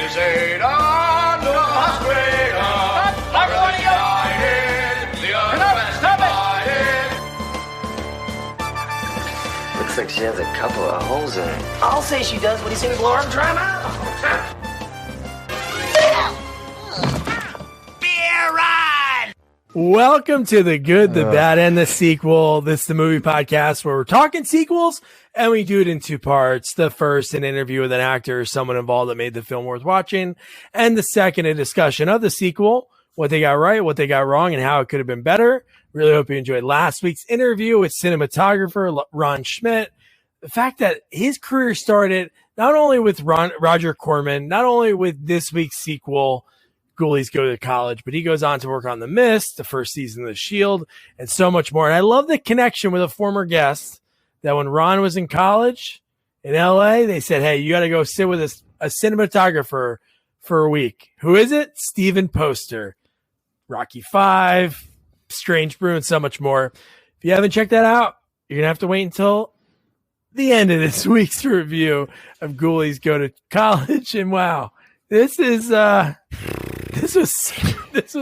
ages 8 on the Australia. The other Looks like she has a couple of holes in it. I'll say she does when he sings Lord Drum Out. Beer run! Welcome to The Good, the Bad, and the Sequel. This is the movie podcast where we're talking sequels, and we do it in two parts. The first, an interview with an actor or someone involved that made the film worth watching. And the second, a discussion of the sequel, what they got right, what they got wrong, and how it could have been better. Really hope you enjoyed last week's interview with cinematographer Ron Schmidt. The fact that his career started not only with Roger Corman, not only with this week's sequel, Ghoulies Go To College, but he goes on to work on The Mist, the first season of The Shield, and so much more. And I love the connection with a former guest that when Ron was in college in LA, they said, hey, you got to go sit with a cinematographer for a week. Who is it? Steven Poster. Rocky V, Strange Brew, and so much more. If you haven't checked that out, you're going to have to wait until the end of this week's review of Ghoulies Go To College. And wow, this was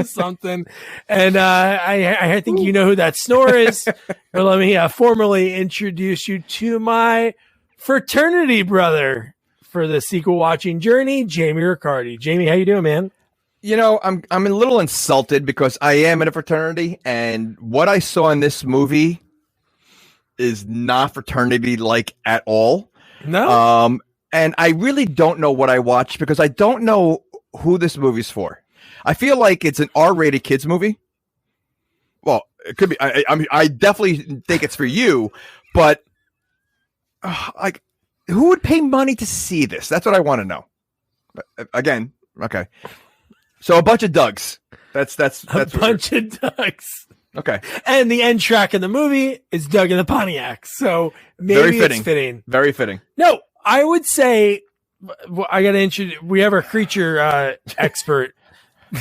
something. And I think you know who that snore is. But let me formally introduce you to my fraternity brother for the sequel watching journey, Jamie Riccardi. Jamie, how you doing, man? You know, I'm a little insulted because I am in a fraternity, and what I saw in this movie is not fraternity-like at all. No. And I really don't know what I watched because I don't know who this movie's for. I feel like it's an R-rated kids movie. Well, it could be. I definitely think it's for you, but like, who would pay money to see this? That's what I want to know. But, again, okay. So a bunch of Dougs. That's a bunch of Dougs. Okay. And the end track of the movie is Doug and the Pontiac. So maybe it's fitting. Very fitting. No, I would say I got to introduce. We have our creature expert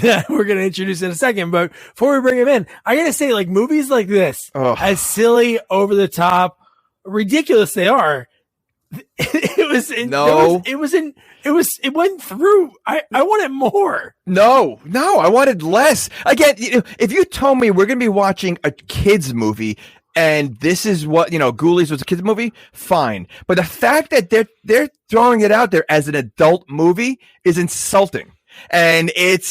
that we're going to introduce in a second. But before we bring him in, I got to say, like, movies like this, as silly, over the top, ridiculous they are. It went through. I wanted more. No, I wanted less. Again, if you told me we're going to be watching a kids movie and this is what, Ghoulies was a kids movie, fine. But the fact that they're throwing it out there as an adult movie is insulting. And it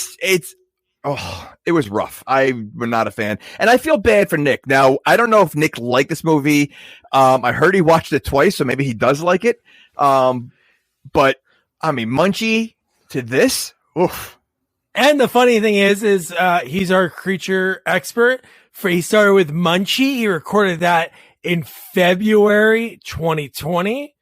was rough. I was not a fan. And I feel bad for Nick. Now, I don't know if Nick liked this movie. I heard he watched it twice, so maybe he does like it. But I mean, Munchie to this, oof. And the funny thing is he's our creature expert. He started with Munchie. He recorded that in February 2020.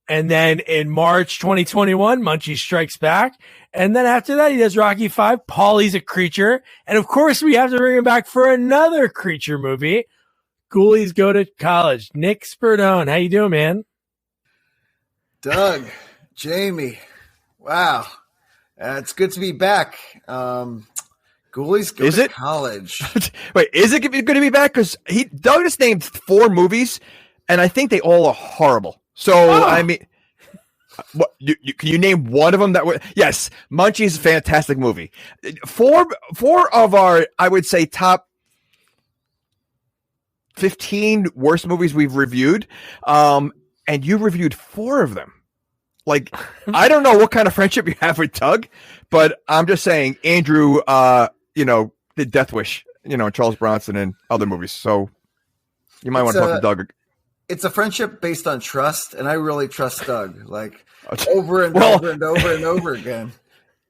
And then in March 2021, Munchie Strikes Back. And then after that, he does Rocky V, Paulie's a Creature. And of course, we have to bring him back for another creature movie, Ghoulies Go To College. Nick Sperdone, how you doing, man? Doug, Jamie, wow. It's good to be back. Ghoulies Go To College. Wait, is it going to be back? Because Doug just named 4 movies, and I think they all are horrible. So, I mean, what, can you name one of them that were? Yes, Munchie's a fantastic movie. Four of our, I would say, top 15 worst movies we've reviewed, and you reviewed 4 of them. Like, I don't know what kind of friendship you have with Doug, but I'm just saying, Andrew, did Death Wish, Charles Bronson and other moviers. So you might want to talk to Doug. It's a friendship based on trust, and I really trust Doug, like over and over and over and over again.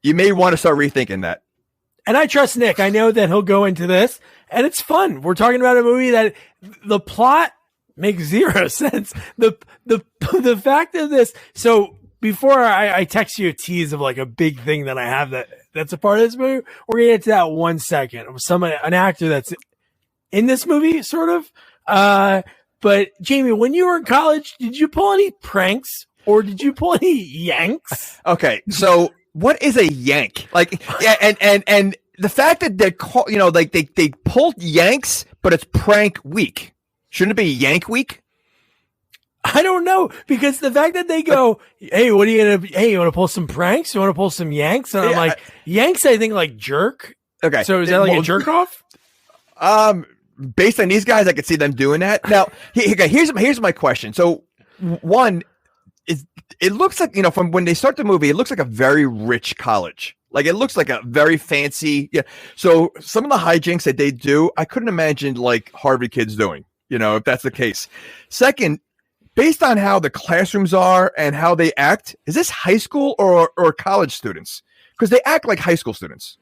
You may want to start rethinking that. And I trust Nick. I know that he'll go into this, and it's fun. We're talking about a movie that the plot makes zero sense. The fact of this. So before I text you a tease of like a big thing that I have that's a part of this movie, we're gonna get to that 1 second. An actor that's in this movie, sort of. But Jamie, when you were in college, did you pull any pranks or did you pull any yanks? Okay, so what is a yank? Like, yeah, and the fact that they're called, they pulled yanks, but it's prank week. Shouldn't it be Yank week? I don't know, because the fact that they go, hey, what are you gonna? Hey, you want to pull some pranks? You want to pull some yanks? And I'm like, yanks. I think like jerk. Okay, So is that like a jerk off? Based on these guys, I could see them doing that. Now, here's my question. So, one is it looks like, from when they start the movie, it looks like a very rich college. Like it looks like a very fancy. Yeah. So some of the hijinks that they do, I couldn't imagine like Harvard kids doing. If that's the case. Second, based on how the classrooms are and how they act, is this high school or college students? Because they act like high school students.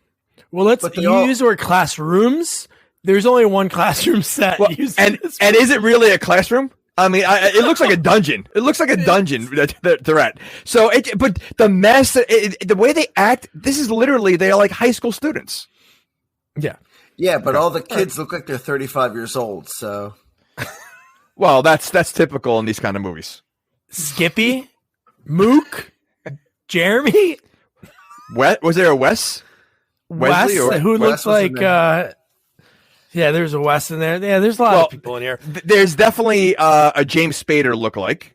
Well, use the word classrooms. There's only one classroom set. Well, and is it really a classroom? I mean, it looks like a dungeon. It looks like a dungeon that they're at. So, but the mess, the way they act, this is literally, they're like high school students. Yeah. Yeah, but all the kids look like they're 35 years old, so. Well, that's typical in these kind of movies. Skippy, Mook, Jeremy. Was there a Wes? Wes, who looks like there's a Wes in there. Yeah, there's a lot of people in here. There's definitely a James Spader lookalike,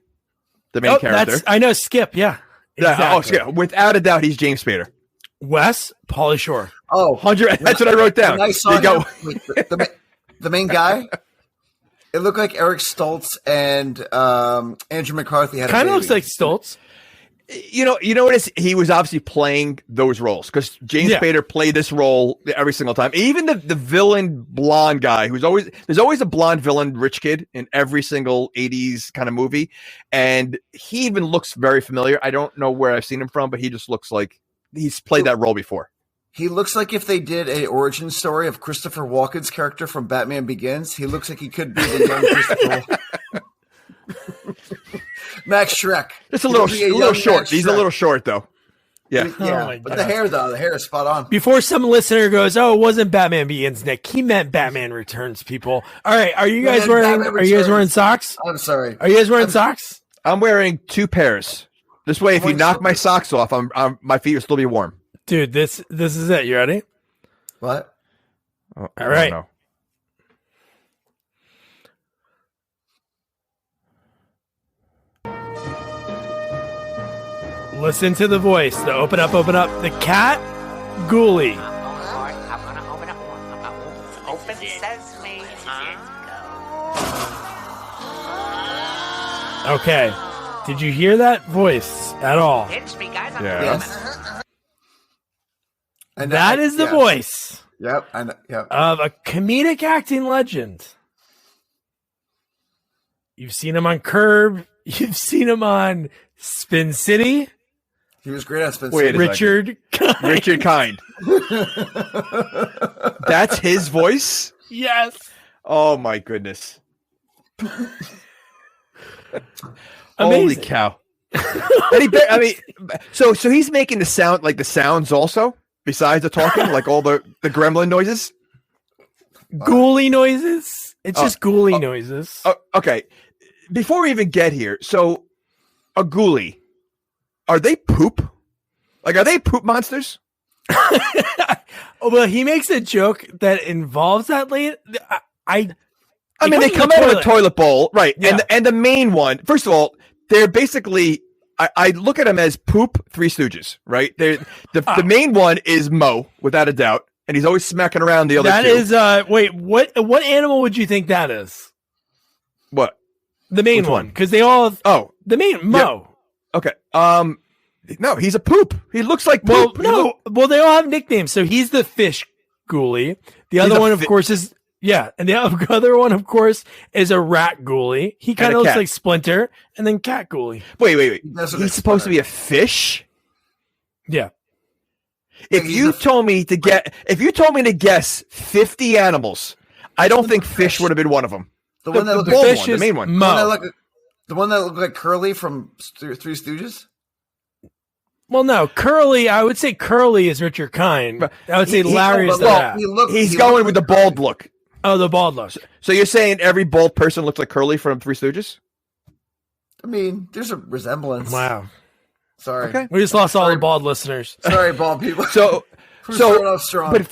the main character. I know Skip. Yeah, exactly. Skip. Without a doubt, he's James Spader. Wes, Pauly Shore. Oh, 100. That's what I wrote down. I saw the main guy. It looked like Eric Stoltz and Andrew McCarthy had. Kind of looks like Stoltz. You know what it is? He was obviously playing those roles because James Spader played this role every single time. Even the villain blonde guy there's always a blonde villain rich kid in every single 80s kind of movie. And he even looks very familiar. I don't know where I've seen him from, but he just looks like he's played that role before. He looks like if they did a origin story of Christopher Walken's character from Batman Begins, he looks like he could be the young Christopher. Max Schreck. Just a little short. He's a little short, though. Yeah. But the hair is spot on. Before some listener goes, "Oh, it wasn't Batman Begins, Nick. He meant Batman Returns." People. All right, are you guys wearing socks? I'm sorry. Are you guys wearing socks? I'm wearing 2 pairs. This way, if you knock my socks off, my feet will still be warm. Dude, this is it. You ready? What? All right. Listen to the voice. The open up. The cat, Ghoulie. I'm gonna open up. Open sesame. Okay. Did you hear that voice at all? Pinch me, guys. Yes. And that is the voice. Yep. I know, yep. Of a comedic acting legend. You've seen him on Curb. You've seen him on Spin City. He was great on Spin City. Richard Kind. That's his voice? Yes. Oh my goodness. Amazing. Holy cow. So he's making the sounds also, besides the talking, like all the gremlin noises? Ghoulie noises? It's just ghoulie noises. Okay. Before we even get here, so a ghoulie, are they poop? Like, are they poop monsters? Well, he makes a joke that involves that late. I mean, they come out of a toilet bowl, right? Yeah. And the main one, first of all, they're basically, I look at them as poop Three Stooges, right? The main one is Mo, without a doubt, and he's always smacking around the other two. That is, wait, what animal would you think that is? What? The main one, because they all have, the main Mo. Yeah. Okay. No, he's a poop. He looks like poop. Well, they all have nicknames. So he's the fish Ghoulie. The other one, of course, is and the other one, of course, is a rat Ghoulie. He kind of looks like Splinter, and then cat Ghoulie. Wait. He's supposed to be a fish? Yeah. If you told me to guess 50 animals, I don't think fish would have been one of them. The one that looked like the main one. The one that looked like Curly from Three Stooges? Well, no, Curly. I would say Curly is Richard Kind. I would say Larry is the rat. He's going with the bald look. Oh, the bald look. So you're saying every bald person looks like Curly from Three Stooges? I mean, there's a resemblance. Wow. Sorry. Okay. We just lost all the bald listeners. Sorry, bald people. So off strong.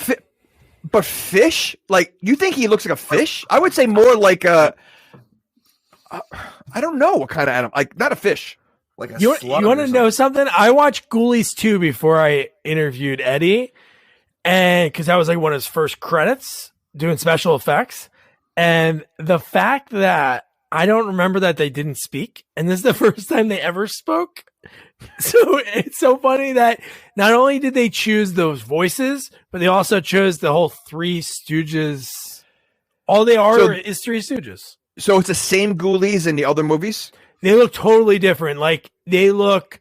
But fish? Like, you think he looks like a fish? I would say more like a I don't know what kind of animal. Like not a fish. Like a You slug want or to know something? I watched Ghoulies 2 before I interviewed Eddie, and because that was like one of his first credits doing special effects. And the fact that I don't remember that they didn't speak, and this is the first time they ever spoke. So it's so funny that not only did they choose those voices, but they also chose the whole Three Stooges. All they are is Three Stooges. So it's the same Ghoulies in the other movies? They look totally different. Like they look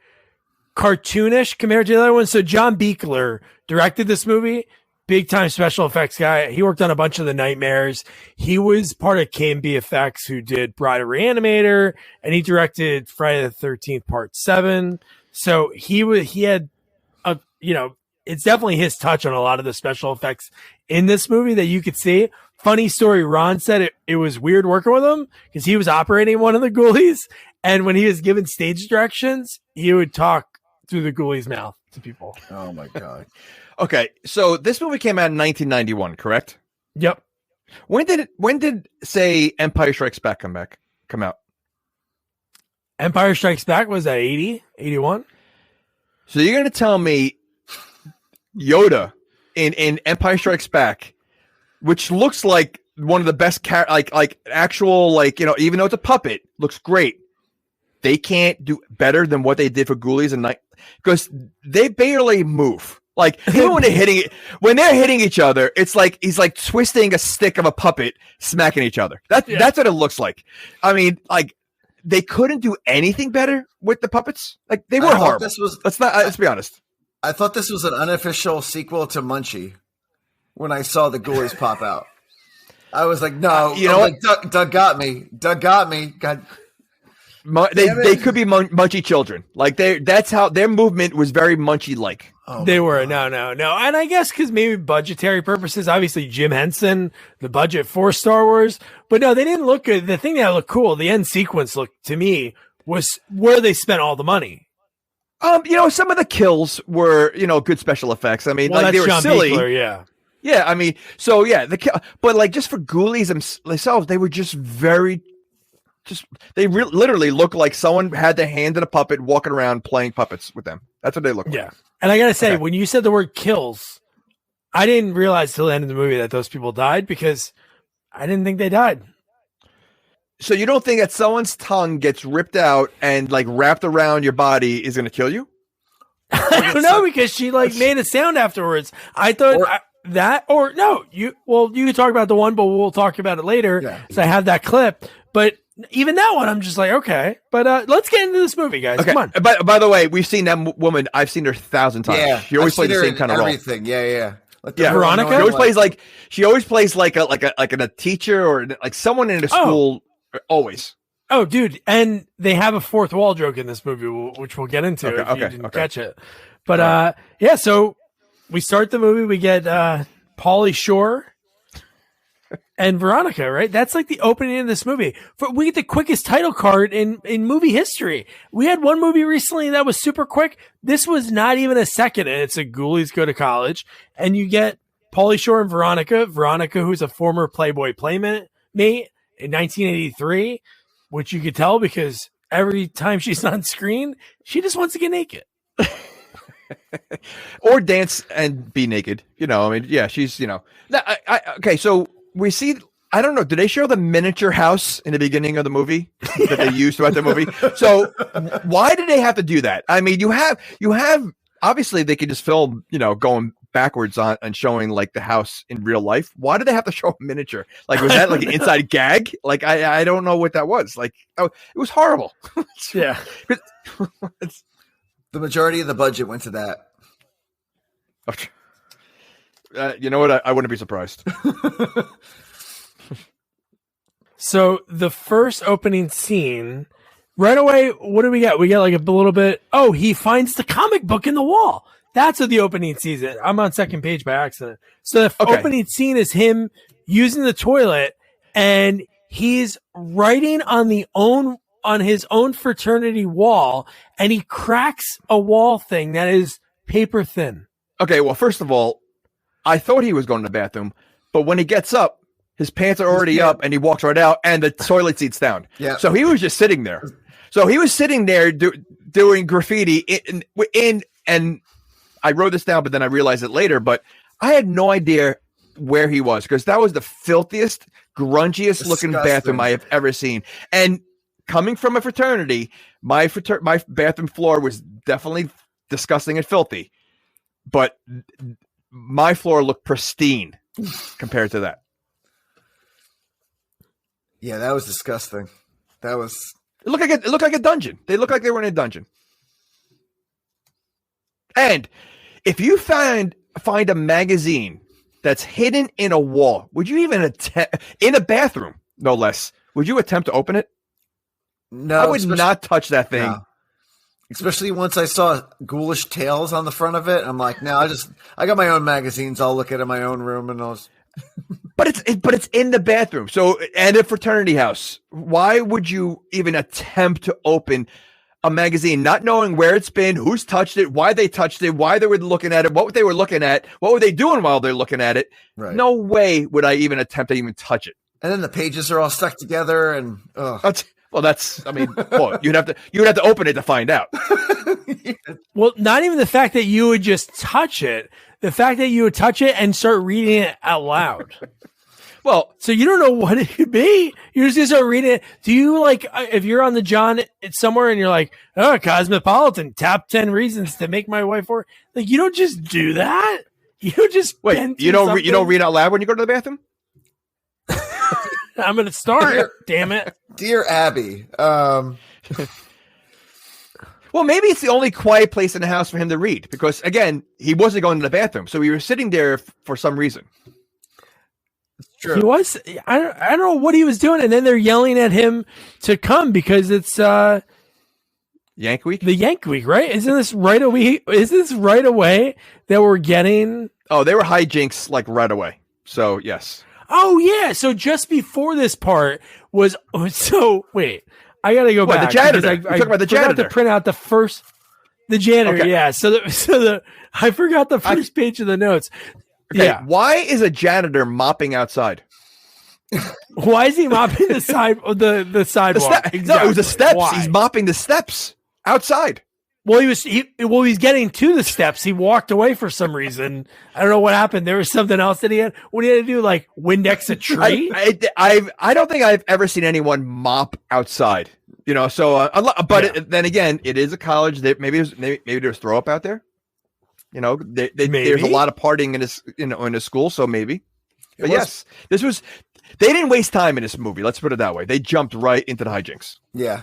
cartoonish compared to the other ones. So John Buechler directed this movie. Big time special effects guy. He worked on a bunch of the Nightmares. He was part of K&B Effects, who did Bride of Reanimator, and he directed Friday the 13th Part 7. So he had a, it's definitely his touch on a lot of the special effects in this movie that you could see. Funny story, Ron said it was weird working with him because he was operating one of the Ghoulies, and when he was given stage directions, he would talk through the Ghoulies' mouth to people. Oh my God. Okay, so this movie came out in 1991, correct? Yep. When did say Empire Strikes Back come out? Empire Strikes Back was at 80, 81. So you're going to tell me Yoda in Empire Strikes Back, which looks like one of the best like actual even though it's a puppet, looks great. They can't do better than what they did for Ghoulies and Night because they barely move. Like even when they're hitting each other, it's like he's like twisting a stick of a puppet, smacking each other. That's what it looks like. I mean, like they couldn't do anything better with the puppets. Like they were horrible. Let's be honest. I thought this was an unofficial sequel to Munchie. When I saw the Ghoulies pop out, I was like, "No, Doug got me. Doug got me." God. They could be Munchie children. Like that's how their movement was very Munchie like. Oh they were God. No, and I guess because maybe budgetary purposes. Obviously, Jim Henson, the budget for Star Wars, but no, they didn't look good. The thing that looked cool, the end sequence looked to me was where they spent all the money. Some of the kills were good special effects. I mean, they were John silly. Buechler, yeah. Yeah, I mean, so yeah, but like just for Ghoulies themselves, they were just they literally look like someone had their hand in a puppet walking around playing puppets with them. That's what they look like. Yeah. And I got to say, when you said the word kills, I didn't realize till the end of the movie that those people died because I didn't think they died. So you don't think that someone's tongue gets ripped out and like wrapped around your body is going to kill you? I don't know because she made a sound afterwards. I thought you can talk about the one, but we'll talk about it later. Yeah. So I have that clip, but even that one, I'm just like, okay, but let's get into this movie, guys. Okay. Come on. By the way, we've seen that woman. I've seen her 1,000 times. Yeah, she always plays the same kind of everything. role. Yeah. Veronica. She always plays like a teacher or like someone in a school. Always. Oh, dude, and they have a fourth wall joke in this movie, which we'll get into if you didn't catch it. But so we start the movie. We get Pauly Shore and Veronica, right? That's like the opening of this movie. We get the quickest title card in movie history. We had one movie recently that was super quick. This was not even a second, and it's a Ghoulies Go to College. And you get Pauly Shore and Veronica. Veronica, who's a former Playboy playmate in 1983, which you could tell because every time she's on screen, she just wants to get naked. Or dance and be naked. She's, okay, so we see, I don't know, did they show the miniature house in the beginning of the movie that they used throughout the movie? So why did they have to do that? I mean, you have, obviously they could just film, going backwards on and showing like the house in real life. Why did they have to show a miniature? Like, was that like an inside gag? Like, I don't know what that was. Like, it was horrible. Yeah. The majority of the budget went to that. You know what? I wouldn't be surprised. So the first opening scene, right away, what do we get? We get like a little bit. Oh, he finds the comic book in the wall. That's what the opening scene is. I'm on second page by accident. So the opening scene is him using the toilet, and he's writing on his own fraternity wall, and he cracks a wall thing that is paper thin. Okay, well, first of all, I thought he was going to the bathroom, but when he gets up, His pants are already up, and he walks right out, and the toilet seat's down. Yeah. So he was just sitting there. So he was sitting there doing graffiti in, and I wrote this down, but then I realized it later. But I had no idea where he was because that was the filthiest, grungiest looking bathroom I have ever seen. And coming from a fraternity, my bathroom floor was definitely disgusting and filthy, but my floor looked pristine compared to that. Yeah, that was disgusting. It looked like a dungeon. They looked like they were in a dungeon. And if you find a magazine that's hidden in a wall, would you even attempt in a bathroom, no less? Would you attempt to open it? No, I would not touch that thing. No. Especially once I saw Ghoulish Tales on the front of it, I'm like, no, I got my own magazines. I'll look at it in my own room and I'll. But it's in the bathroom. So, and a fraternity house. Why would you even attempt to open a magazine, not knowing where it's been, who's touched it, why they touched it, why they were looking at it, what they were looking at, what were they doing while they're looking at it? Right. No way would I even attempt to even touch it. And then the pages are all stuck together, and you'd have to open it to find out. Well, not even the fact that you would just touch it, the fact that you would touch it and start reading it out loud. Well, so you don't know what it could be. You're just going to start reading it. Do you like, if you're on the John somewhere and you're like, oh, Cosmopolitan, top 10 reasons to make my wife work. Like, you don't just do that. You don't just wait. You don't read out loud when you go to the bathroom. I'm going to start. Damn it, dear Abby. Well, maybe it's the only quiet place in the house for him to read because, again, he wasn't going to the bathroom, so he was sitting there for some reason. True. He was. I don't know what he was doing, and then they're yelling at him to come because it's Yank Week. The Yank Week, right? Isn't this right away? Is this right away that we're getting? Oh, they were hijinks like right away. So yes. Oh yeah. So just before this part was wait. I gotta go back. The janitor. I talking about the janitor. To print out the janitor. Okay. Yeah. So I forgot the first page of the notes. Okay, yeah. Why is a janitor mopping outside? Why is he mopping the sidewalk? Exactly. No, it was the steps. Why? He's mopping the steps outside. Well, he's getting to the steps. He walked away for some reason. I don't know what happened. There was something else that he had. What did he do? Like Windex a tree? I don't think I've ever seen anyone mop outside. You know, so then again, it is a college. That maybe there's throw up out there. You know, there's a lot of partying in his school, so maybe. But yes, they didn't waste time in this movie. Let's put it that way. They jumped right into the hijinks. Yeah.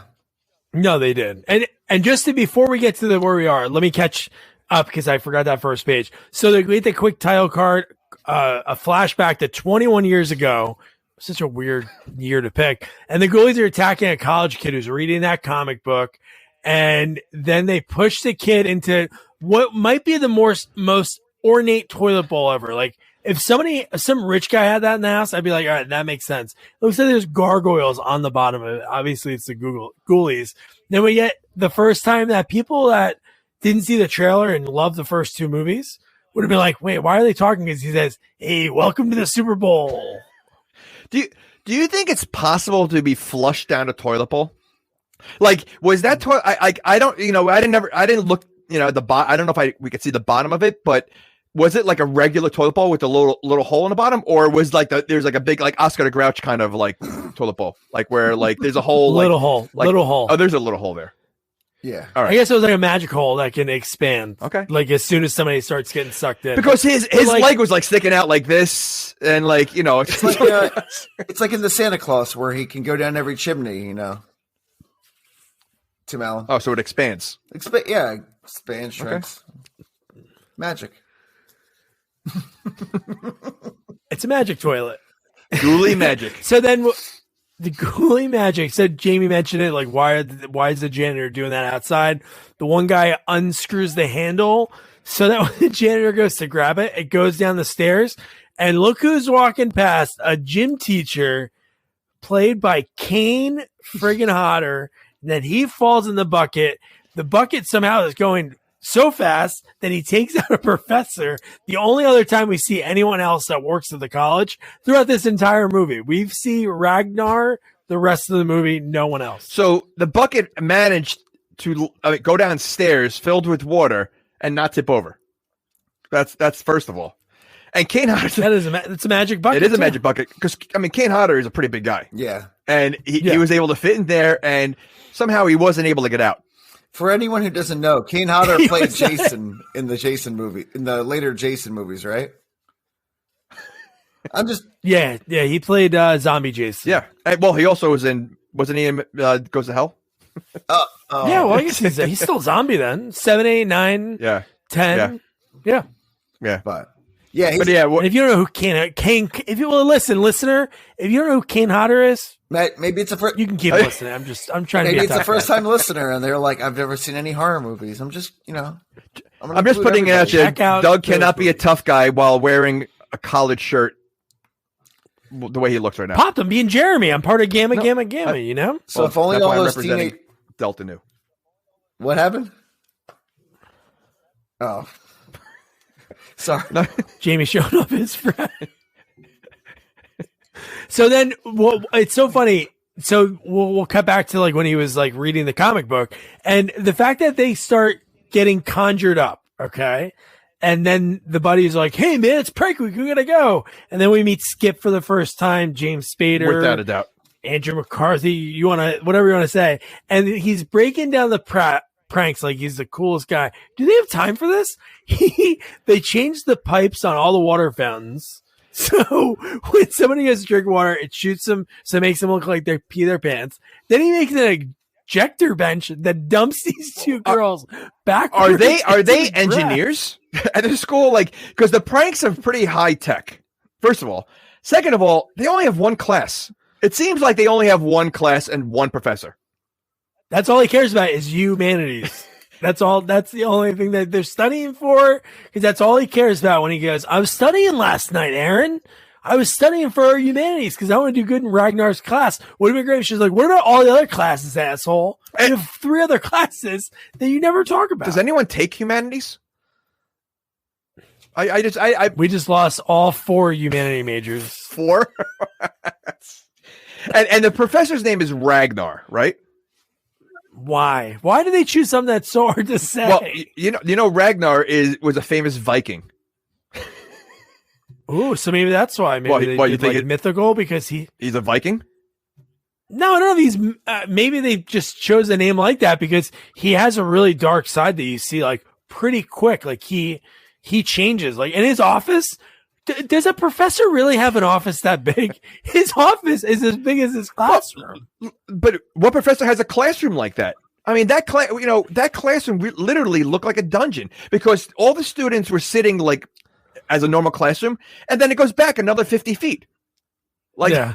No, they did. And just before we get to where we are, let me catch up because I forgot that first page. So they get the quick title card, a flashback to 21 years ago. Such a weird year to pick. And the Ghoulies are attacking a college kid who's reading that comic book. And then they push the kid into what might be the most ornate toilet bowl ever. Like if some rich guy had that in the house, I'd be like, all right, that makes sense. It looks like there's gargoyles on the bottom of it. Obviously it's the Ghoulies. Then we get the first time that people that didn't see the trailer and loved the first two movies would have been like, wait, why are they talking? Because he says, hey, welcome to the Super Bowl. Do you think it's possible to be flushed down a toilet bowl? Like, was that toilet? I don't, I didn't look, at the bottom. I don't know if we could see the bottom of it, but was it like a regular toilet bowl with a little hole in the bottom, or was there's like a big like Oscar the Grouch kind of like toilet bowl, like where like there's a hole, little hole. Oh, there's a little hole there. Yeah. All right. I guess it was like a magic hole that can expand. Okay. Like as soon as somebody starts getting sucked in. Because his leg was like sticking out like this, and like it's like it's like in the Santa Claus where he can go down every chimney. Tim Allen. Oh, so it expands. Expands, shrinks. Okay. Magic. It's a magic toilet. Ghoulie magic. So then the Ghoulie magic. So Jamie mentioned it. Like, why is the janitor doing that outside? The one guy unscrews the handle so that when the janitor goes to grab it, it goes down the stairs. And look who's walking past, a gym teacher played by Kane friggin' Hodder. And then he falls in the bucket. The bucket somehow is going so fast that he takes out a professor. The only other time we see anyone else that works at the college throughout this entire movie. We see Ragnar. The rest of the movie, no one else. So the bucket managed to go downstairs filled with water and not tip over. That's first of all. And Kane Hodder, it's a magic bucket. It is a magic bucket because Kane Hodder is a pretty big guy. Yeah, and he was able to fit in there, and somehow he wasn't able to get out. For anyone who doesn't know, Kane Hodder played Jason in the Jason movie, in the later Jason movies, right? He played Zombie Jason. Yeah, well, he also wasn't he in Goes to Hell? Yeah, well, I guess he's still zombie then. 7, 8, 9, 10. Yeah. But yeah, if you don't know who Kane, if you will listen, listener, if you don't know who Kane Hodder is, maybe it's you can keep listening. I'm trying to. Maybe it's a first time listener, and they're like, I've never seen any horror movies. I'm just putting it out there. Doug cannot be a tough guy while wearing a college shirt. The way he looks right now. Popped him being Jeremy. I'm part of Gamma, you know? So if only all those teenage Delta knew. What happened? Oh. Sorry. Jamie showing up his friend. So then it's so funny. So we'll cut back to like when he was like reading the comic book and the fact that they start getting conjured up. Okay. And then the buddy's like, hey, man, it's prank week. We got to go. And then we meet Skip for the first time, James Spader. Without a doubt. Andrew McCarthy, whatever you want to say. And he's breaking down the pranks like he's the coolest guy. Do they have time for this? They changed the pipes on all the water fountains. So when somebody goes to drink water, it shoots them. So it makes them look like they pee their pants. Then he makes an ejector bench that dumps these two girls back. Are they engineers at the school? Like, because the pranks are pretty high tech. First of all, second of all, they only have one class. It seems like they only have one class and one professor. That's all he cares about is humanities. That's all. That's the only thing that they're studying for. Because that's all he cares about when he goes, I was studying last night, Aaron. I was studying for humanities because I want to do good in Ragnar's class. Would have been great. She's like, what about all the other classes, asshole? I have 3 other classes that you never talk about. Does anyone take humanities? We just lost all 4 humanity majors. 4? and the professor's name is Ragnar, right? Why? Why do they choose something that's so hard to say? Well, you know, Ragnar was a famous Viking. Ooh, so maybe that's why. Maybe you think mythical because he's a Viking? No, I don't know. He's maybe they just chose a name like that because he has a really dark side that you see like pretty quick. Like he changes. Like in his office, does a professor really have an office that big? His office is as big as his classroom. But what professor has a classroom like that? I mean, that classroom literally looked like a dungeon because all the students were sitting like as a normal classroom, and then it goes back another 50 feet. Like, yeah.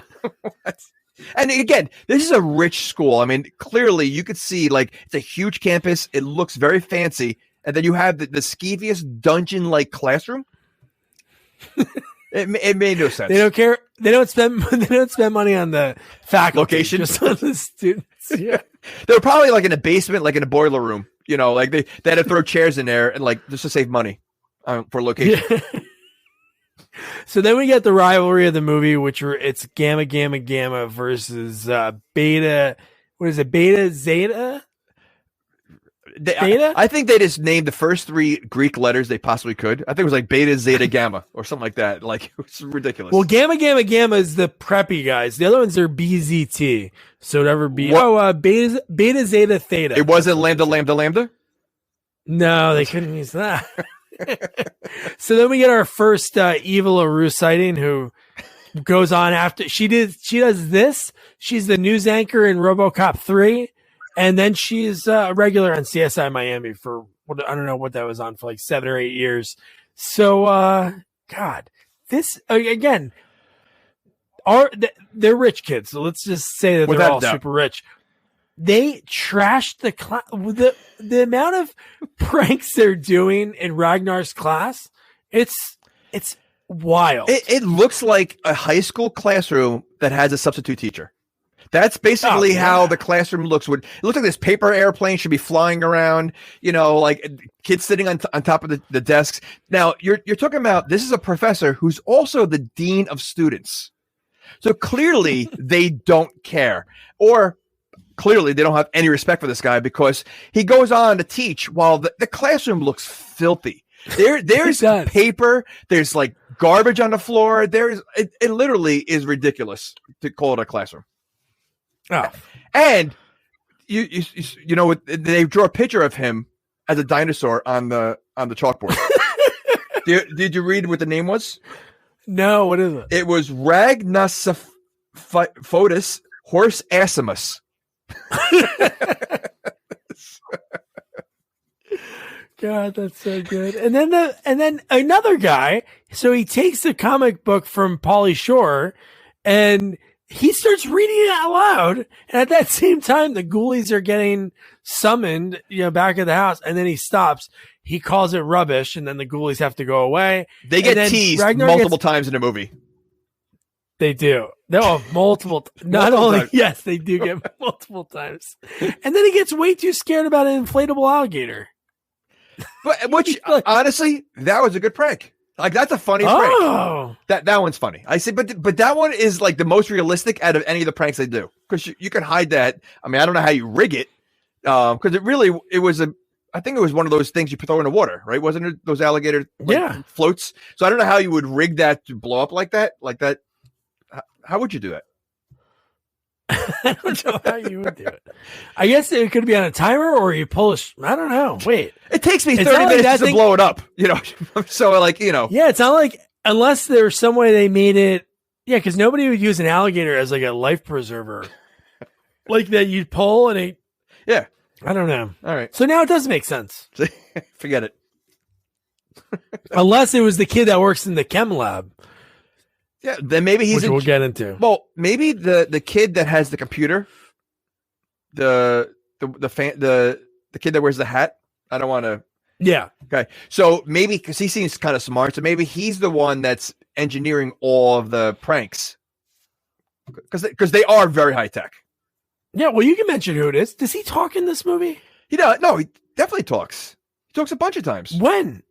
And again, this is a rich school. I mean, clearly you could see like it's a huge campus. It looks very fancy. And then you have the skeeviest dungeon-like classroom. It made no sense. They don't care. They don't spend money on the faculty. Location. Just on the students. Yeah. They were probably like in a basement, like in a boiler room. You know, like they had to throw chairs in there and like just to save money for location. Yeah. So then we get the rivalry of the movie, it's Gamma Gamma Gamma versus Beta. What is it? Beta Zeta? Beta? I think they just named the first 3 Greek letters they possibly could. I think it was like Beta Zeta Gamma or something like that. Like it was ridiculous. Well, Gamma Gamma Gamma is the preppy guys. The other ones are BZT. So whatever Beta Zeta Theta. It wasn't Lambda Lambda Lambda? No, they couldn't use that. So then we get our first Evil LaRue sighting who goes on after she does this. She's the news anchor in RoboCop 3. And then she's a regular on CSI Miami for, I don't know what that was on for like 7 or 8 years. So, God, this again, they're rich kids. So let's just say that they're all super rich. They trashed the class. The amount of pranks they're doing in Ragnar's class. It's wild. It looks like a high school classroom that has a substitute teacher. That's basically how the classroom looks. It looks like this paper airplane should be flying around, like kids sitting on top of the desks. Now, you're talking about, this is a professor who's also the dean of students. So clearly they don't care, or clearly they don't have any respect for this guy, because he goes on to teach while the classroom looks filthy. There's paper, there's like garbage on the floor. It literally is ridiculous to call it a classroom. Oh. And they draw a picture of him as a dinosaur on the chalkboard. Did you read what the name was? No, what is it? It was Ragnarsophotis Horse Assimus. God, that's so good. And then another guy. So he takes the comic book from Pauly Shore and he starts reading it out loud. And at that same time, the Ghoulies are getting summoned, back at the house. And then he stops. He calls it rubbish. And then the Ghoulies have to go away. They get teased multiple times in the movie. They do. No, multiple. Not only, times. Yes, they do get multiple times. And then he gets way too scared about an inflatable alligator. Which honestly, that was a good prank. Like, that's a funny prank. That one's funny. I say, but that one is like the most realistic out of any of the pranks they do, because you can hide that. I mean, I don't know how you rig it, because it was I think it was one of those things you throw in the water, right? Wasn't it those alligator floats? So I don't know how you would rig that to blow up like that. How would you do that? I don't know how you would do it. I guess it could be on a timer, or you pull I don't know. Wait. It takes me 30 minutes to blow it up, So Yeah, it's not like, unless there's some way they made it. Yeah, because nobody would use an alligator as like a life preserver. Like that you'd pull and yeah. I don't know. All right. So now it does make sense. Forget it. Unless it was the kid that works in the chem lab. Yeah, then maybe which we'll get into. Well, maybe the kid that has the computer, the kid that wears the hat. I don't want to. Yeah. Okay. So maybe, because he seems kind of smart, so maybe he's the one that's engineering all of the pranks, because they are very high tech. Yeah. Well, you can mention who it is. Does he talk in this movie? No, he definitely talks. He talks a bunch of times. When?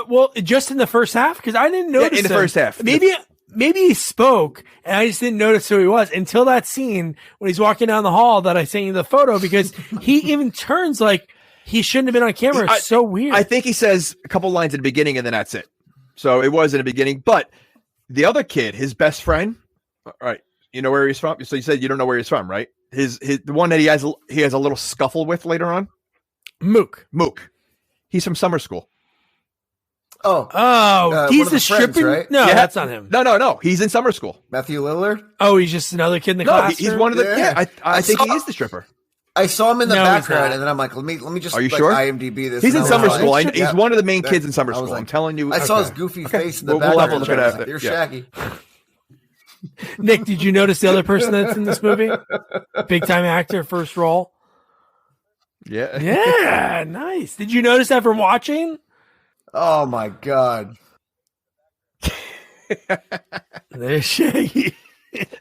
Well, just in the first half, because I didn't notice in the first half. Maybe he spoke and I just didn't notice who he was until that scene when he's walking down the hall that I sent you the photo, because he even turns like he shouldn't have been on camera. It's so weird. I think he says a couple lines at the beginning and then that's it. So it was in the beginning. But the other kid, his best friend, all right, you know where he's from? So you said you don't know where he's from, right? The one that he has a little scuffle with later on? Mook. He's from summer school. He's the stripping, right? No, that's not him. No. He's in summer school. Matthew Lillard? Oh, he's just another kid in the class. He's one of the. Yeah, I think he is the stripper. I saw him in the background, and then I'm like, let me just. Are you sure? IMDb this. He's in summer school. He's one of the main kids in summer school. Like, I'm telling you. I saw his goofy face in the background. We'll have to look at that. You're Shaggy. Nick, did you notice the other person that's in this movie? Big time actor, first role. Yeah. Yeah, nice. Did you notice that from watching? Oh my God. There's Shaggy.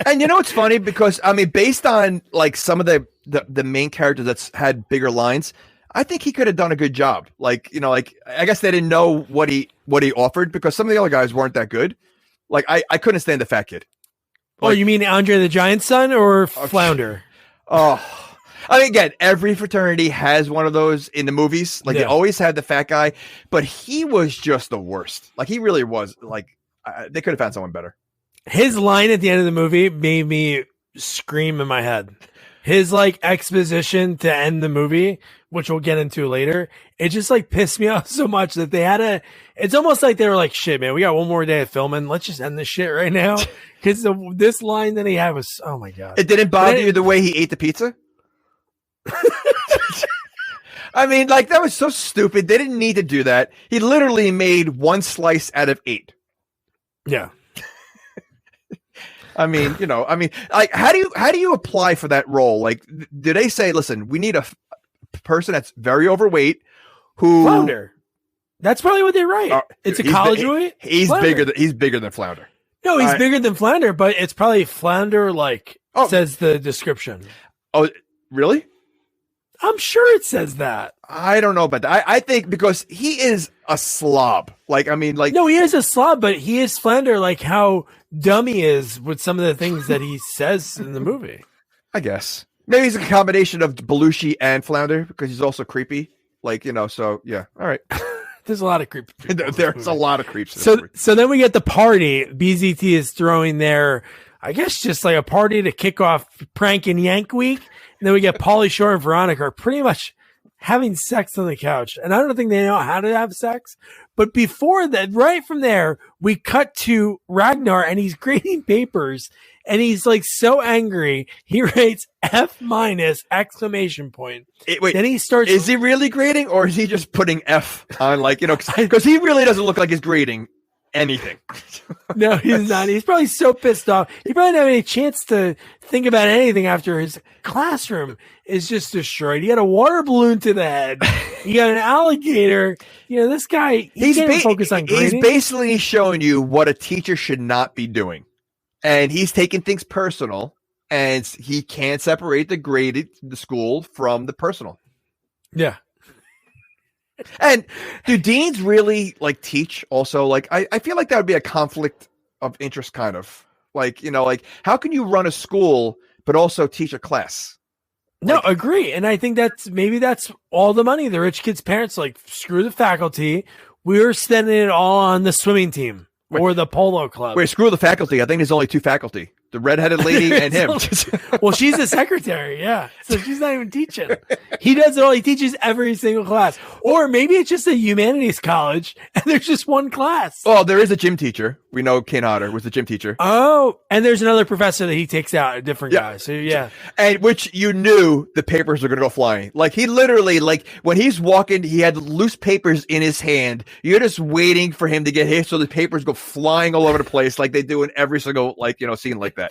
And what's funny, because I mean, based on like some of the main characters that's had bigger lines, I think he could have done a good job. Like, I guess they didn't know what he offered, because some of the other guys weren't that good. Like I couldn't stand the fat kid. Like, you mean Andre the Giant's son or Flounder? I mean, again, every fraternity has one of those in the movies. Like they always had the fat guy, but he was just the worst. Like he really was. Like they could have found someone better. His line at the end of the movie made me scream in my head. His like exposition to end the movie, which we'll get into later, it just like pissed me off so much that they had it's almost like they were like, shit, man, we got one more day of filming. Let's just end this shit right now. Because this line that he had was, oh my God. It didn't bother you the way he ate the pizza? I mean, like, that was so stupid. They didn't need to do that. He literally made one slice out of 8. Yeah. I mean, like, how do you apply for that role? Like, do they say, listen, we need a person that's very overweight who Flounder? That's probably what they write. It's a college weight. He's bigger than Flounder. No, he's bigger than Flounder, but it's probably Flounder like says the description. Oh, really? I'm sure it says that. I don't know about that. I think because he is a slob. No, he is a slob, but he is Flounder, like how dumb he is with some of the things that he says in the movie. I guess. Maybe he's a combination of Belushi and Flounder because he's also creepy. So yeah. All right. There's a lot of creep. There's a lot of creeps. So then we get the party. BZT is throwing their, I guess, just like a party to kick off Prank and Yank week. And then we get Pauly Shore and Veronica are pretty much having sex on the couch. And I don't think they know how to have sex. But before that, right from there, we cut to Ragnar and he's grading papers. And he's like so angry. He rates F-! exclamation point. Wait, then he starts. Is he really grading or is he just putting F on because he really doesn't look like he's grading anything. No, he's not. He's probably so pissed off. He probably didn't have any chance to think about anything after his classroom is just destroyed. He had a water balloon to the head. He got an alligator. This guy, he can't focus on grading. He's basically showing you what a teacher should not be doing. And he's taking things personal, and he can't separate the school from the personal. Yeah. And do deans really teach also? I feel like that would be a conflict of interest kind of. How can you run a school but also teach a class? No, agree. And I think that's all the money. The rich kids' parents screw the faculty. We're spending it all on the swimming team. Or the polo club. Wait, screw the faculty. I think there's only 2 faculty. The redheaded lady and him. Well, she's the secretary, yeah. So she's not even teaching. He does it all. He teaches every single class. Or maybe it's just a humanities college and there's just one class. Oh, there is a gym teacher. We know Kane Hodder was the gym teacher. Oh, and there's another professor that he takes out, a different guy. So yeah. And which you knew the papers were going to go flying. He literally, when he's walking, he had loose papers in his hand. You're just waiting for him to get hit so the papers go flying all over the place like they do in every single, scene like that.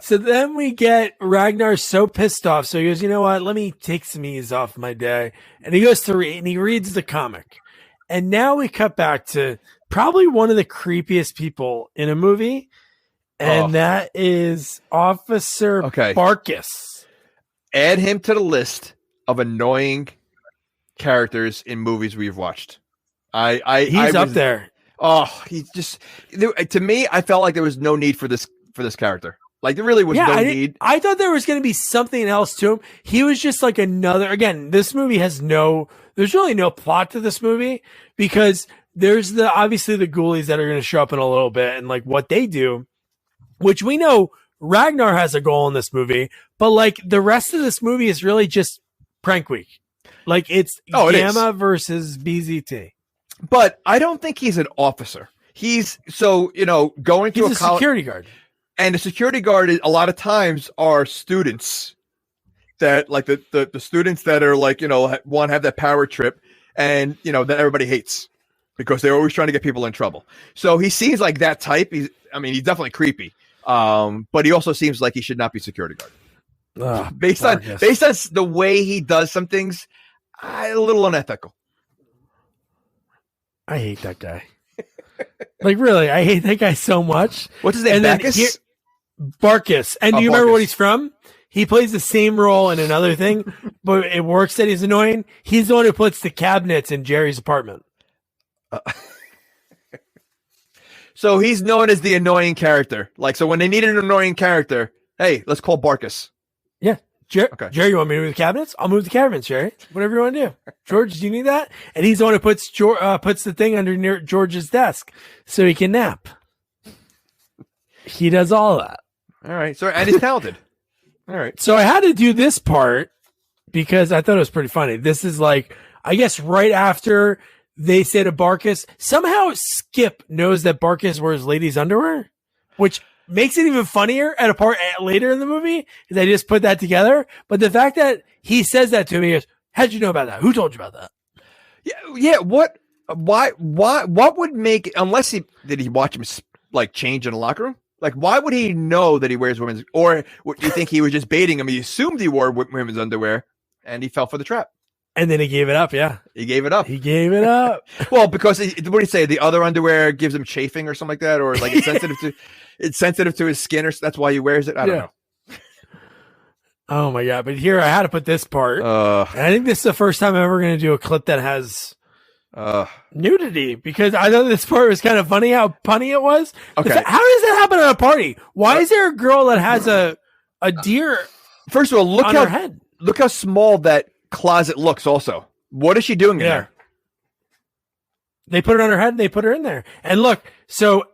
So then we get Ragnar so pissed off. So he goes, you know what? Let me take some ease off my day. And he goes to read and he reads the comic. And now we cut back to probably one of the creepiest people in a movie. And that is Officer Barkus. Add him to the list of annoying characters in movies we've watched. He's up there. Oh, he's just, to me, I felt like there was no need for this character. There really was no need. I thought there was going to be something else to him. He was just again, this movie has there's really no plot to this movie because there's obviously the ghoulies that are going to show up in a little bit and what they do, which we know Ragnar has a goal in this movie, but the rest of this movie is really just prank week. It's Gamma versus BZT. But I don't think he's an officer. He's going to a security guard. And the security guard a lot of times are students that the students that are want to have that power trip and that everybody hates because they're always trying to get people in trouble. So he seems like that type. He's definitely creepy. But he also seems like he should not be security guard. Based on the way he does some things, a little unethical. I hate that guy. Really, I hate that guy so much. What's his name? Barkus. And do you remember what he's from? He plays the same role in another thing, but it works that he's annoying. He's the one who puts the cabinets in Jerry's apartment. So he's known as the annoying character. So when they need an annoying character, hey, let's call Barkus. Yeah. Jerry, you want me to move the cabinets? I'll move the cabinets, Jerry. Whatever you want to do. George, do you need that? And he's the one who puts the thing under near George's desk so he can nap. He does all of that. All right. So, and he's talented. All right. So I had to do this part because I thought it was pretty funny. This is I guess right after they say to Barkus, somehow Skip knows that Barkus wears ladies' underwear, which makes it even funnier at a part later in the movie because I just put that together. But the fact that he says that to me is, how'd you know about that? Who told you about that? Yeah. Why? What would make, unless did he watch him change in the locker room? Why would he know that he wears women's, or do you think he was just baiting him? He assumed he wore women's underwear and he fell for the trap. And then he gave it up. Yeah, he gave it up. He gave it up. Well, because what do you say? The other underwear gives him chafing or something like that, or like it's sensitive to his skin, or that's why he wears it. I don't know. Oh my god! But here I had to put this part. And I think this is the first time I'm ever going to do a clip that has nudity, because I thought this part was kind of funny how punny it was. Okay, how does that happen at a party? Why is there a girl that has a deer? First of all, look on her head. Look how small that closet looks. Also, what is she doing in there? They put it on her head and they put her in there. And look, so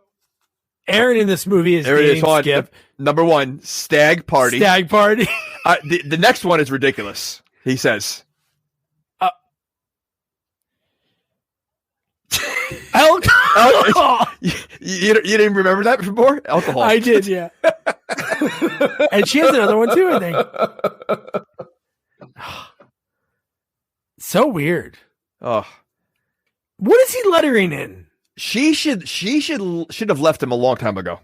Aaron in this movie is dating Skip. Number one, stag party. Stag party. The next one is ridiculous. He says, alcohol. You didn't remember that before? Alcohol. I did, yeah. And she has another one too, I think. So weird. Oh, what is he lettering in? She should have left him a long time ago.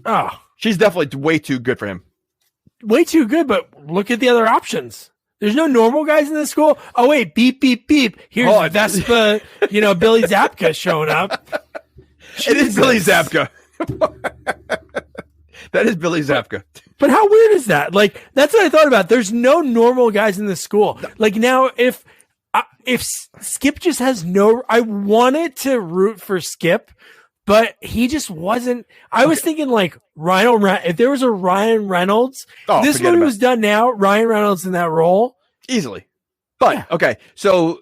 Oh, she's definitely way too good for him. Way too good, but look at the other options. There's no normal guys in this school. Oh wait, beep beep beep. Here's Vespa. Billy Zabka showing up. It is Billy Zabka. That is Billy Zabka. But how weird is that? Like, that's what I thought about. There's no normal guys in this school. Like, now if Skip just has I wanted to root for Skip, but he just wasn't. I was thinking like if there was a Ryan Reynolds, this movie was done now. Ryan Reynolds in that role easily. But okay, so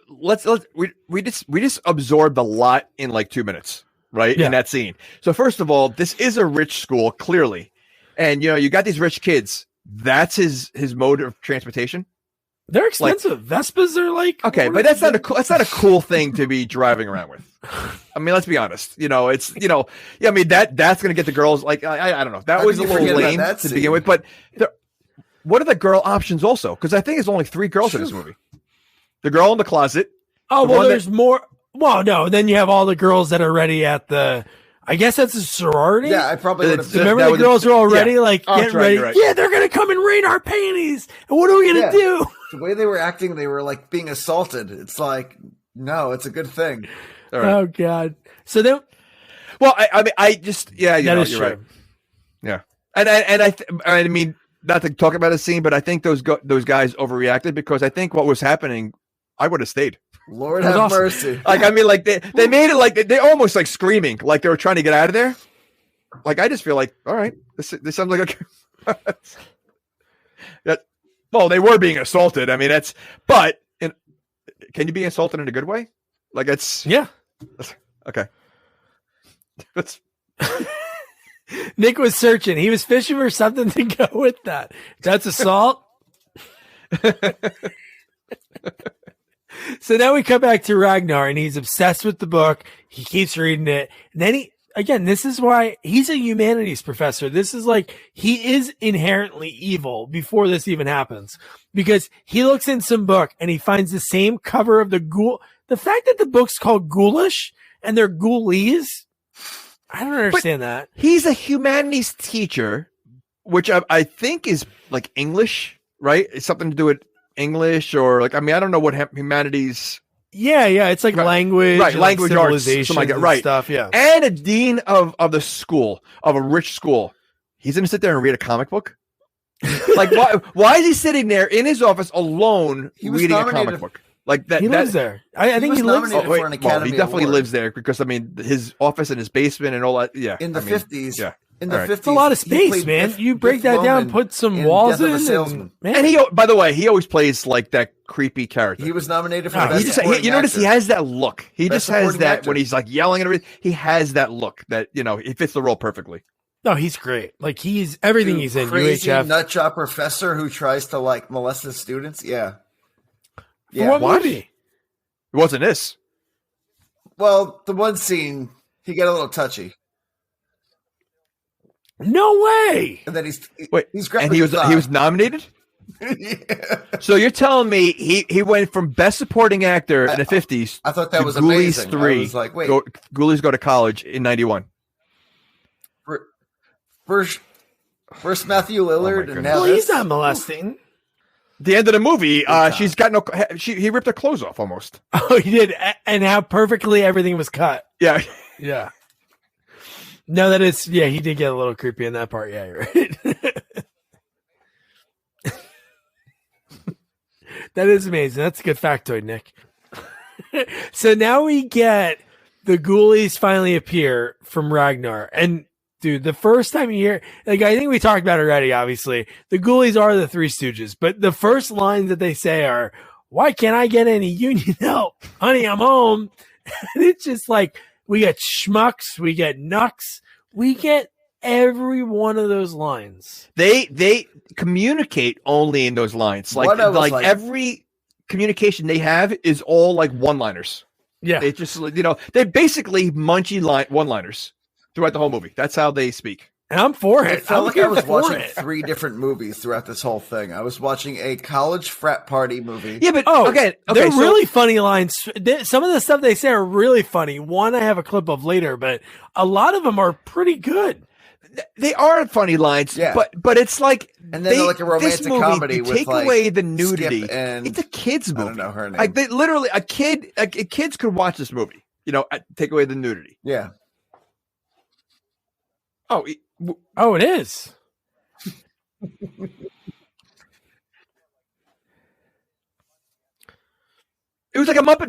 we just absorbed a lot in like 2 minutes, right? In that scene. So first of all, this is a rich school, clearly. And you got these rich kids. That's his mode of transportation. They're expensive. Vespas are like but that's not a cool thing to be driving around with. I mean, let's be honest. It's I mean that's gonna get the girls like I don't know. That was a little lame to begin with. But what are the girl options also? Because I think there's only 3 girls in this movie. The girl in the closet. Oh well, there's more. Well, no. Then you have all the girls that are ready at the. I guess that's a sorority. Yeah, I probably would have. Remember the girls are already getting ready. Right. Yeah, they're gonna come and raid our panties. And what are we gonna do? The way they were acting, they were like being assaulted. It's like, no, it's a good thing. All right. Oh God. So then, well, I just you're right. Yeah, and I mean, not to talk about a scene, but I think those guys overreacted, because I think what was happening, I would have stayed. Lord have mercy. Like, I mean, like they made it like they almost like screaming, like they were trying to get out of there. Like, I just feel like, all right, this sounds like well, they were being assaulted. I mean, can you be assaulted in a good way? Like, okay. Nick was searching. He was fishing for something to go with that. That's assault. So now we come back to Ragnar, and he's obsessed with the book. He keeps reading it. And then this is why he's a humanities professor. This is like, he is inherently evil before this even happens, because he looks in some book and he finds the same cover of the ghoul. The fact that the book's called Ghoulish and they're Ghoulies, I don't understand that. He's a humanities teacher, which I think is like English, right? It's something to do with English, or like, I mean, I don't know what humanities. Yeah, it's like language, right? Language, like arts, something like that, right? Stuff, yeah. And a dean of the school, of a rich school, he's gonna sit there and read a comic book. Like, why is he sitting there in his office alone reading a comic book? Like that, he lives there. I think he lives there. For an Academy he definitely Award. lives there, because I mean, his office and his basement and all that. Yeah, in the 50s. Yeah. In the 50s, it's a lot of space, man. You break that down, put some walls in. And he, by the way, he always plays like that creepy character. He was nominated for best supporting you notice actor. he has that look. He Best just has that actor. when he's like yelling and everything. He has that look that, he fits the role perfectly. No, he's great. Like, he's everything he's in. Crazy UHF nutjob professor who tries to like molest his students. Yeah. For what movie? It wasn't this. Well, the one scene he got a little touchy. No way. And then he's and he was nominated. Yeah. So you're telling me he went from best supporting actor in the 50s. I thought that was Ghoulies amazing. 3. I was like, wait, Ghoulies Go to College in 91. First Matthew Lillard, and now well, he's not molesting. The end of the movie, she's got no. He ripped her clothes off almost. Oh, he did, and how perfectly everything was cut. Yeah, yeah. No, that is. Yeah, he did get a little creepy in that part. Yeah, you're right. That is amazing. That's a good factoid, Nick. So now we get the Ghoulies finally appear from Ragnar, and dude, the first time you hear, like, I think we talked about it already, obviously. The Ghoulies are the Three Stooges, but the first lines that they say are, "Why can't I get any union help? Honey, I'm home." And it's just like, we get schmucks, we get knucks, we get every one of those lines. They communicate only in those lines. Like every communication they have is all like one-liners. Yeah. It just, they're basically munchy one-liners throughout the whole movie. That's how they speak. And I'm for it. I felt like I was watching 3 different movies throughout this whole thing. I was watching a college frat party movie. Yeah, but they're really funny lines. Some of the stuff they say are really funny. One I have a clip of later, but a lot of them are pretty good. They are funny lines, but it's like, and then they're like a romantic comedy with take away the nudity. And it's a kids movie. I don't know her name. Like they literally, kids could watch this movie. Take away the nudity. Yeah. Oh, it is. It was like a Muppet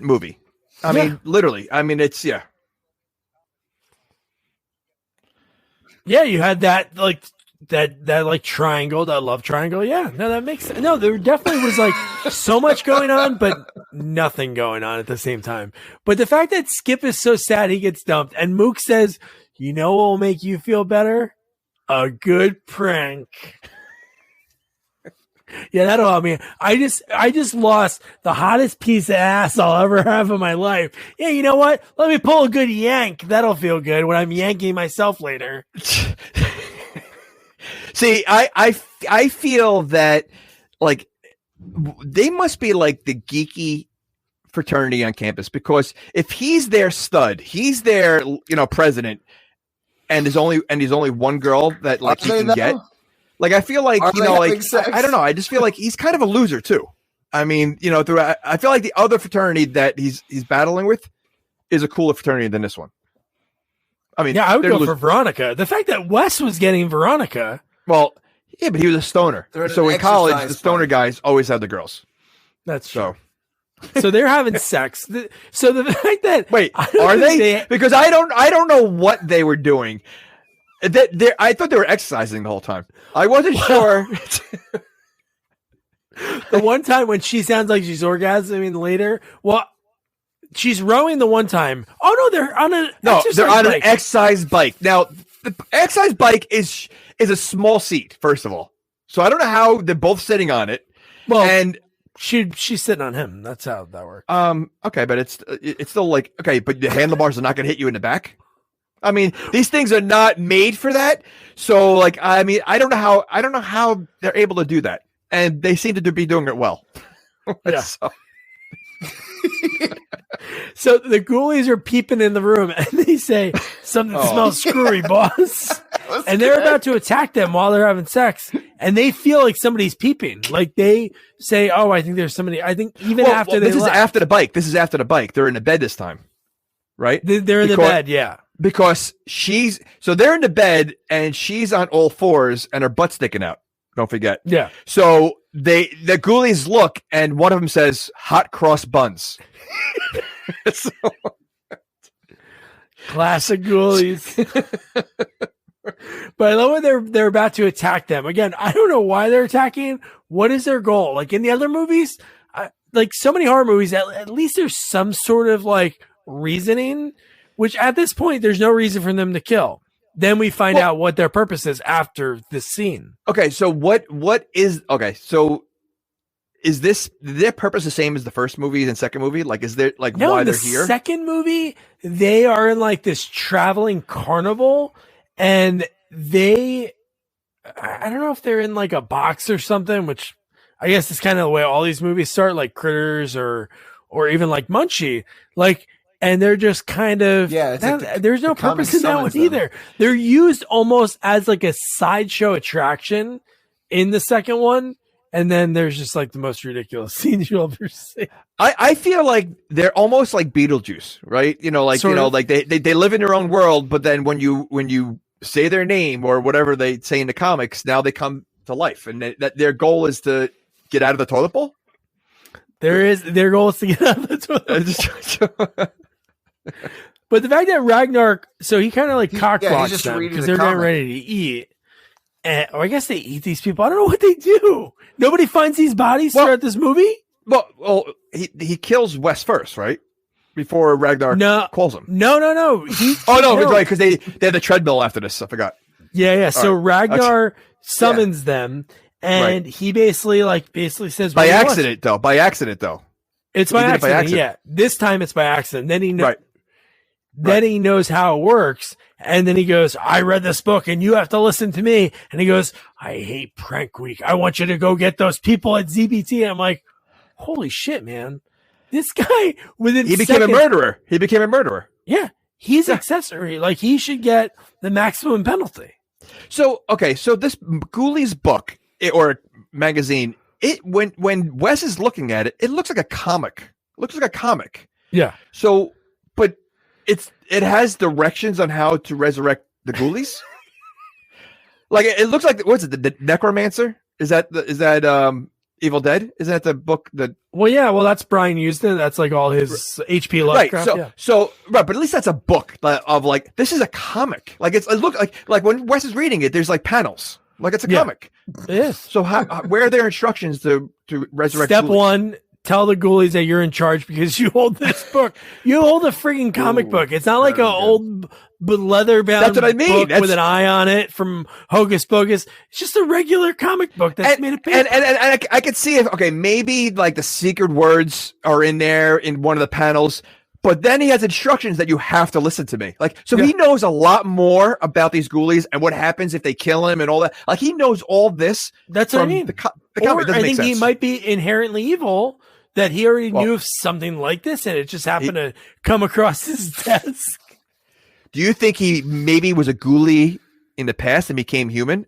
movie. I mean, literally. I mean, it's Yeah, you had that like triangle, that love triangle. Yeah, no, that makes sense. No, there definitely was like so much going on, but nothing going on at the same time. But the fact that Skip is so sad he gets dumped, and Mook says, "You know what will make you feel better? A good prank." Yeah, that'll help me. I just lost the hottest piece of ass I'll ever have in my life. Yeah, you know what? Let me pull a good yank. That'll feel good when I'm yanking myself later. See, I feel that like they must be like the geeky fraternity on campus, because if he's their stud, he's their president, and there's only one girl that like he can get. Like, I feel like, I don't know. I just feel like he's kind of a loser too. I mean, I feel like the other fraternity that he's battling with is a cooler fraternity than this one. I mean, yeah, I would go for Veronica. The fact that Wes was getting Veronica. Well, yeah, but he was a stoner. So in college, the stoner guys always have the girls. That's true. So they're having sex. So the fact that are they? Because I don't know what they were doing. I thought they were exercising the whole time. I wasn't sure. The one time when she sounds like she's orgasming later, well, she's rowing the one time. Oh no, they're on an exercise bike. Now, the exercise bike is a small seat, first of all. So I don't know how they're both sitting on it. Well, and she's sitting on him. That's how that works. Okay, but it's still like, okay, but the handlebars are not going to hit you in the back. I mean, these things are not made for that. So, like, I mean, I don't know how they're able to do that, and they seem to be doing it well. Yeah. So the Ghoulies are peeping in the room, and they say something smells screwy, boss. And they're about to attack them while they're having sex, and they feel like somebody's peeping. Like they say, "Oh, I think there's somebody." I think after this is after the bike. This is after the bike. They're in the bed this time, right? They're in the bed, yeah. Because they're in the bed and she's on all fours and her butt's sticking out. Don't forget. Yeah. So the Ghoulies look and one of them says hot cross buns. Classic Ghoulies. But I love when they're about to attack them. Again, I don't know why they're attacking. What is their goal? Like in the other movies, like so many horror movies, at least there's some sort of like reasoning. Which at this point, there's no reason for them to kill. Then we find out what their purpose is after this scene. Okay, so so is their purpose the same as the first movie and second movie? Like, is there like why they're here? The second movie, they are in like this traveling carnival, and I don't know if they're in like a box or something. Which I guess is kind of the way all these movies start, like Critters or even like Munchie, like. and they're just kind of there's no purpose in that one either. They're used almost as like a sideshow attraction in the second one, and then there's just like the most ridiculous scenes you'll ever see. I feel like they're almost like Beetlejuice, right? Like they live in their own world, but then when you say their name or whatever they say in the comics, now they come to life, and that their goal is to get out of the toilet bowl. Their goal is to get out of the toilet. But the fact that Ragnar, so he kind of like cockblocks them because they're getting ready to eat. Or I guess they eat these people. I don't know what they do. Nobody finds these bodies throughout this movie. Well, he kills Wes first, right? Before Ragnar calls him. No. Right, because they have the treadmill after this. I forgot. Yeah. So Ragnar summons them, and he basically says by accident, though. It's by accident. Yeah. This time it's by accident. Then he knows. Then he knows how it works, and then he goes, I read this book, and you have to listen to me. And he goes, I hate Prank Week. I want you to go get those people at ZBT. And I'm like, holy shit, man. This guy, he became a murderer. Yeah. He's accessory. Like, he should get the maximum penalty. So this Ghoulies book or magazine, when Wes is looking at it, it looks like a comic. Yeah. So, but it has directions on how to resurrect the Ghoulies. Like it looks like what's it? The Necromancer? Is that Evil Dead? Isn't that the book that? Well, that's Brian Uston. That's like all his H.P. Lovecraft. Right. So but at least that's a book of like this is a comic. Like it looks like when Wes is reading it, there's like panels. Like it's a comic. It is. So where are their instructions to resurrect? Step Ghoulies? 1. Tell the Ghoulies that you're in charge because you hold this book. You hold a freaking comic book. It's not like an old leather-bound That's what I mean. book with an eye on it from Hocus Pocus. It's just a regular comic book that's made of paper. And I could see if, maybe like the secret words are in there in one of the panels, but then he has instructions that you have to listen to me. Like, so he knows a lot more about these Ghoulies and what happens if they kill him and all that. Like, he knows all this. That's what I mean. The comic doesn't make sense. He might be inherently evil. That he already knew of something like this, and it just happened to come across his desk. Do you think he maybe was a Ghoulie in the past and became human,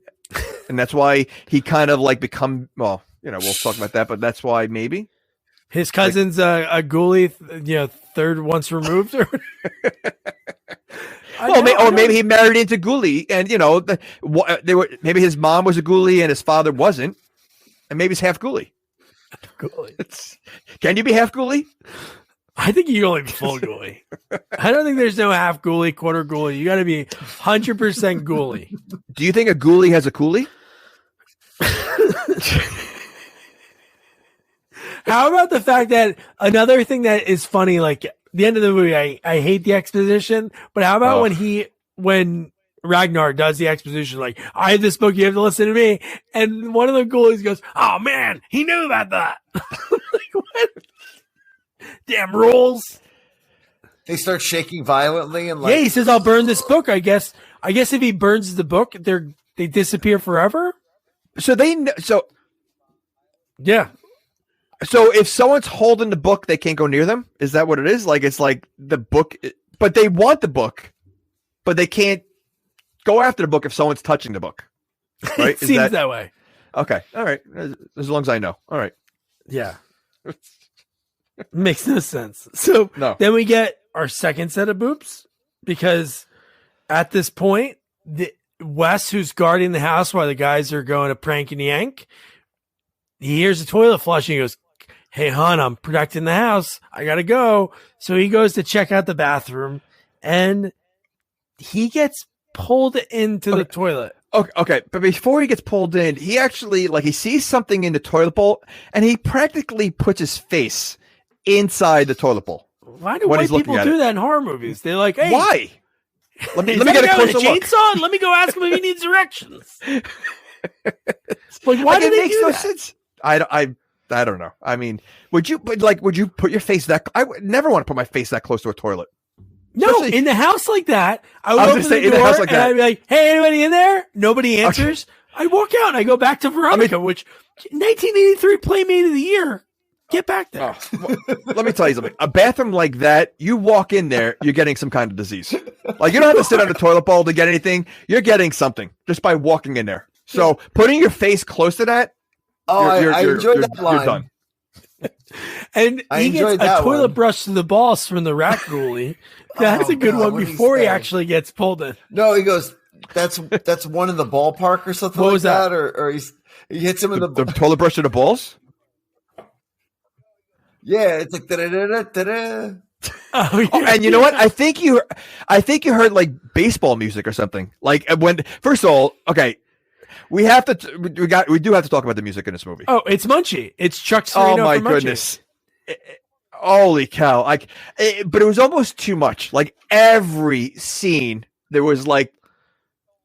and that's why he kind of like become? Well, we'll talk about that, but that's why maybe his cousin's a Ghoulie, third once removed, or maybe he married into Ghoulie, and maybe his mom was a Ghoulie and his father wasn't, and maybe he's half Ghoulie. Can you be half Ghoulie? I think you can only be full Ghoulie. I don't think there's no half Ghoulie, quarter Ghoulie. You got to be 100% Ghoulie. Do you think a Ghoulie has a coolie? How about the fact that another thing that is funny, like the end of the movie, I hate the exposition, but how about when Ragnar does the exposition, like, I have this book, you have to listen to me. And one of the Ghoulies goes, oh man, he knew about that. Like, what? Damn rules. They start shaking violently and he says, I'll burn this book. I guess if he burns the book, they disappear forever. So yeah. So if someone's holding the book, they can't go near them. Is that what it is? Like, it's like the book, but they want the book, but they can't go after the book if someone's touching the book. Right? It seems that way. Okay. All right. As long as I know. All right. Yeah. Makes no sense. So then we get our second set of boobs because at this point, Wes, who's guarding the house while the guys are going to prank and yank, he hears the toilet flushing. He goes, hey, hon, I'm protecting the house. I got to go. So he goes to check out the bathroom and he gets pulled into the toilet. Okay, but before he gets pulled in, he actually he sees something in the toilet bowl, and he practically puts his face inside the toilet bowl. Why do white people do that in horror movies? They're like, hey, why? Let me get a closer look. Chainsaw? Let me go ask him if he needs directions. Like, why do they do that? Sense. I don't know. I mean, would you put your face that? I would never want to put my face that close to a toilet. No, in the house like that, I would open the door and I'd be like, hey, anybody in there? Nobody answers. Okay. I walk out and I go back to Veronica, which 1983 Playmate of the Year. Get back there. Well, let me tell you something. A bathroom like that, you walk in there, you're getting some kind of disease. Like, you don't have to sit on the toilet bowl to get anything. You're getting something just by walking in there. So putting your face close to that, I enjoyed that line. You're done. And he gets a toilet brush to the balls from the rat ghoulie. That's a good one before he actually gets pulled in. No, he goes, that's one in the ballpark or something what like was that? Or he hits him in the toilet brush to the balls? Yeah, it's like da-da-da-da-da-da. Oh, yeah. And you know what? I think you heard like baseball music or something. Like when first of all, okay, we do have to talk about the music in this movie. Oh, it's Munchie. It's Chuck Serino. Oh my from goodness! Holy cow! But it was almost too much. Like every scene, there was like,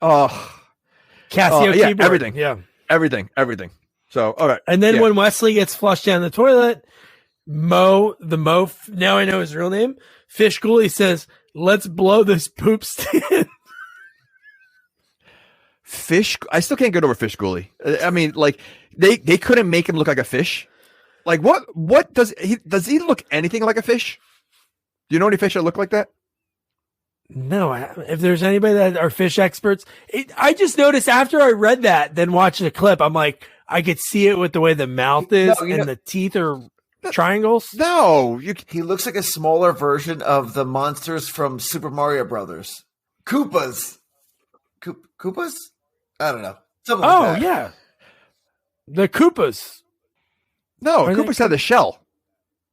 Casio keyboard. everything, everything. So all right, and then when Wesley gets flushed down the toilet. Now I know his real name. Fish Ghoulie says, "Let's blow this poop stand." I still can't get over Fish Ghoulie. I mean, like they couldn't make him look like a fish. Like what does he look anything like a fish? Do you know any fish that look like that? No, if there's anybody that are fish experts, I just noticed after I read that, then watching the clip, I'm like, I could see it with the way the mouth is and the teeth are triangles. No, he looks like a smaller version of the monsters from Super Mario Brothers. Koopas. Koopas? I don't know. Something like that. Yeah. The Koopas. No, Koopas had a shell.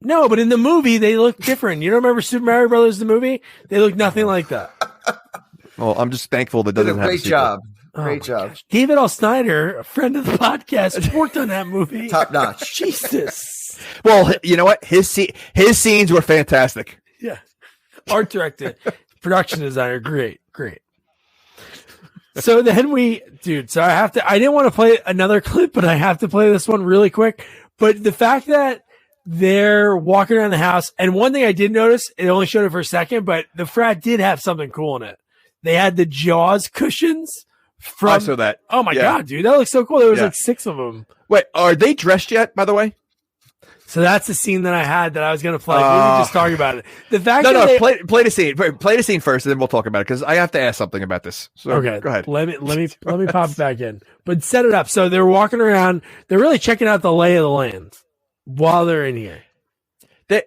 No, but in the movie, they look different. You don't remember Super Mario Brothers, the movie? They look nothing like that. Well, I'm just thankful that doesn't have a sequel. Great job. David L. Snyder, a friend of the podcast, worked on that movie. Top notch. Jesus. Well, you know what? His scenes were fantastic. Yeah. Art director, production designer, great. So then I didn't want to play another clip, but I have to play this one really quick. But the fact that they're walking around the house, and one thing I did notice, it only showed it for a second, but the frat did have something cool in it. They had the Jaws cushions. I saw that. Oh my God, dude. That looks so cool. There was like 6 of them. Wait, are they dressed yet, by the way? So that's the scene that I had that I was going to play. We were just talking about it. The fact play the scene. Play the scene first, and then we'll talk about it because I have to ask something about this. So, okay, go ahead. Let me pop back in, but set it up. So they're walking around. They're really checking out the lay of the land while they're in here. This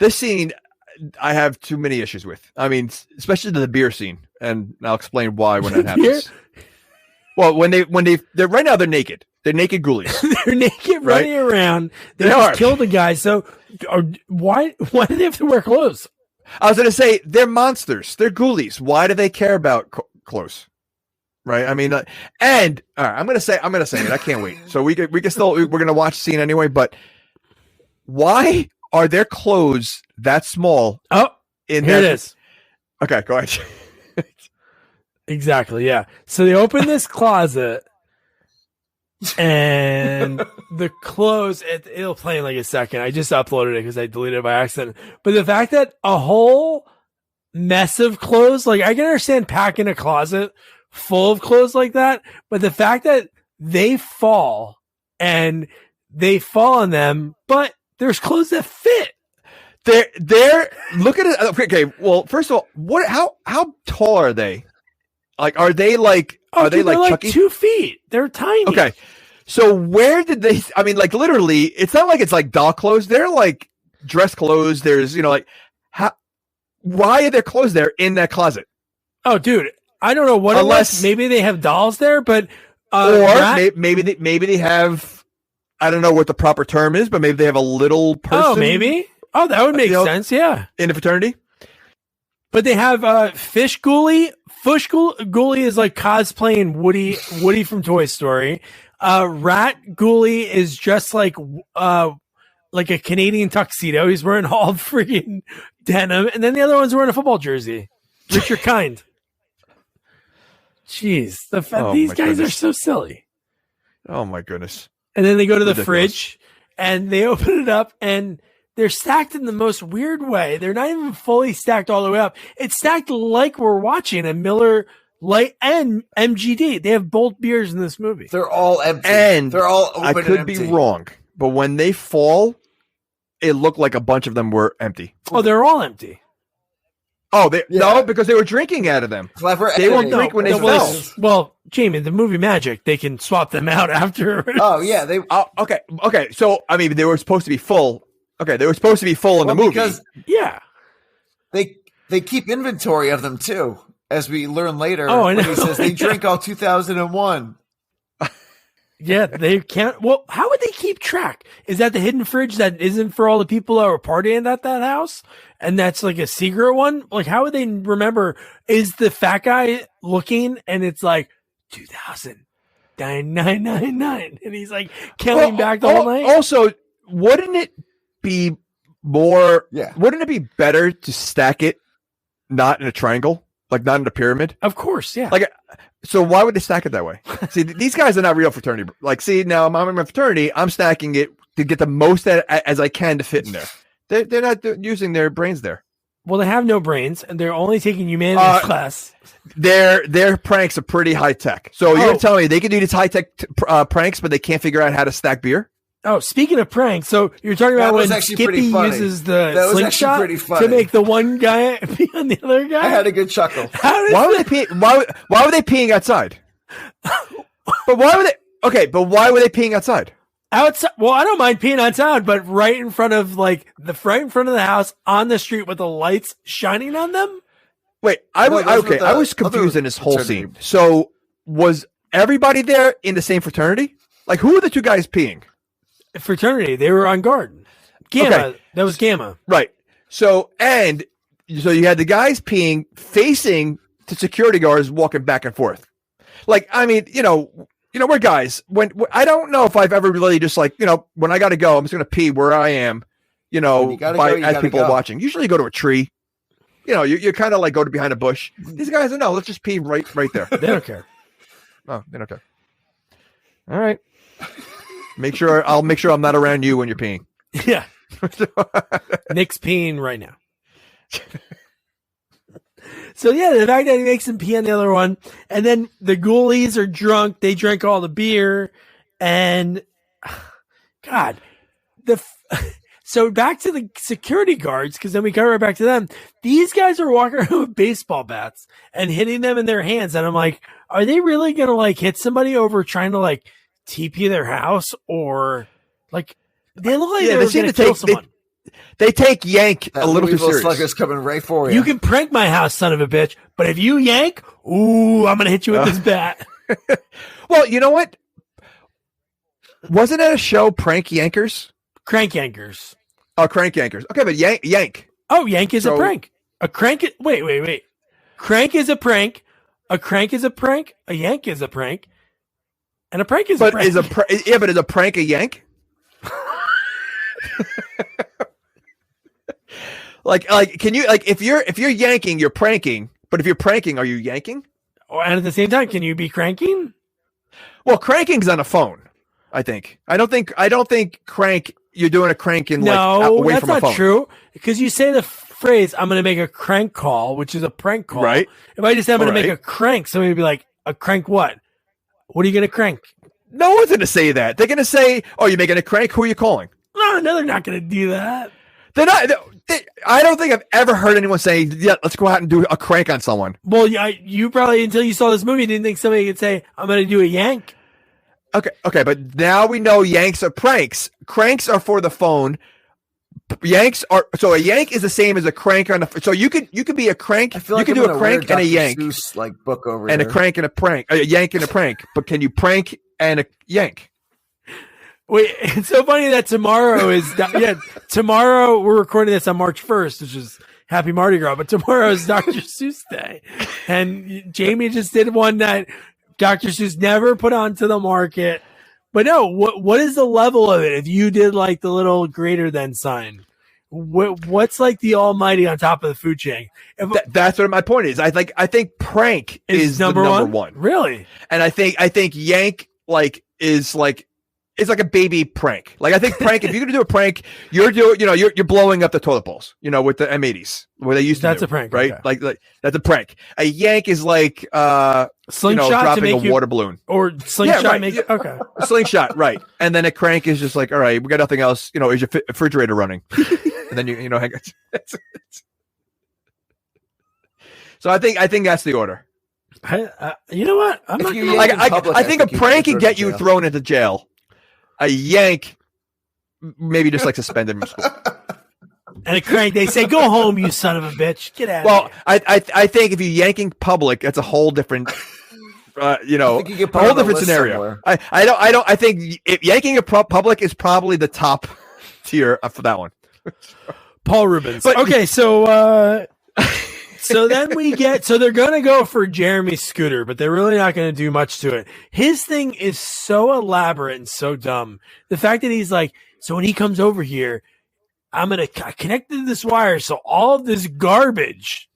scene, I have too many issues with. I mean, especially the beer scene, and I'll explain why when that happens. Well, when they're right now, they're naked. They're naked ghoulies. They're naked running around. They just killed the guy. So why do they have to wear clothes? I was going to say they're monsters. They're ghoulies. Why do they care about clothes? Right. I mean, and all right, I'm going to say it. I can't wait. So we can still, we're going to watch the scene anyway, but why are their clothes that small? Oh, here it is. Okay. Go ahead. Exactly. Yeah. So they open this closet. And the clothes, it'll play in like a second. I just uploaded it because I deleted it by accident. But the fact that a whole mess of clothes, like I can understand packing a closet full of clothes like that, but the fact that they fall on them, but there's clothes that fit. They're look at it. Okay. Well, first of all, how tall are they? Like, are they like? Are they like Chucky? 2 feet. They're tiny. Okay. So where did they, I mean, like literally, it's not like it's like doll clothes. They're like dress clothes. There's, why are there clothes there in that closet? Oh, dude. I don't know what it was. Maybe they have dolls there, but, maybe they have, I don't know what the proper term is, but maybe they have a little person. Oh, maybe. Oh, that would make sense. Yeah. In a fraternity. But they have Fish Ghoulie. Fish Ghoulie is like cosplaying Woody from Toy Story. Rat Ghoulie is dressed like a Canadian tuxedo. He's wearing all freaking denim, and then the other one's wearing a football jersey. Richard Kind. Jeez, these guys are so silly. Oh my goodness! And then they go to the fridge, and they open it up, and they're stacked in the most weird way. They're not even fully stacked all the way up. It's stacked like we're watching a Miller Light and MGD. They have both beers in this movie. They're all empty. And they're all open I could and be empty. wrong, but when they fall, it looked like a bunch of them were empty. Oh, they're all empty. Oh, no, because they were drinking out of them. Clever. They won't editing. drink when they well, fell. well, Jamie, the movie Magic, they can swap them out after. Oh yeah, they. Oh, okay. So I mean, they were supposed to be full. Okay, they were supposed to be full in the movie. Because Yeah. they keep inventory of them too, as we learn later. Oh, I when know. he says they drink all 2001. Yeah, they can't. Well, how would they keep track? Is that the hidden fridge that isn't for all the people that were partying at that house? And that's like a secret one? Like, how would they remember? Is the fat guy looking and it's like 2000-9999 and he's like counting back the whole night? Also, wouldn't it be more? Yeah. Wouldn't it be better to stack it not in a triangle, like not in a pyramid? Of course, yeah. Like, so why would they stack it that way? See, these guys are not real fraternity. Like, see, now I'm in my fraternity. I'm stacking it to get the most as I can to fit in there. They're not using their brains there. Well, they have no brains and they're only taking humanities class. Their pranks are pretty high tech. So you're telling me they can do these high tech pranks, but they can't figure out how to stack beer? Oh, speaking of pranks, so you're talking about when Skippy uses the slingshot to make the one guy pee on the other guy? I had a good chuckle. Why would they pee? Why were they peeing outside? But why were they? Okay, but why were they peeing outside? Outside. Well, I don't mind peeing outside, but right in front of right in front of the house on the street with the lights shining on them. Wait, I was confused in this whole scene. So was everybody there in the same fraternity? Like, who were the two guys peeing? Fraternity. They were on guard. Gamma. Okay. That was Gamma. Right. So you had the guys peeing facing the security guards walking back and forth. Like, I mean, we're guys. When I don't know if I've ever really just like, when I got to go, I'm just going to pee where I am, as people are watching. Usually you go to a tree. You kind of like go to behind a bush. These guys are no, let's just pee right there. They don't care. No, they don't care. All right. I'll make sure I'm not around you when you're peeing. Yeah. Nick's peeing right now. So yeah, the fact that he makes him pee on the other one, and then the ghoulies are drunk. They drank all the beer, and God, so back to the security guards, because then we come right back to them. These guys are walking around with baseball bats and hitting them in their hands, and I'm like, are they really gonna like hit somebody over trying to like TP their house, or like they look like they seem to kill someone? They take Yank a little too serious. Slugger's coming right for you. You can prank my house, son of a bitch, but if you yank, ooh, I'm gonna hit you with this bat. Well, you know what? Wasn't it a show, Prank Yankers? Crank Yankers. Oh, Crank Yankers. Okay, but Yank. Oh, Yank is a prank. A crank. Wait. Crank is a prank. A crank is a prank. A yank is a prank. And a prank is a prank. But is a prank a yank? Like, can you if you're yanking, you're pranking. But if you're pranking, are you yanking? Oh, and at the same time, can you be cranking? Well, cranking's on a phone. I think. I don't think crank. You're doing a crank in away from a phone. That's not true. Because you say the phrase, "I'm going to make a crank call," which is a prank call. Right. If I just say I'm going to make a crank, somebody would be like, "A crank what? What are you going to crank?" No one's going to say that. They're going to say, "Oh, you're making a crank. Who are you calling?" No, they're not going to do that. They're not. I don't think I've ever heard anyone say, "Yeah, let's go out and do a crank on someone." Well, you probably, until you saw this movie, didn't think somebody could say, "I'm going to do a yank." Okay, but now we know yanks are pranks. Cranks are for the phone. Yanks are a yank is the same as a crank on the. So you could be a crank. I feel like you can do a crank and a yank, Seuss, like book over and here. a crank and a prank, a yank and a prank. But can you prank and a yank? Wait, it's so funny that tomorrow is tomorrow we're recording this on March 1st, which is Happy Mardi Gras, but tomorrow is Dr. Seuss Day, and Jamie just did one that Dr. Seuss never put onto the market. But no, what is the level of it? If you did like the little greater than sign, what's like the almighty on top of the food chain? That's what my point is. I think prank is number one. Really? And I think yank is it's like a baby prank. Like I think prank. If you're gonna do a prank, you're blowing up the toilet bowls. With the M80s where they used to. That's do, a prank, right? Okay. Like that's a prank. A yank is like slingshot dropping a water balloon or slingshot. Yeah, right. Okay, a slingshot, right? And then a crank is just like, all right, we got nothing else. Is your refrigerator running? And then hang on. So I think that's the order. You know what? I'm not I think a prank can get you thrown into jail. A yank, maybe just like suspended from school. And a crank, they say, "Go home, you son of a bitch! Get out." Well, I think if you're yanking public, that's a whole different, a whole different scenario. Somewhere. I think yanking a public is probably the top tier for that one. Paul Rubens. Okay, so. So then they're going to go for Jeremy's scooter, but they're really not going to do much to it. His thing is so elaborate and so dumb. The fact that he's like, so when he comes over here, I'm going to connect to this wire. So all of this garbage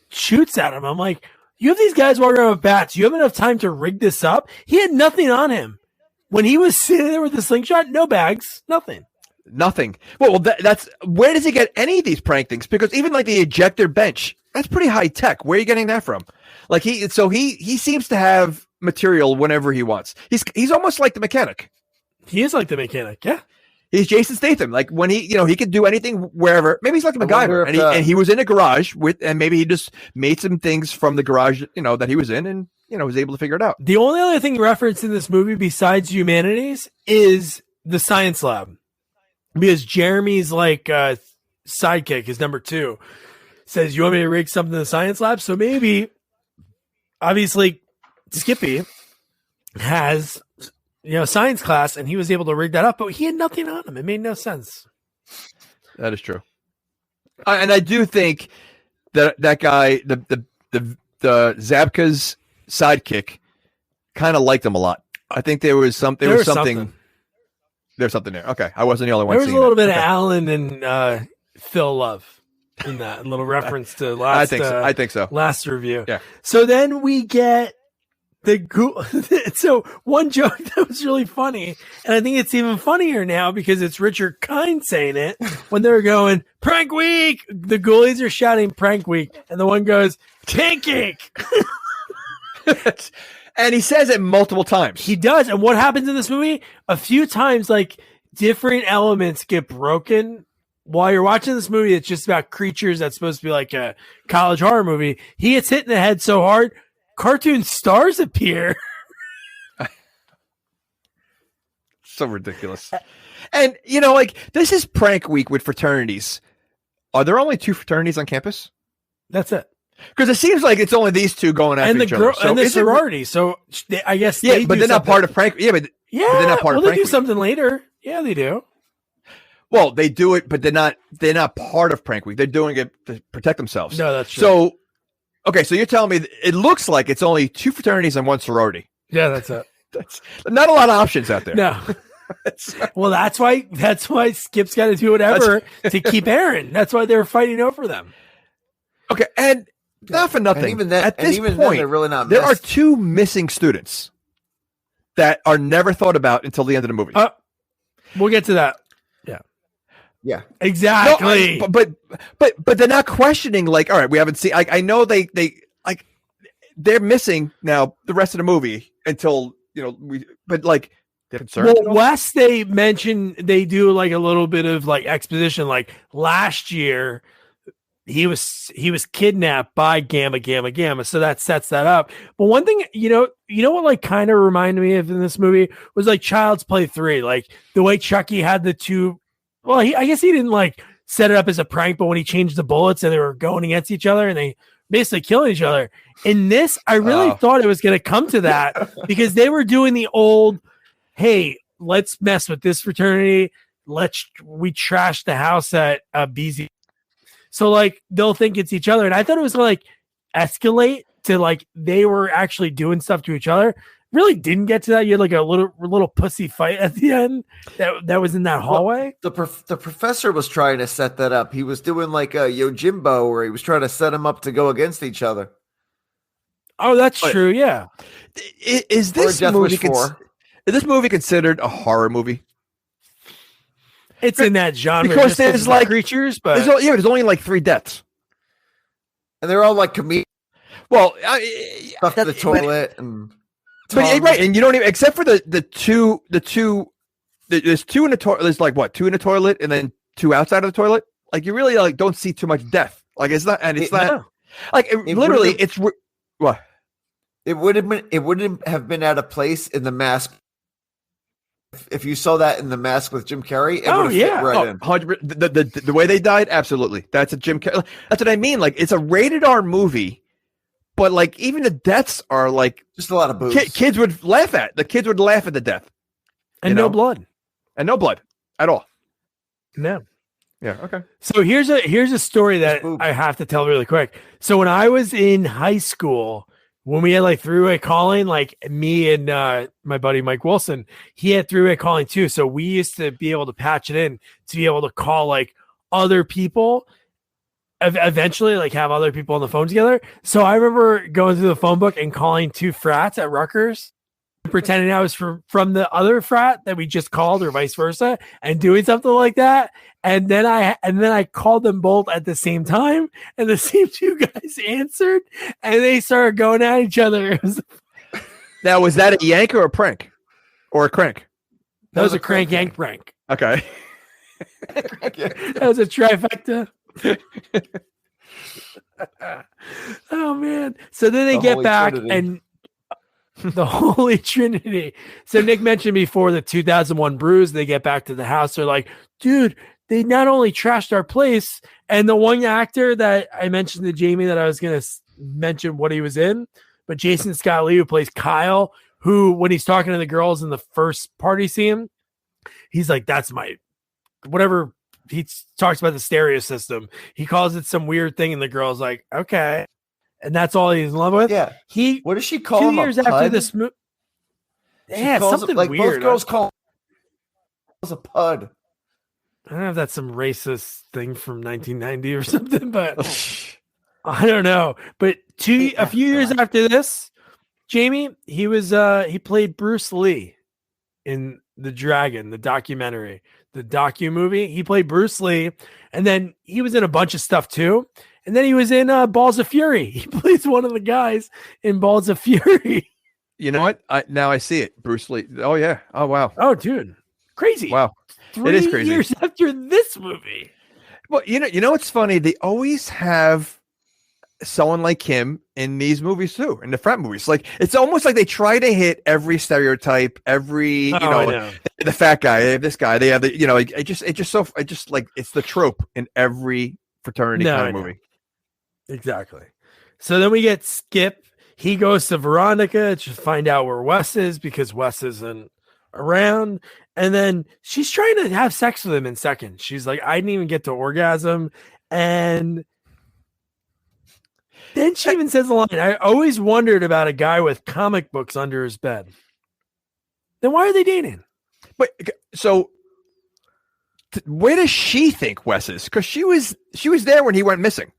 shoots at him. I'm like, you have these guys walking around with bats. You have enough time to rig this up. He had nothing on him. When he was sitting there with the slingshot, no bags, nothing. Nothing. Well, that's where does he get any of these prank things? Because even like the ejector bench, that's pretty high tech. Where are you getting that from? Like he seems to have material whenever he wants. He's almost like the mechanic. He is like the mechanic. Yeah. He's Jason Statham. Like when he could do anything wherever. Maybe he's like a MacGyver, and he was in a garage and maybe he just made some things from the garage, that he was in, and was able to figure it out. The only other thing referenced in this movie besides humanities is the science lab. Because Jeremy's sidekick, his number 2, says, you want me to rig something in the science lab? So maybe, obviously, Skippy has, science class, and he was able to rig that up, but he had nothing on him. It made no sense. That is true. And I do think that guy, the Zabka's sidekick, kind of liked him a lot. I think there was something. There's something there. Okay. I wasn't the only one. There was a little bit of Alan and Phil Love in that. A little reference to last. I think so. Last review. Yeah. So then we get so one joke that was really funny, and I think it's even funnier now because it's Richard Kind saying it when they're going, "Prank Week!" The Ghoulies are shouting "Prank Week," and the one goes, "Pancake!" And he says it multiple times. He does. And what happens in this movie? A few times, different elements get broken. While you're watching this movie, it's just about creatures that's supposed to be like a college horror movie. He gets hit in the head so hard, cartoon stars appear. So ridiculous. And, this is prank week with fraternities. Are there only 2 fraternities on campus? That's it. Because it seems like it's only these 2 going after each other. And the sorority. So I guess but they're not part of prank. Yeah, but they're not part of prank. They do something later. Yeah, they do. Well, they do it, but they're not part of prank week. They're doing it to protect themselves. No, that's true. So, okay, so you're telling me it looks like it's only 2 fraternities and 1 sorority. Yeah, that's it. That's not a lot of options out there. No. Well, that's why Skip's got to do whatever to keep Aaron. That's why they're fighting over them. Okay, and not for nothing. And even then, at this point, they're really not. There are 2 missing students that are never thought about until the end of the movie. We'll get to that. Yeah, exactly. No, but they're not questioning. All right, we haven't seen. I know they're missing now the rest of the movie until they're concerned. Well, Wes, they mention they do a little bit of exposition. Last year, he was kidnapped by Gamma. So that sets that up. But one thing, what kind of reminded me of in this movie was Child's Play 3. The way Chucky had the 2. Well, I guess he didn't set it up as a prank, but when he changed the bullets and they were going against each other and they basically killing each other. In this, I really thought it was going to come to that because they were doing the old, hey, let's mess with this fraternity. We trash the house at BZ. So they'll think it's each other. And I thought it was going to escalate to they were actually doing stuff to each other. Really didn't get to that. You had a little pussy fight at the end that was in that hallway. Well, the professor was trying to set that up. He was doing a Yojimbo where he was trying to set them up to go against each other. Oh, that's true. Yeah. Is this movie Is this movie considered a horror movie? It's in that genre because there's like creatures, but there's only like 3 deaths, and they're all like comedians. Well, Stuff to the toilet and. But right, and you don't even except for the two. There's 2 in the toilet. There's like what 2 in the toilet, and then 2 outside of the toilet. Like you really like don't see too much death. Like it's not, and it's not no. like literally. It's what it would have been. It wouldn't have been out of place in The Mask. If you saw that in The Mask with Jim Carrey, it would have fit right in. 100%. The way they died, absolutely. That's a Jim Carrey. That's what I mean. Like it's a rated R movie. But like even the deaths are like just a lot of boobs. Kids would laugh at the death, and no blood, at all. No. Yeah. Okay. So here's a story that I have to tell really quick. So when I was in high school, when we had like three-way calling, like me and my buddy Mike Wilson, he had three-way calling too. So we used to be able to patch it in to be able to call like other people. Eventually like have other people on the phone together. So I remember going through the phone book and calling 2 frats at Rutgers, pretending I was from the other frat that we just called or vice versa and doing something like that. And then I called them both at the same time and the same 2 guys answered and they started going at each other. Now, was that a yank or a prank or a crank? That was a crank yank prank. Okay. That was a trifecta. Oh man. So then they get back and the Holy Trinity. So Nick mentioned before the 2001 Bruise. They get back to the house. They're like, dude, they not only trashed our place, and the one actor that I mentioned to Jamie that I was going to mention what he was in, but Jason Scott Lee, who plays Kyle, who when he's talking to the girls in the first party scene, he's like, that's my whatever. He talks about the stereo system. He calls it some weird thing, and the girl's like, okay. And that's all he's in love with. Yeah. What does she call 2 him? years after this movie. Yeah, something like weird. Both girls call him a pud. I don't know if that's some racist thing from 1990 or something, but I don't know. But a few years after this, Jamie, he played Bruce Lee in The Dragon, the documentary, the docu movie. He played Bruce Lee, and then he was in a bunch of stuff too. And then he was in Balls of Fury. He plays one of the guys in Balls of Fury. You know what? Now I see it. Bruce Lee. Oh yeah. Oh wow. Oh dude, crazy. Wow. 3 it is crazy. years after this movie. Well, you know what's funny? They always have someone like him in these movies too, in the frat movies. Like it's almost like they try to hit every stereotype, every the fat guy, they have this guy, they have the it's just like it's the trope in every fraternity kind of movie. Exactly. So then we get Skip. He goes to Veronica to find out where Wes is because Wes isn't around. And then she's trying to have sex with him in seconds. She's like, I didn't even get to orgasm. And then she even says the line, I always wondered about a guy with comic books under his bed. Then why are they dating? But so where does she think Wes is? Because she was there when he went missing.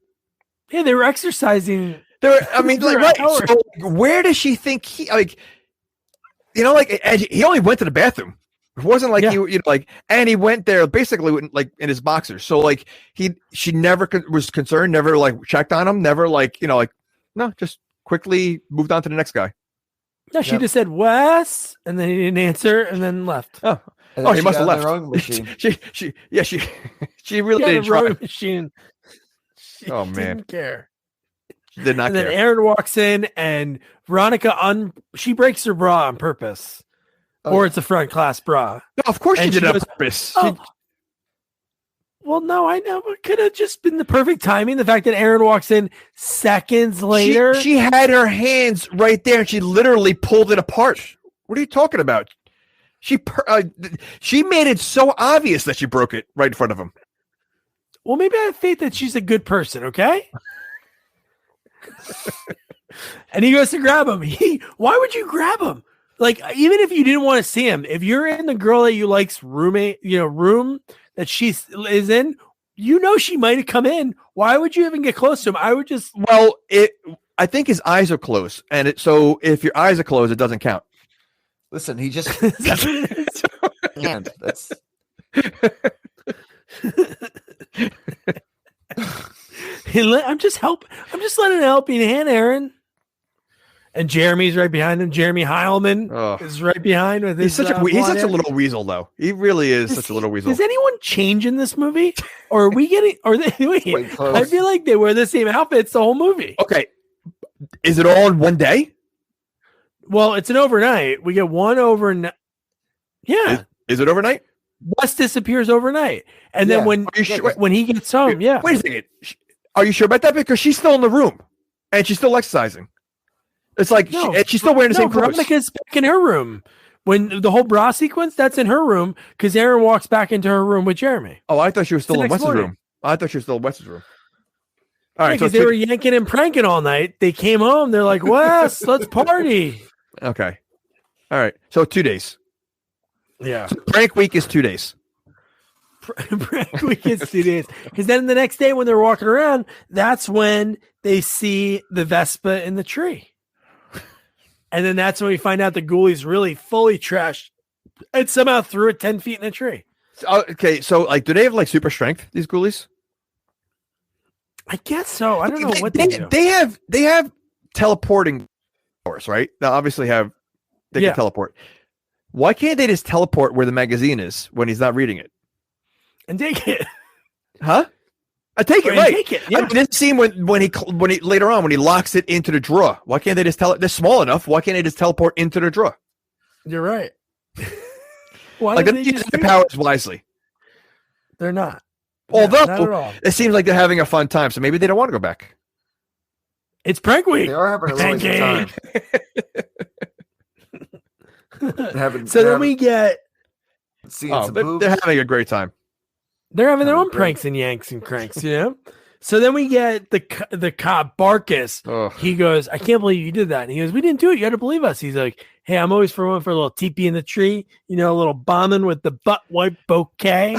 Yeah, they were exercising. I mean, like, right. So where does she think he like? You know, like, and he only went to the bathroom. It wasn't like and he went there basically like in his boxers. So like she never was concerned, never like checked on him, never like no, just quickly moved on to the next guy. No, she just said Wes, and then he didn't answer, and then left. Oh, he must have left. She really didn't try. Machine. She didn't care. She did not care. And then Aaron walks in, and Veronica she breaks her bra on purpose, or it's a front class bra. No, of course she did it on purpose. Well, no, I know. It could have just been the perfect timing. The fact that Aaron walks in seconds later. She had her hands right there, and she literally pulled it apart. What are you talking about? She made it so obvious that she broke it right in front of him. Well, maybe I have faith that she's a good person, okay? And he goes to grab him. Why would you grab him? Like, even if you didn't want to see him, if you're in the girl that you like's room that she is in, she might have come in. Why would you even get close to him? I would just. Well, I think his eyes are closed, and so if your eyes are closed, it doesn't count. Listen, he just and that's I'm just letting a helping hand, Aaron. And Jeremy's right behind him. Jeremy Heilman is right behind with his. He's such a little weasel, though. He really is such a little weasel. Does anyone change in this movie, or are we getting? Or they? Wait, I feel like they wear the same outfits the whole movie. Okay, is it all in one day? Well, it's an overnight. We get one overnight. Yeah, is it overnight? Wes disappears overnight, and then when he gets home, wait a second. Are you sure about that? Because she's still in the room, and she's still exercising. It's like she's still wearing the same clothes. Veronica's back in her room. When the whole bra sequence, that's in her room because Aaron walks back into her room with Jeremy. Oh, I thought she was still in Wes's room. I thought she was still in Wes's room. All right, because they were yanking and pranking all night. They came home. They're like, Wes, let's party. Okay. All right. So 2 days. Yeah. So prank week is 2 days. Prank week is 2 days. Because then the next day when they're walking around, that's when they see the Vespa in the tree. And then that's when we find out the Ghoulies really fully trashed and somehow threw it 10 feet in a tree. Okay, so like, do they have like super strength, these Ghoulies? I guess so. I don't know what they do. They have teleporting powers, right? They obviously can teleport. Why can't they just teleport where the magazine is when he's not reading it? And take it. Huh? I take it, right? Take it, yeah. I mean, this scene when he later on when he locks it into the drawer. Why can't they just they're small enough? Why can't they just teleport into the drawer? You're right. Why like, they use their powers wisely. They're not. Although not at all. It seems like they're having a fun time, so maybe they don't want to go back. It's prank week. They are having a really good time. Then we get. They're having a great time. They're having their own pranks and yanks and cranks, you know? So then we get the cop, Barkus. Ugh. He goes, I can't believe you did that. And he goes, we didn't do it. You had to believe us. He's like, hey, I'm always for a little teepee in the tree, you know, a little bombing with the butt wipe bouquet.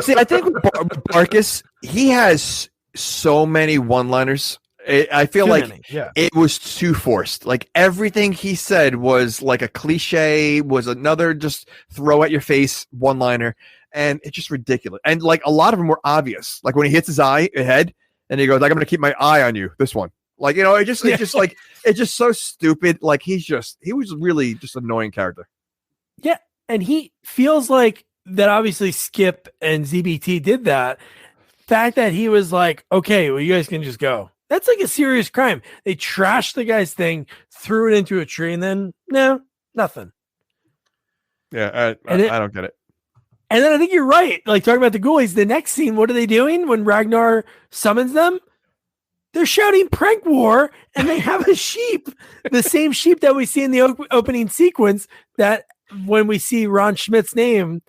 See, I think with Barkus, he has so many one-liners. I feel it was too forced. Like everything he said was like a cliche, was another just throw at your face one-liner. And it's just ridiculous. And like a lot of them were obvious. Like when he hits his head and he goes, like, I'm going to keep my eye on you. This one. Like, you know, it's just so stupid. Like he was really just an annoying character. Yeah. And he feels like that obviously Skip and ZBT did that. Fact that he was like, okay, well, you guys can just go. That's like a serious crime. They trashed the guy's thing, threw it into a tree, and then no, nothing. Yeah. I don't get it. And then I think you're right. Like talking about the Ghoulies, the next scene, what are they doing when Ragnar summons them? They're shouting prank war and they have a sheep, the same sheep that we see in the opening sequence that when we see Ron Schmidt's name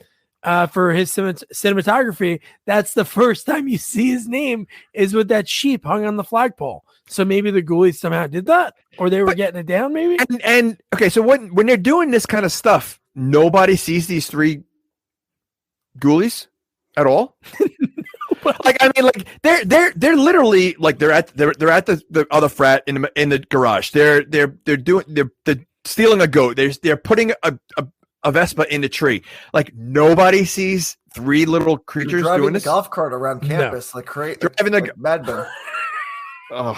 for his cinematography, that's the first time you see his name is with that sheep hung on the flagpole. So maybe the Ghoulies somehow did that or they were getting it down maybe. And okay. So when they're doing this kind of stuff, nobody sees these three Ghoulies at all? Like I mean, like they're literally like they're at the other frat in the garage. They're stealing a goat. They're putting a Vespa in the tree. Like nobody sees three little creatures doing this. The golf cart around campus, like driving the Madman. Oh.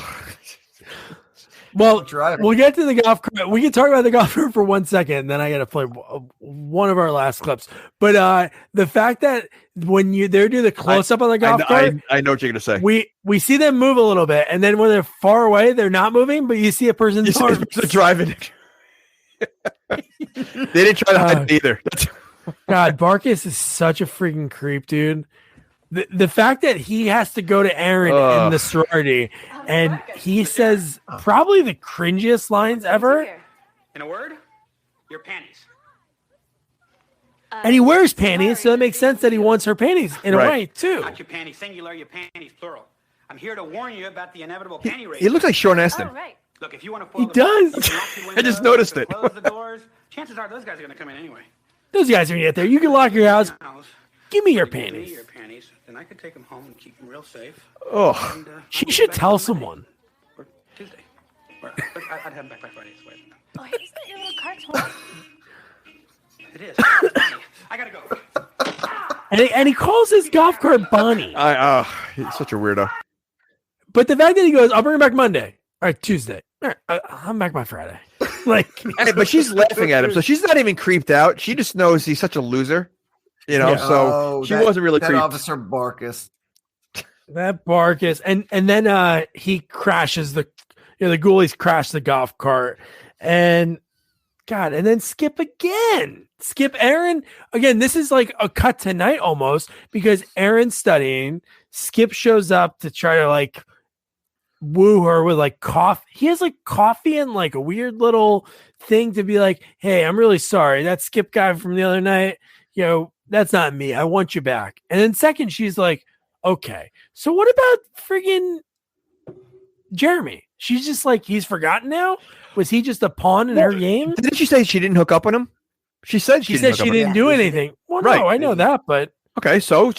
Well, we'll get to the golf cart. We can talk about the golf cart for 1 second, and then I got to play one of our last clips. But the fact that when they do the close up on the golf cart, I know what you're gonna say. We see them move a little bit, and then when they're far away, they're not moving, but you see a person driving. They didn't try to hide either. God, Barkus is such a freaking creep, dude. The fact that he has to go to Aaron in the sorority and he says probably the cringiest lines ever. In a word, your panties. And he wears panties, so it makes sense that he wants her panties in a way, too. Not your panties singular, your panties plural. I'm here to warn you about the inevitable panty race. He looks like Sean Astin. Oh, right. Look, if you want to he does. I just noticed it. Close the doors. Chances are those guys are going to come in anyway. Those guys are going to get there. You can lock your house. Give me your panties. Your panties, then I could take them home and keep them real safe. Oh, and, she should tell someone. Or Tuesday. Or, I'd have them back by Friday. Oh, is that your little cartoon? It is. It's Bonnie. I gotta go. And he calls his golf cart Bonnie. He's such a weirdo. But the fact that he goes, I'll bring it back Monday. All right, Tuesday. All right, I'm back by Friday. Like, but she's laughing at him, so she's not even creeped out. She just knows he's such a loser, you know. So she wasn't really creeped. Officer Barkus. That Barkus, and then he crashes the Ghoulies crash the golf cart, and God, and then Skip again. Skip Aaron again. This is like a cut to night almost because Aaron's studying. Skip shows up to try to like woo her with like coffee. He has like coffee and like a weird little thing to be like, hey, I'm really sorry. That Skip guy from the other night, that's not me. I want you back. And then second, she's like, okay, so what about friggin' Jeremy? She's just like, he's forgotten now? Was he just a pawn in her game? Didn't she say she didn't hook up on him? She said she didn't do anything. Well, right. No, I know that, but okay. So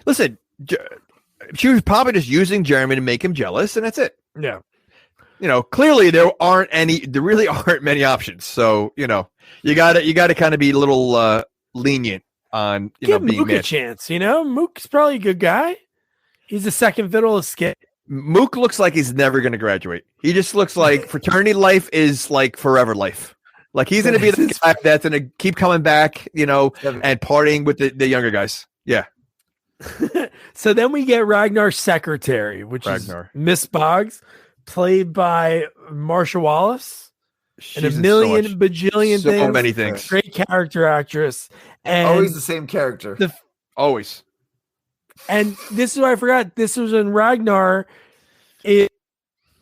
listen, she was probably just using Jeremy to make him jealous, and that's it. Yeah. Clearly there really aren't many options. So, you gotta kind of be a little lenient on, give being Mook a chance. Mook's probably a good guy. He's the second fiddle of Skip. Mook looks like he's never going to graduate. He just looks like fraternity life is like forever life. Like he's going to be the guy that's going to keep coming back, and partying with the younger guys. Yeah. So then we get Ragnar's secretary, which is Miss Boggs, played by Marsha Wallace. And a million bajillion things. So many things. Great character actress. And always the same character. Always. And this is what I forgot. This was in Ragnar.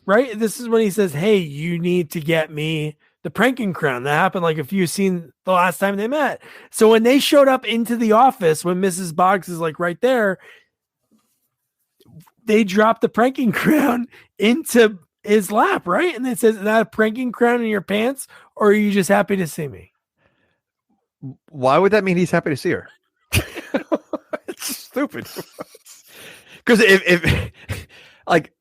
Right? This is when he says, hey, you need to get me the pranking crown. That happened like if you've seen the last time they met. So when they showed up into the office, when Mrs. Boggs is like right there, they dropped the pranking crown into his lap, right? And it says, is that a pranking crown in your pants, or are you just happy to see me? Why would that mean he's happy to see her? It's stupid. Because if like,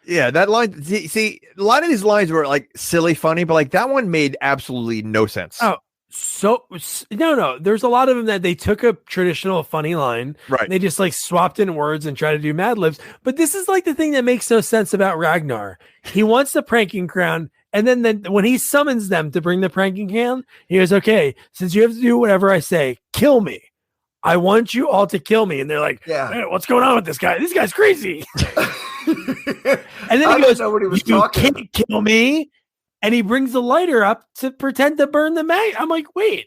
yeah, that line, see, a lot of these lines were like silly funny, but like that one made absolutely no sense. Oh, so no, there's a lot of them that they took a traditional funny line, right? And they just like swapped in words and try to do Mad Libs. But this is like the thing that makes no sense about Ragnar. He wants the pranking crown, and then when he summons them to bring the pranking crown, he goes, "Okay, since you have to do whatever I say, kill me. I want you all to kill me." And they're like, "Yeah, hey, what's going on with this guy? This guy's crazy." And then he goes, "You can't kill me." And he brings the lighter up to pretend to burn the mag. I'm like, wait,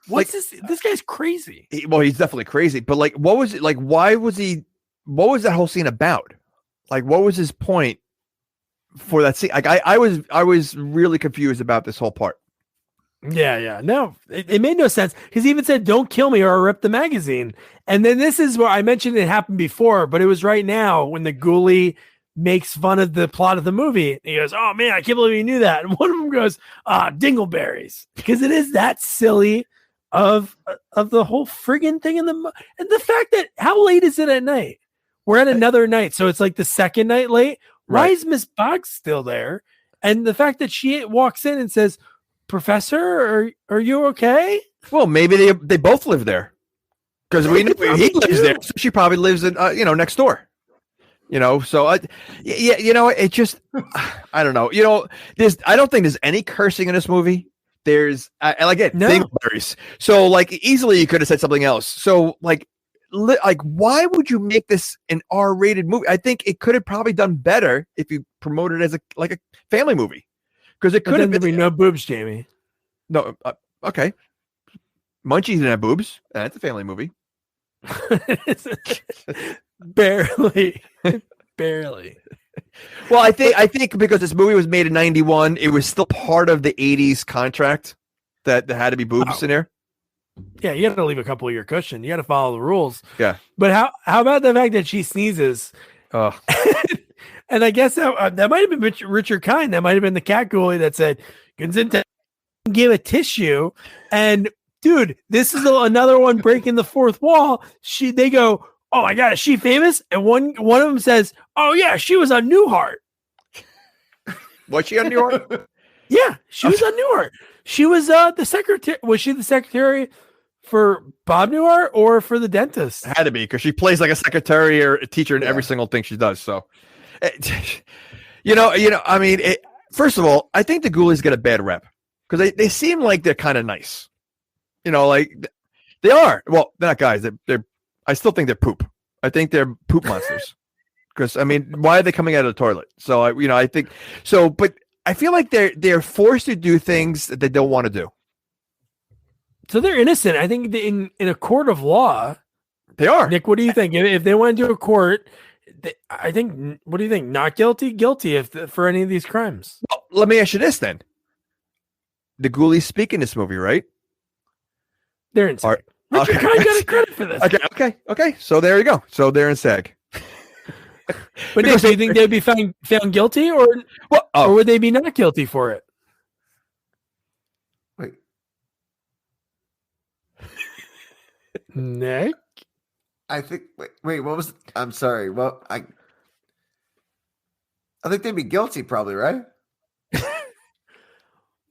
what's this? This guy's crazy. Well, he's definitely crazy. But like, what was it? Like, why was he? What was that whole scene about? Like, what was his point for that scene? Like, I was really confused about this whole part. Yeah. No, it made no sense because he even said, "Don't kill me or I'll rip the magazine." And then this is where I mentioned it happened before, but it was right now when the Ghoulie makes fun of the plot of the movie. He goes, "Oh man, I can't believe you knew that." And one of them goes, "Dingleberries," because it is that silly of the whole friggin' thing and the fact that how late is it at night? We're at another night, so it's like the second night late. Why is Miss Boggs still there? And the fact that she walks in and says, "Professor, are you okay?" Well, maybe they both live there because we know he lives there, so she probably lives in next door. So it just, I don't know. I don't think there's any cursing in this movie. There's, I like it. Dingleberries. So like easily you could have said something else. So like why would you make this an R-rated movie? I think it could have probably done better if you promoted it as a family movie, because it could have been no boobs, Jamie. No, okay. Munchie didn't have boobs. That's a family movie. Barely. Well, I think because this movie was made in 91, it was still part of the 80s contract that there had to be boobs in there. Yeah, you got to leave a couple of your cushion. You got to follow the rules. Yeah. But how about the fact that she sneezes? Oh. And I guess that might have been Richard Kind. That might have been the cat Ghoulie that said, "Give a tissue." And dude, this is another one breaking the fourth wall. They go, "Oh my God, is she famous?" And one of them says, "Oh yeah, she was on Newhart." Was she on Newhart? Yeah, she was on Newhart. She was the secretary. Was she the secretary for Bob Newhart or for the dentist? Had to be, because she plays like a secretary or a teacher in every single thing she does. So, I mean, first of all, I think the Ghoulies get a bad rep because they seem like they're kind of nice. Like they are. Well, they're not guys. They're. I still think they're poop. I think they're poop monsters. Because I mean, why are they coming out of the toilet? So I think so, but I feel like they're forced to do things that they don't want to do. So they're innocent. I think in a court of law, they are. Nick, what do you think? If they went into a court, I think. What do you think? Not guilty, guilty for any of these crimes. Well, let me ask you this then: the Ghoulies speak in this movie, right? They're in SAG. Richard Kind got a credit for this. Okay. So there you go. So they're in SAG. But Nick, do you think they'd be found guilty, or would they be not guilty for it? Wait, Nick, I think. Wait. What was? I'm sorry. Well, I think they'd be guilty, probably, right?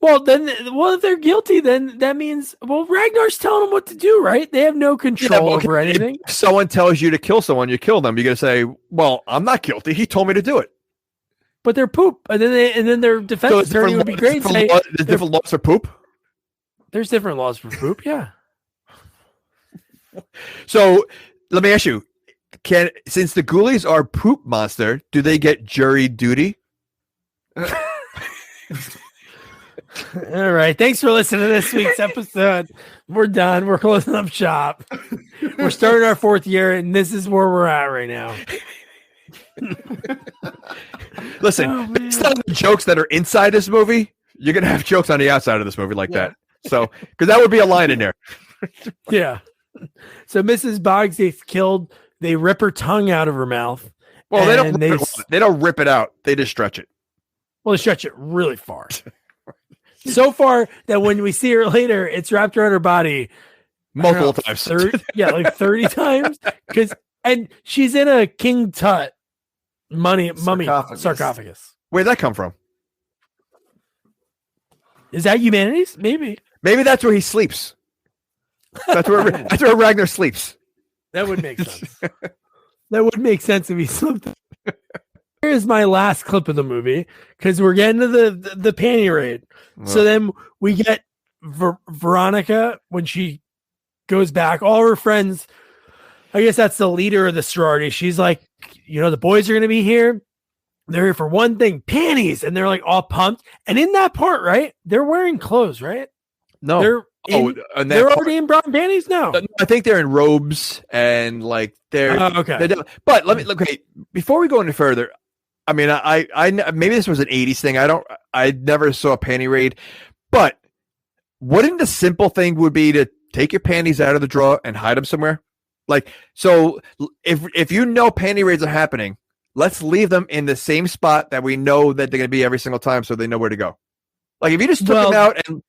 Well, if they're guilty, then that means, Ragnar's telling them what to do, right? They have no control over anything. If someone tells you to kill someone, you kill them. You're going to say, well, I'm not guilty. He told me to do it. But they're poop. And then their defense attorney would be great. There's different laws for poop? There's different laws for poop, yeah. So let me ask you, since the Ghoulies are poop monster, do they get jury duty? All right. Thanks for listening to this week's episode. We're done. We're closing up shop. We're starting our 4th year, and this is where we're at right now. Listen, based on the jokes that are inside this movie, you're going to have jokes on the outside of this movie like that. So, because that would be a line in there. Yeah. So Mrs. Boggs gets killed. They rip her tongue out of her mouth. Well, they don't rip it out. They just stretch it. Well, they stretch it really far. So far that when we see her later, it's wrapped around her body multiple times. 30 times. And she's in a King Tut mummy sarcophagus. Where'd that come from? Is that humanities? Maybe that's where he sleeps. That's where Ragnar sleeps. That would make sense. That would make sense if he slept. Here's my last clip of the movie, because we're getting to the panty raid. So then we get Veronica when she goes back. All her friends, I guess that's the leader of the sorority. She's like, the boys are going to be here. They're here for one thing, panties. And they're like all pumped. And in that part, right, they're wearing clothes, right? No. They're already in brown panties? No. I think they're in robes and like they're okay. But let me look. Okay, before we go any further, I mean, I maybe this was an 80s thing. I never saw a panty raid, but wouldn't the simple thing would be to take your panties out of the drawer and hide them somewhere? Like, so if you know panty raids are happening, let's leave them in the same spot that we know that they're going to be every single time, so they know where to go. Like if you just took them out and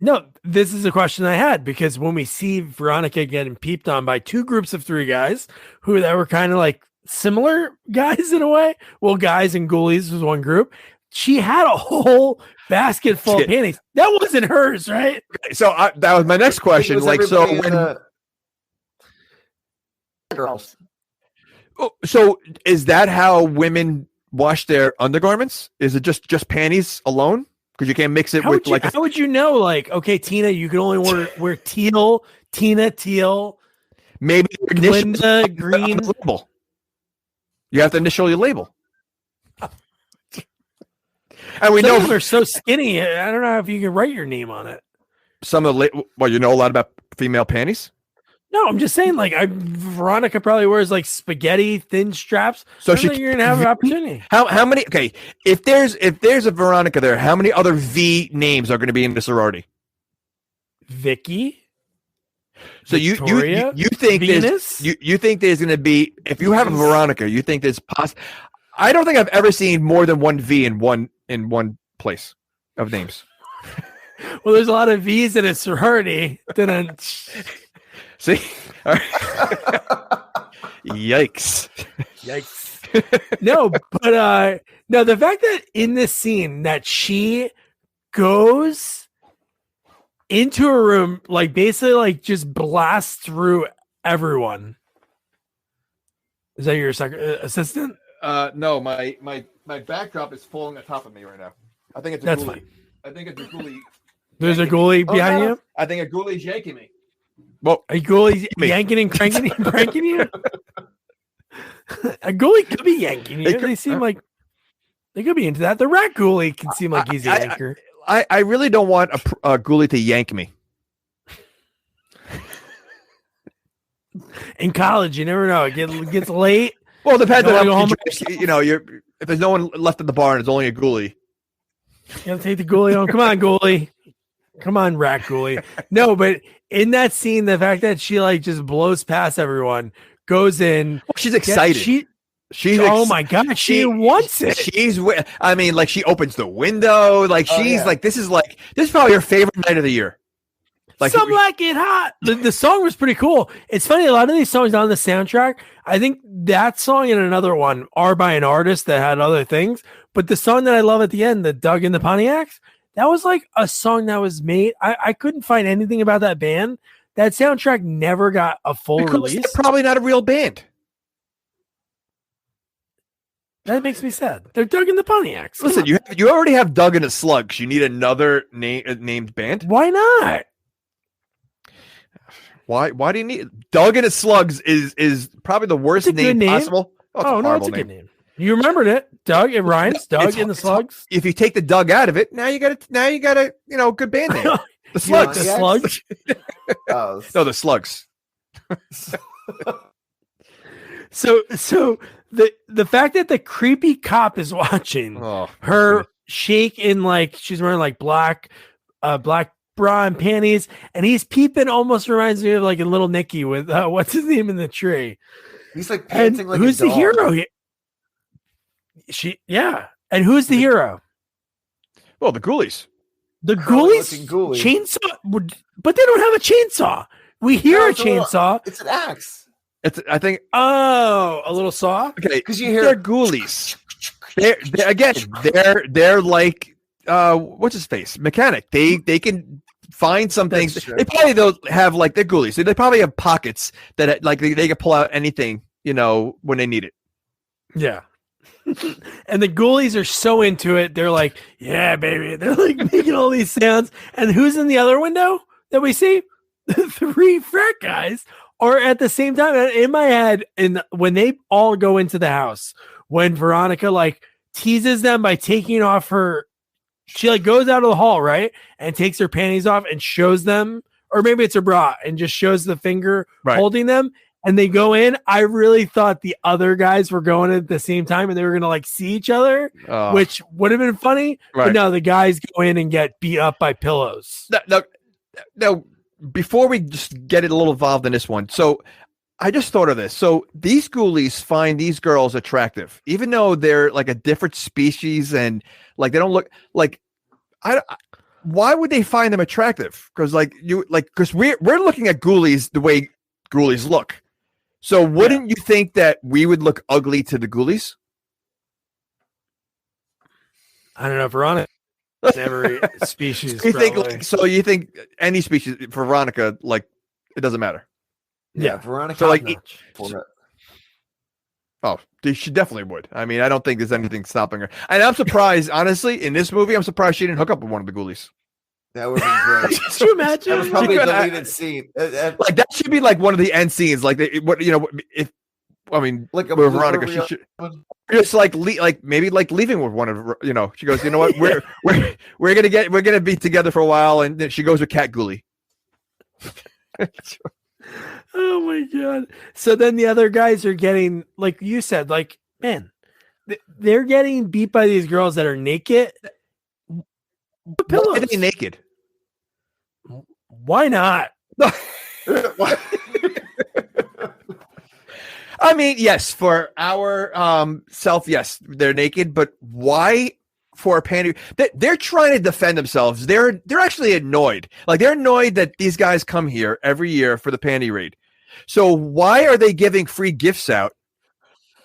No, this is a question I had, because when we see Veronica getting peeped on by 2 groups of 3 guys that were kind of like similar guys in a way. Well, guys and Ghoulies was one group. She had a whole basket full of panties. That wasn't hers, right? So that was my next question. Like, so when girls. So is that how women wash their undergarments? Is it just panties alone? Because you can't mix it with how would you know? Like, okay, Tina, you can only wear teal. Tina, teal. Maybe Linda, green. Label. You have to initial your label. And we know they're so skinny. I don't know if you can write your name on it. Some of the you know a lot about female panties. No, I'm just saying. Like, Veronica probably wears like spaghetti thin straps. So you're gonna have an opportunity. How many? Okay, if there's a Veronica there, how many other V names are going to be in the sorority? Vicky. So Victoria, you think Venus? you think there's going to be, if you have a Veronica, you think there's I don't think I've ever seen more than one V in one place of names. Well, there's a lot of V's in a sorority. See? All right. Yikes. No, but no, the fact that in this scene that she goes into a room, like basically like just blast through everyone. Is that your assistant? No, my backdrop is falling on top of me right now. I think it's a That's ghoulie. fine. I think it's a ghoulie. There's a ghoulie behind you? I think a ghoulie's yanking me. Well, a ghoulie yanking and cranking and pranking you? A ghoulie could be yanking you. They seem like they could be into that. The rat ghoulie can seem like he's a yanker. I really don't want a ghoulie to yank me. In college, you never know. It gets late. Well, it depends on home. You know, if there's no one left at the bar and it's only a ghoulie. You gotta take the ghoulie home. Come on, ghoulie. Come on, rat ghoulie. No, but in that scene, the fact that she like just blows past everyone, goes in. Well, she's excited. Oh my god, she wants it. I mean, like she opens the window. Like she's like, this is probably her favorite night of the year. Like, some like it hot. The song was pretty cool. It's funny, a lot of these songs on the soundtrack, I think that song and another one are by an artist that had other things. But the song that I love at the end, the Doug and the Pontiacs, that was like a song that was made. I couldn't find anything about that band. That soundtrack never got a full release. They're probably not a real band. That makes me sad. They're Doug and the Pontiacs. Listen, you already have Doug and the Slugs. You need another named band. Why not? Why do you need Doug and the Slugs? Is probably the worst name possible. Oh, it's a good name. You remembered it, Doug. It rhymes. Doug and the Slugs. If you take the Doug out of it, now you got a good band name. The Slugs. The Slugs. No, the Slugs. So the fact that the creepy cop is watching her shake in, like she's wearing like black bra and panties, and he's peeping, almost reminds me of like a Little Nicky with what's his name in the tree. He's like panting like who's a dog. The hero? And who's the hero? Well, the Ghoulies. The Ghoulies chainsaw, but they don't have a chainsaw. We hear a chainsaw. It's an axe. I think. Oh, a little saw. Okay, because you hear they're Ghoulies. They're like what's his face? Mechanic. They can find some things. They probably don't have like they're Ghoulies. So they probably have pockets that like they can pull out anything, when they need it. Yeah. And the Ghoulies are so into it. They're like, yeah, baby. They're like making all these sounds. And who's in the other window that we see? The 3 frat guys are at the same time. In my head, when they all go into the house, when Veronica like teases them by taking off she like goes out of the hall, right? And takes her panties off and shows them, or maybe it's a bra, and just shows the finger holding them. And they go in. I really thought the other guys were going at the same time and they were going to like see each other, which would have been funny. Right. But no, the guys go in and get beat up by pillows. Now, before we just get it a little involved in this one. So I just thought of this. So these Ghoulies find these girls attractive, even though they're like a different species and like they don't look like why would they find them attractive? Because because we're looking at Ghoulies the way Ghoulies look. So wouldn't you think that we would look ugly to the Ghoulies? I don't know. Veronica, every species. You think any species for Veronica, like it doesn't matter? Yeah, Veronica. So she definitely would. I mean, I don't think there's anything stopping her. And I'm surprised, honestly, in this movie, I'm surprised she didn't hook up with one of the Ghoulies. That would be great. Could you imagine? That was probably the deleted scene. Like that should be like one of the end scenes. Like if like Veronica, she should just like maybe like leaving with one of She goes, you know what? We're gonna be together for a while, and then she goes with Cat Ghoulie. Oh my god! So then the other guys are getting, like you said, like man, they're getting beat by these girls that are naked. Why are they naked? Why not? I mean, yes, for our self, yes, they're naked, but why for a panty? They're trying to defend themselves. They're actually annoyed. Like they're annoyed that these guys come here every year for the panty raid. So why are they giving free gifts out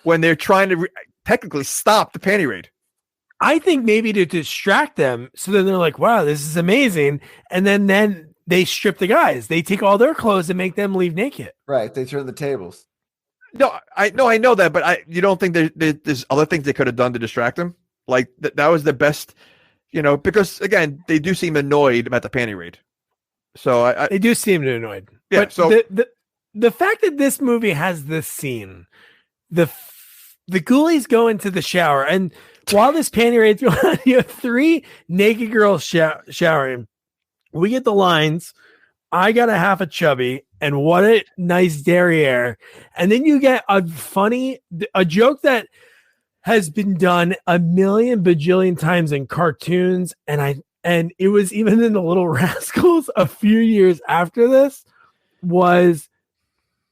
when they're trying to technically stop the panty raid? I think maybe to distract them, so then they're like, "Wow, this is amazing," and then they strip the guys. They take all their clothes and make them leave naked. Right. They turn the tables. No, I know that, but you don't think there's other things they could have done to distract them? Like that was the best, because again, they do seem annoyed about the panty raid. So they do seem annoyed. Yeah. But So the fact that this movie has this scene, the ghoulies go into the shower, and while this panty raid's going on, you have 3 naked girls showering. We get the lines, "I got a half a chubby," and "what a nice derriere." And then you get a joke that has been done a million bajillion times in cartoons. And it was even in the Little Rascals a few years after this, was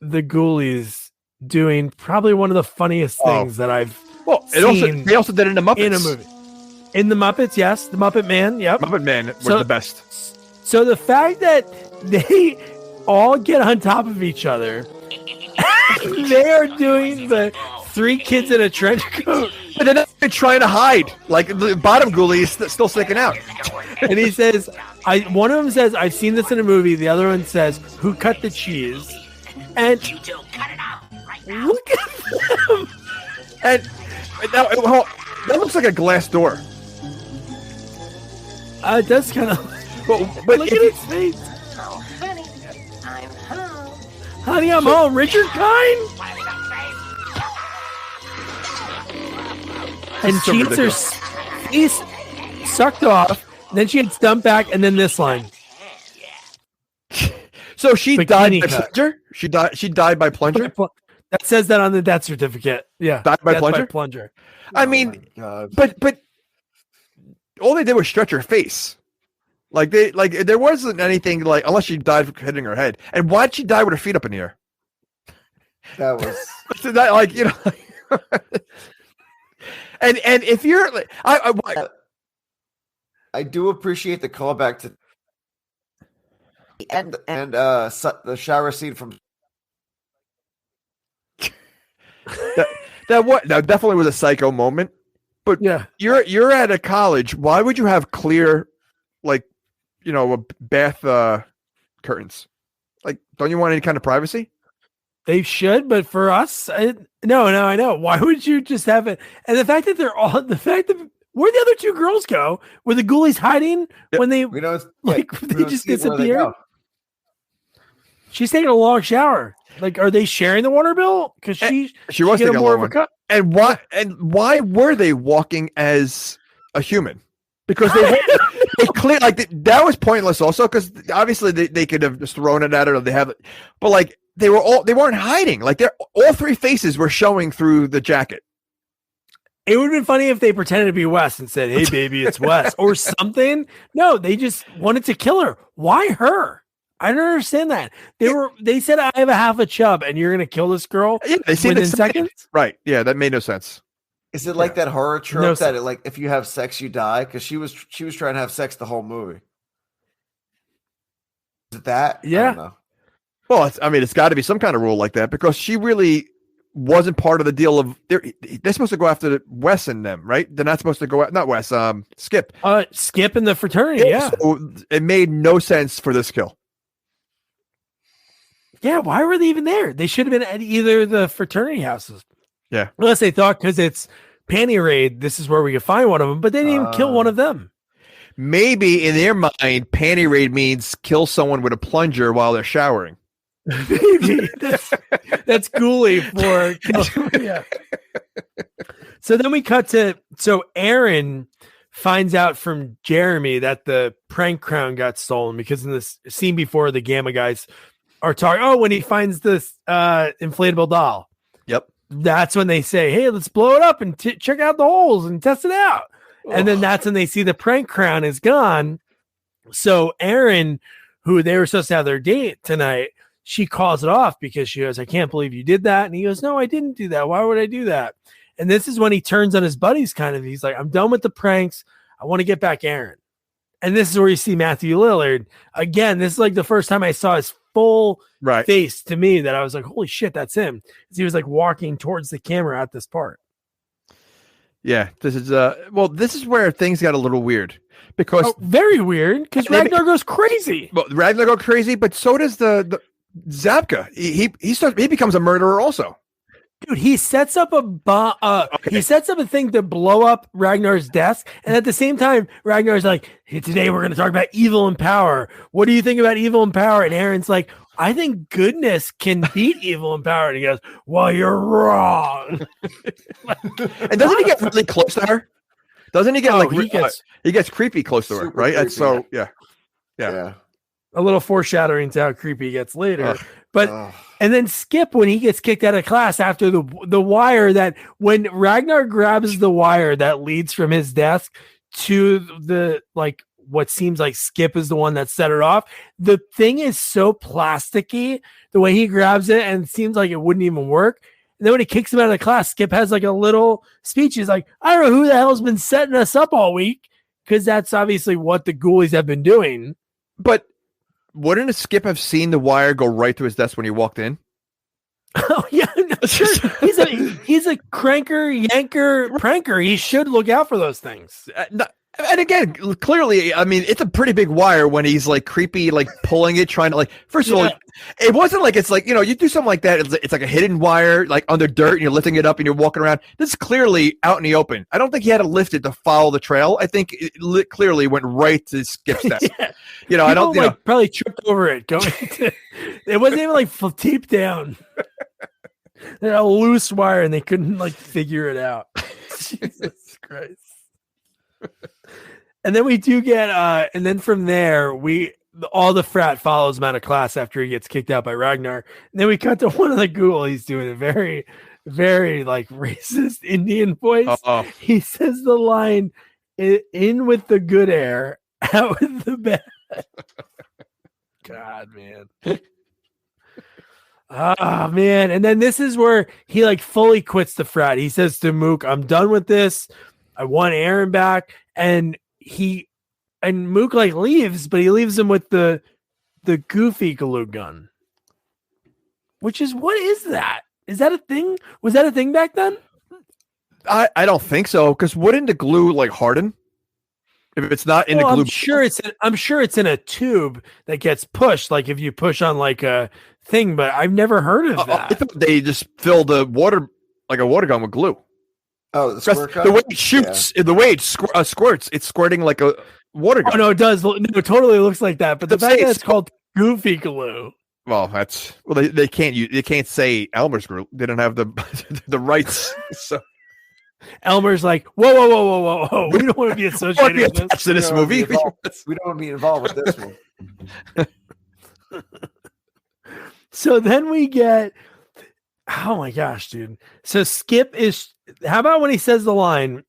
the Ghoulies doing probably one of the funniest things that I've seen. They also did it in the Muppets. In a movie. In the Muppets, yes. The Muppet Man, yep. Muppet Man was the best. So the fact that they all get on top of each other, they are doing the 3 kids in a trench coat. But then they're trying to hide. Like the bottom ghoulie is still sticking out. And he says, one of them says, "I've seen this in a movie." The other one says, "Who cut the cheese?" And look at them. And that looks like a glass door. It does kind of. But look at his face. Oh, honey, I'm home. Honey, I'm home. Richard Kind. And so she gets her face sucked off. Then she gets dumped back, and then this line. So she died by cut. plunger? She died by plunger? That says that on the death certificate. Yeah. Died by death plunger? By plunger. I mean, but all they did was stretch her face. Like there wasn't anything like, unless she died from hitting her head. And why'd she die with her feet up in the air? That was that, like, and if you're like, I do appreciate the callback to and the shower scene from that definitely was a psycho moment. But yeah, you're at a college. Why would you have clear, like, bath curtains? Like, don't you want any kind of privacy? They should, but for us, no, I know. Why would you just have it? And the fact that where'd the other 2 girls go? Were the Ghoulies hiding when they they just disappeared? She's taking a long shower. Like, are they sharing the water bill? Because she was taking more a of a cut. And why were they walking as a human? Because they clear, like, that was pointless. Also, because obviously they could have just thrown it at her. Or they have it, but like they weren't hiding. Like all 3 faces were showing through the jacket. It would have been funny if they pretended to be Wes and said, "Hey, baby, it's Wes," or something. No, they just wanted to kill her. Why her? I don't understand that. They said, "I have a half a chub, and you're gonna kill this girl." Yeah, they said within seconds. Right? Yeah, that made no sense. Is it like that horror trope that like if you have sex you die? Because she was trying to have sex the whole movie. Is it that? Yeah. I don't know. Well, it's got to be some kind of rule like that, because she really wasn't part of the deal of they're supposed to go after Wes and them, right? They're not supposed to go not Wes, Skip. Skip in the fraternity, yeah. So it made no sense for this kill. Yeah, why were they even there? They should have been at either of the fraternity houses. Yeah. Unless they thought because it's panty raid, this is where we could find one of them, but they didn't even kill one of them. Maybe in their mind, panty raid means kill someone with a plunger while they're showering. Maybe that's Ghoulie for yeah. So then we cut to Aaron finds out from Jeremy that the prank crown got stolen, because in this scene before, the Gamma guys are talking. Oh, when he finds this inflatable doll. Yep. That's when they say, "Hey, let's blow it up and check out the holes and test it out." And then that's when they see the prank crown is gone. So Aaron, who they were supposed to have their date tonight, she calls it off because she goes, "I can't believe you did that." And he goes, "No, I didn't do that. Why would I do that?" And this is when he turns on his buddies, kind of. He's like, "I'm done with the pranks. I want to get back Aaron." And this is where you see Matthew Lillard. Again, this is like the first time I saw his full face to me, that I was like, holy shit, that's him. He was like walking towards the camera at this part. Yeah, this is where things got a little weird because very weird because Ragnar goes crazy. Well, Ragnar goes crazy, but so does the Zabka. He becomes a murderer also. Dude, he sets up a bomb. He sets up a thing to blow up Ragnar's desk, and at the same time, Ragnar's like, "Hey, today we're going to talk about evil and power. What do you think about evil and power?" And Aaron's like, "I think goodness can beat evil and power." And he goes, "Well, you're wrong." And doesn't he get really close to her? Doesn't he get he gets creepy close to her, right? Creepy. And so yeah. A little foreshadowing to how creepy he gets later. And then Skip, when he gets kicked out of class after the wire, that when Ragnar grabs the wire that leads from his desk to the, like, what seems like Skip is the one that set it off. The thing is so plasticky, the way he grabs it, and it seems like it wouldn't even work. And then when he kicks him out of the class, Skip has like a little speech. He's like, I don't know who the hell's been setting us up all week, because that's obviously what the Ghoulies have been doing. But wouldn't Skip have seen the wire go right to his desk when he walked in? Oh yeah, no, sure. He's a cranker, yanker, pranker. He should look out for those things. And again, clearly, I mean, it's a pretty big wire when he's like creepy, like pulling it, trying to like. First of all, it wasn't like it's like, you know, you do something like that. It's like a hidden wire, like under dirt, and you're lifting it up and you're walking around. This is clearly out in the open. I don't think he had to lift it to follow the trail. I think it clearly went right to Skip's desk. You know, People, probably tripped over it going. It wasn't even like deep down. They had a loose wire and they couldn't like figure it out. Jesus Christ. And then we do get, and then from there, all the frat follows him out of class after he gets kicked out by Ragnar. And then we cut to one of the Ghoulies doing a very, very like racist Indian voice. Uh-oh. He says the line, "In with the good air, out with the bad." God, man. Ah, man. And then this is where he like fully quits the frat. He says to Mook, "I'm done with this. I want Aaron back." And Mook like leaves, but he leaves him with the goofy glue gun. Which is, what is that? Is that a thing? Was that a thing back then? I don't think so, because wouldn't the glue like harden? If it's not in the glue, I'm sure it's in a tube that gets pushed, like if you push on like a thing, but I've never heard of that. I thought they just fill the water, like a water gun, with glue. Oh, the way it shoots, the way it squirts, it's squirting like a water gun. Oh no, it does. No, it totally looks like that. But the fact that it's called goofy glue. Well, they can't say Elmer's glue. They don't have the rights. So Elmer's like, whoa. We don't want to be associated with this. To this movie. We don't want to be involved with this one. So then we get, oh my gosh, dude. So Skip is, how about when he says the line,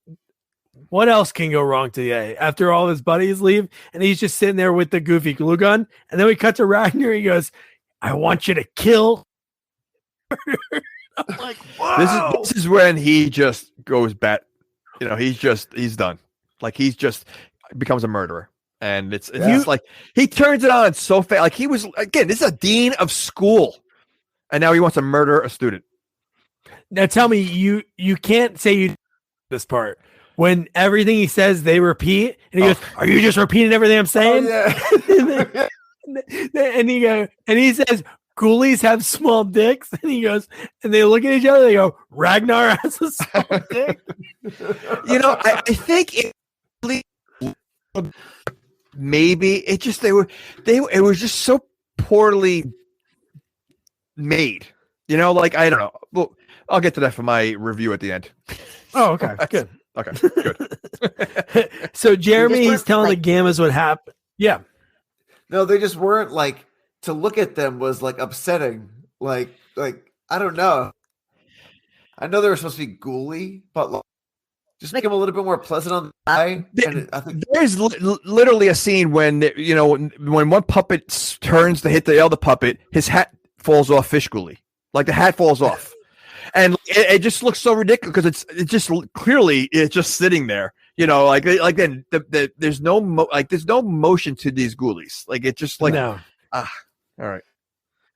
what else can go wrong today? After all his buddies leave and he's just sitting there with the goofy glue gun. And then we cut to Ragnar. He goes, I want you to kill. I'm like, whoa. This is when he just goes bat. You know, he's done. Like he just becomes a murderer. And it's like he turns it on so fast. Like he was, again, this is a dean of school. And now he wants to murder a student. Now tell me, you can't say you this part. When everything he says, they repeat. And he goes, are you just repeating everything I'm saying? Oh, yeah. and he says, Ghoulies have small dicks. And he goes, and they look at each other. They go, Ragnar has a small dick. You know, I think maybe it just it was just so poorly made. You know, like I don't know. Well, I'll get to that for my review at the end. Oh, okay, good. Okay, good. So Jeremy, he's telling the Gammas what happened. Yeah. No, they just weren't like, to look at them was like upsetting. Like I don't know. I know they were supposed to be ghouly, but like, just make them a little bit more pleasant on the eye. There's literally a scene when when one puppet turns to hit the other puppet, his hat falls off fish ghoulie. Like the hat falls off, and it just looks so ridiculous because it's just clearly it's just sitting there. You know, like then there's no motion to these ghoulies. Like it's just like no. All right,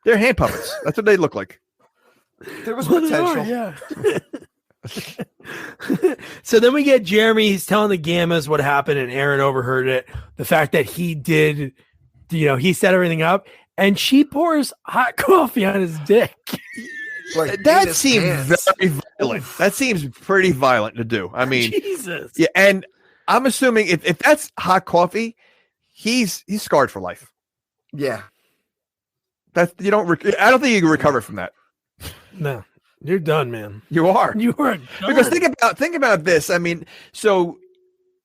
they're hand puppets. That's what they look like. There was potential. Yeah. So then we get Jeremy. He's telling the Gammas what happened, and Aaron overheard it. The fact that he did, he set everything up, and she pours hot coffee on his dick. Like, That seems very violent. That seems pretty violent to do. I mean, Jesus. yeah, and I'm assuming if that's hot coffee, he's scarred for life. Yeah. I don't think you can recover from that. No, you're done, man. You are. You are done. Because think about this. I mean, so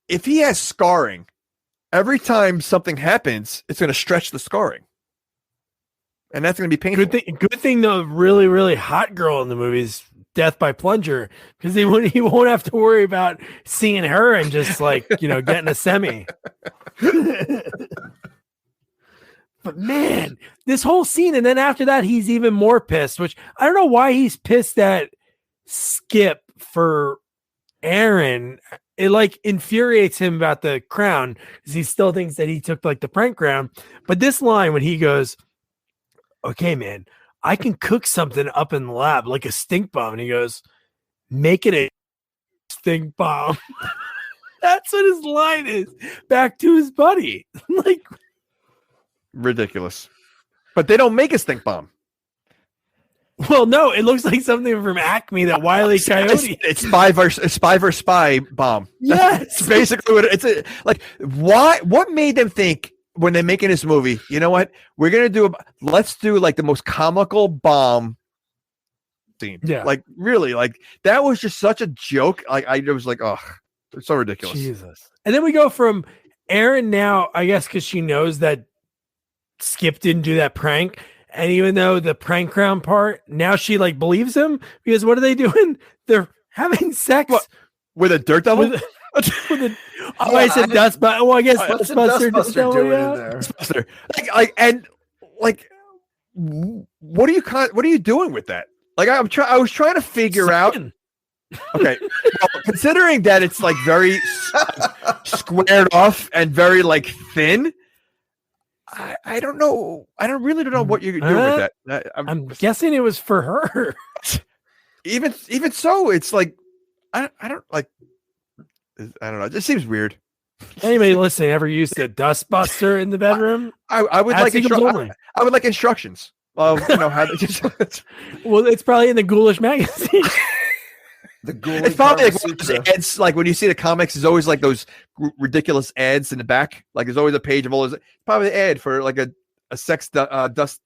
if he has scarring, every time something happens, it's going to stretch the scarring, and that's going to be painful. Good thing the really, really hot girl in the movie is death by plunger, because he won't have to worry about seeing her and just getting a semi. But man, this whole scene, and then after that, he's even more pissed, which I don't know why he's pissed at Skip for Aaron. It infuriates him about the crown, because he still thinks that he took the prank crown. But this line when he goes, "Okay, man, I can cook something up in the lab like a stink bomb," and he goes, "Make it a stink bomb." That's what his line is back to his buddy. Ridiculous. But they don't make a stink bomb. Well, no, it looks like something from Acme, that Wile E. Coyote. It's spy versus spy bomb. Yes. That's basically what it's why. What made them think when they're making this movie, you know what, let's do the most comical bomb scene. Yeah. Really, that was just such a joke. I was oh, it's so ridiculous. Jesus. And then we go from Aaron now, I guess, because she knows that Skip didn't do that prank. And even though the prank crown part, now she believes him, because what are they doing? They're having sex with a dirt devil. I said Dustbuster. Well, I guess Dustbuster doing in there? Dustbuster. What are you doing with that? I was trying to figure out. Okay, well, considering that it's very squared off and very thin. I don't know. I really don't know what you're doing with that. I'm guessing it was for her. Even so, it's I don't know. It just seems weird. Anybody listening ever used a dustbuster in the bedroom? I would like I would like instructions of how to just. Well, it's probably in the Ghoulish magazine. The Ghoulie it's probably ads, when you see the comics, there's always those ridiculous ads in the back. There's always a page of all those. Probably the ad for a sex dust,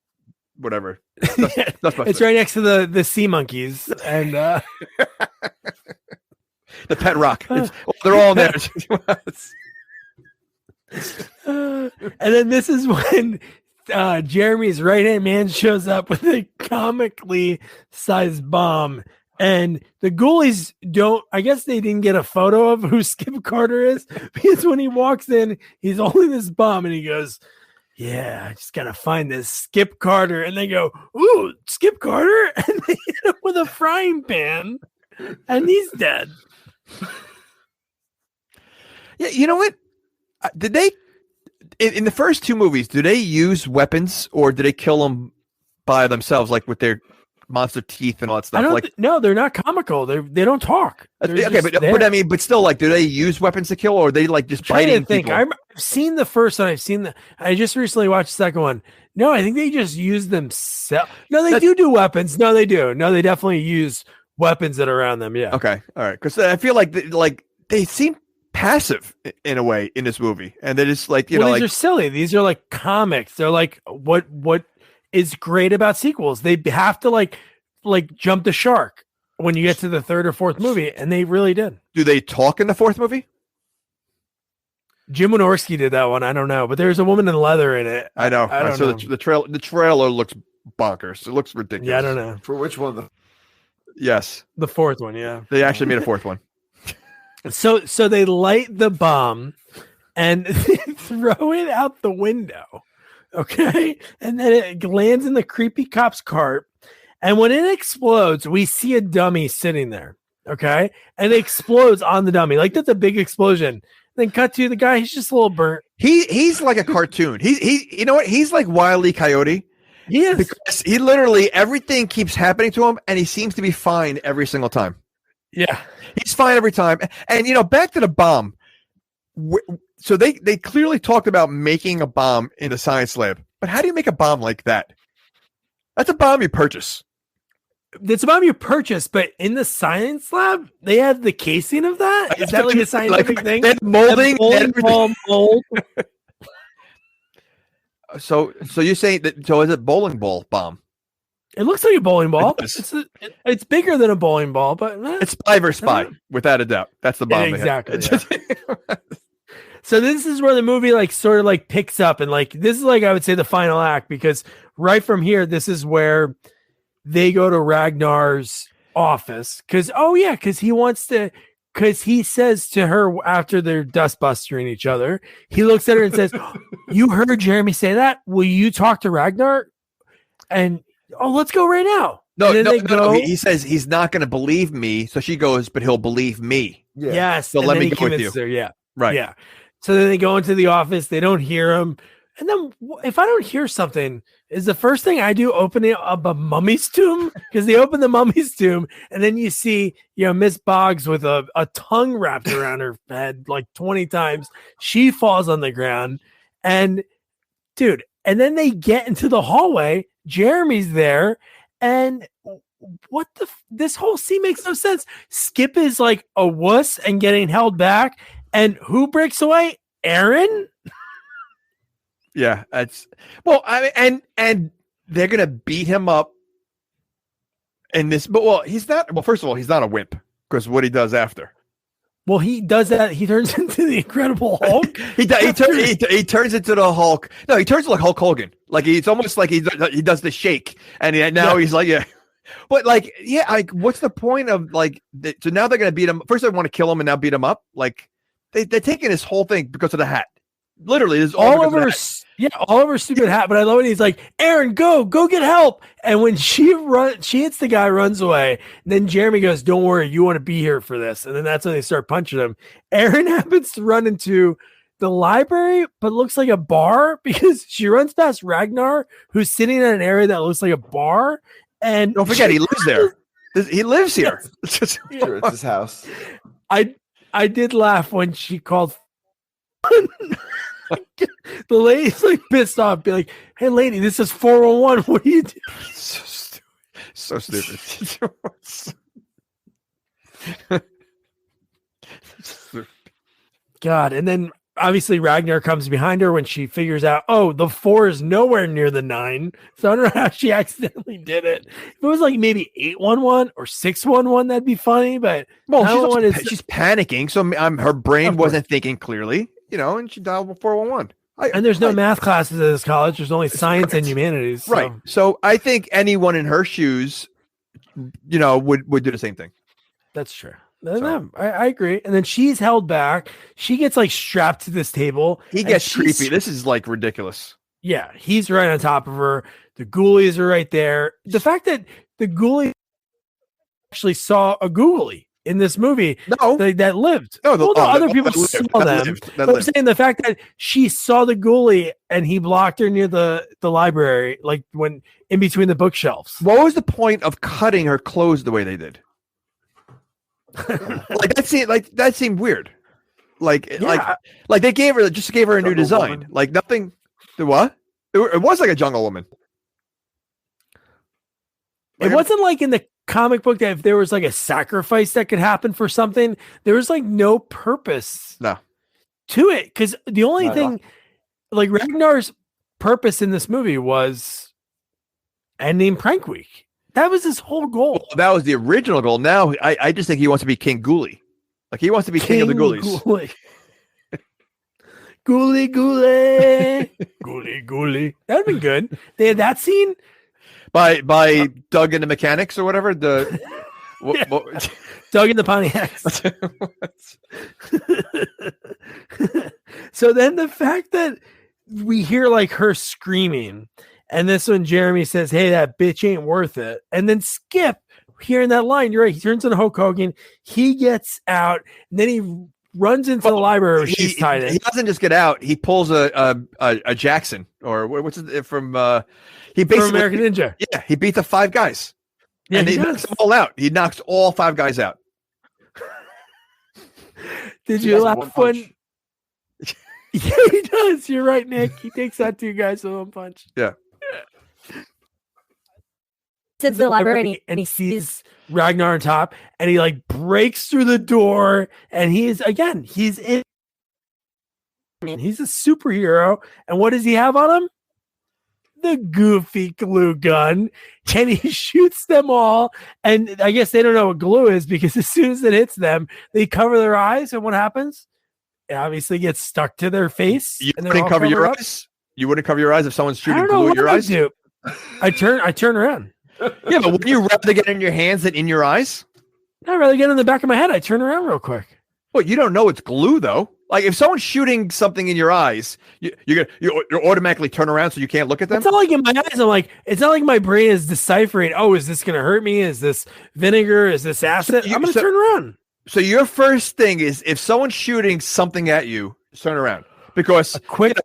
whatever. Dustbuster. It's right next to the sea monkeys and the pet rock. They're all in there. And then this is when Jeremy's right-hand man shows up with a comically sized bomb. And the Ghoulies I guess they didn't get a photo of who Skip Carter is, because when he walks in, he's holding this bomb and he goes, "Yeah, I just got to find this Skip Carter." And they go, "Ooh, Skip Carter?" And they hit him with a frying pan and he's dead. Yeah, you know what? Did they, in the first two movies, do they use weapons, or do they kill them by themselves, with their monster teeth and all that stuff? No, they're not comical. They don't talk. Okay, but still, do they use weapons to kill, or are they just biting people? I've seen the first one. I just recently watched the second one. No, I think they just use themselves. No, they do weapons. No, they do. No, they definitely use weapons that are around them. Yeah. Okay. All right. Because I feel they seem passive in a way in this movie, and they're just these are silly. These are comics. They're what is great about sequels. They have to jump the shark when you get to the third or fourth movie, and they really did. Do they talk in the fourth movie? Jim Wynorski did that one. I don't know, but there's a woman in leather in it. I know. The trailer looks bonkers. It looks ridiculous. Yeah, I don't know. For which one? Yes, the fourth one. Yeah, they actually made a fourth one. So they light the bomb and throw it out the window. Okay. And then it lands in the creepy cop's cart. And when it explodes, we see a dummy sitting there. Okay. And it explodes on the dummy. That's a big explosion. Then cut to the guy. He's just a little burnt. He's like a cartoon. You know what? He's like Wile E. Coyote. He is. Because he literally, everything keeps happening to him and he seems to be fine every single time. Yeah. He's fine every time. And, back to the bomb. So they clearly talked about making a bomb in the science lab. But how do you make a bomb like that? That's a bomb you purchase. It's a bomb you purchase, but in the science lab, they have the casing of that? Is that like a scientific thing? They have molding. Ball mold. So you're saying that? So is it bowling ball bomb? It looks like a bowling ball. It's bigger than a bowling ball, but it's spy versus spy, without a doubt. That's the bomb. Exactly. Yeah. So this is where the movie sort of picks up, and this is I would say the final act, because right from here, this is where they go to Ragnar's office because he says to her after they're dustbustering each other, he looks at her and says, "You heard Jeremy say that? Will you talk to Ragnar?" And let's go right now. No. He says he's not going to believe me. So she goes, "But he'll believe me." Yeah. Yes. So let me go with you. Her, yeah. Right. Yeah. So then they go into the office. They don't hear him. And then if I don't hear something, is the first thing I do opening up a mummy's tomb? Because they open the mummy's tomb, and then you see, Miss Boggs with a tongue wrapped around her head 20 times. She falls on the ground. And dude, and then they get into the hallway. Jeremy's there. And this whole scene makes no sense. Skip is like a wuss and getting held back. And who breaks away? Aaron? Yeah, and they're gonna beat him up in this. But he's not. Well, first of all, he's not a wimp, because what he does after. Well, he does that. He turns into the Incredible Hulk. he turns into the Hulk. No, he turns into Hulk Hogan. It's almost like he does the shake, and now he's like, yeah. But what's the point of so now they're gonna beat him? First, they want to kill him, and now beat him up. They're taking this whole thing because of the hat. Literally, this is all over her stupid hat. But I love it. He's like, "Aaron, go get help!" And when she hits the guy, runs away. And then Jeremy goes, "Don't worry, you want to be here for this." And then that's when they start punching him. Aaron happens to run into the library, but looks like a bar, because she runs past Ragnar, who's sitting in an area that looks like a bar. And don't forget, he lives there. He lives here. Sure, it's his house. I did laugh when she called. The lady's pissed off, be like, "Hey lady, this is 411. What are you doing?" So stupid. God. And then obviously Ragnar comes behind her when she figures out, the 4 is nowhere near the 9. So I don't know how she accidentally did it. If it was maybe 811 or 611, that'd be funny. But she's panicking, so her brain wasn't thinking clearly. And she dialed 411. And there's no math classes at this college. There's only science and humanities. So. Right. So I think anyone in her shoes, would do the same thing. That's true. So. I agree. And then she's held back. She gets strapped to this table. He gets creepy. This is ridiculous. Yeah. He's right on top of her. The Ghoulies are right there. The fact that the Ghoulie actually saw a Ghoulie in this movie that lived. Other people saw them. I'm saying the fact that she saw the Ghoulie and he blocked her near the library, when in between the bookshelves. What was the point of cutting her clothes the way they did? that seemed weird. They gave her a new design. Woman. Nothing. The what? It was like a jungle woman. It wasn't in the comic book that if there was a sacrifice that could happen for something, there was no purpose to it. Because the only thing, Ragnar's purpose in this movie was ending Prank Week. That was his whole goal. Well, that was the original goal. Now I just think he wants to be King Ghoulie. He wants to be king of the Ghoulies. Ghoulie. Ghoulie, Ghoulie. Ghoulie, Ghoulie. That would have been good. They had that scene. By Doug and the Mechanics or whatever. Doug and the Pontiacs. So then the fact that we hear her screaming, and this one Jeremy says, "Hey, that bitch ain't worth it." And then Skip, hearing that line, you're right, he turns into Hulk Hogan. He gets out, and then he runs into the library where she's tied in. He doesn't just get out. He pulls a Jackson, or what's it from he basically from American Ninja. Yeah, he beat the 5 guys. Yeah, and he knocks them all out. He knocks all 5 guys out. Did He you has laugh one when? punch. Yeah, he does. You're right, Nick. He takes out 2 guys with 1 punch. Yeah. To the library and he sees Ragnar on top, and he like breaks through the door, and he's in. He's a superhero, and what does he have on him? The goofy glue gun, and he shoots them all. And I guess they don't know what glue is because as soon as it hits them, they cover their eyes, and what happens? It obviously gets stuck to their face. You and wouldn't cover your eyes. You wouldn't cover your eyes if someone's shooting glue in your eyes. Do. I turn around. Yeah, but wouldn't you rather get in your hands than in your eyes? I'd rather get in the back of my head. I turn around real quick. Well, you don't know it's glue though. Like if someone's shooting something in your eyes, you automatically turn around so you can't look at them. It's not like in my eyes. I'm like, it's not like my brain is deciphering. Oh, is this going to hurt me? Is this vinegar? Is this acid? I'm going to turn around. So your first thing is if someone's shooting something at you, turn around because a quick, a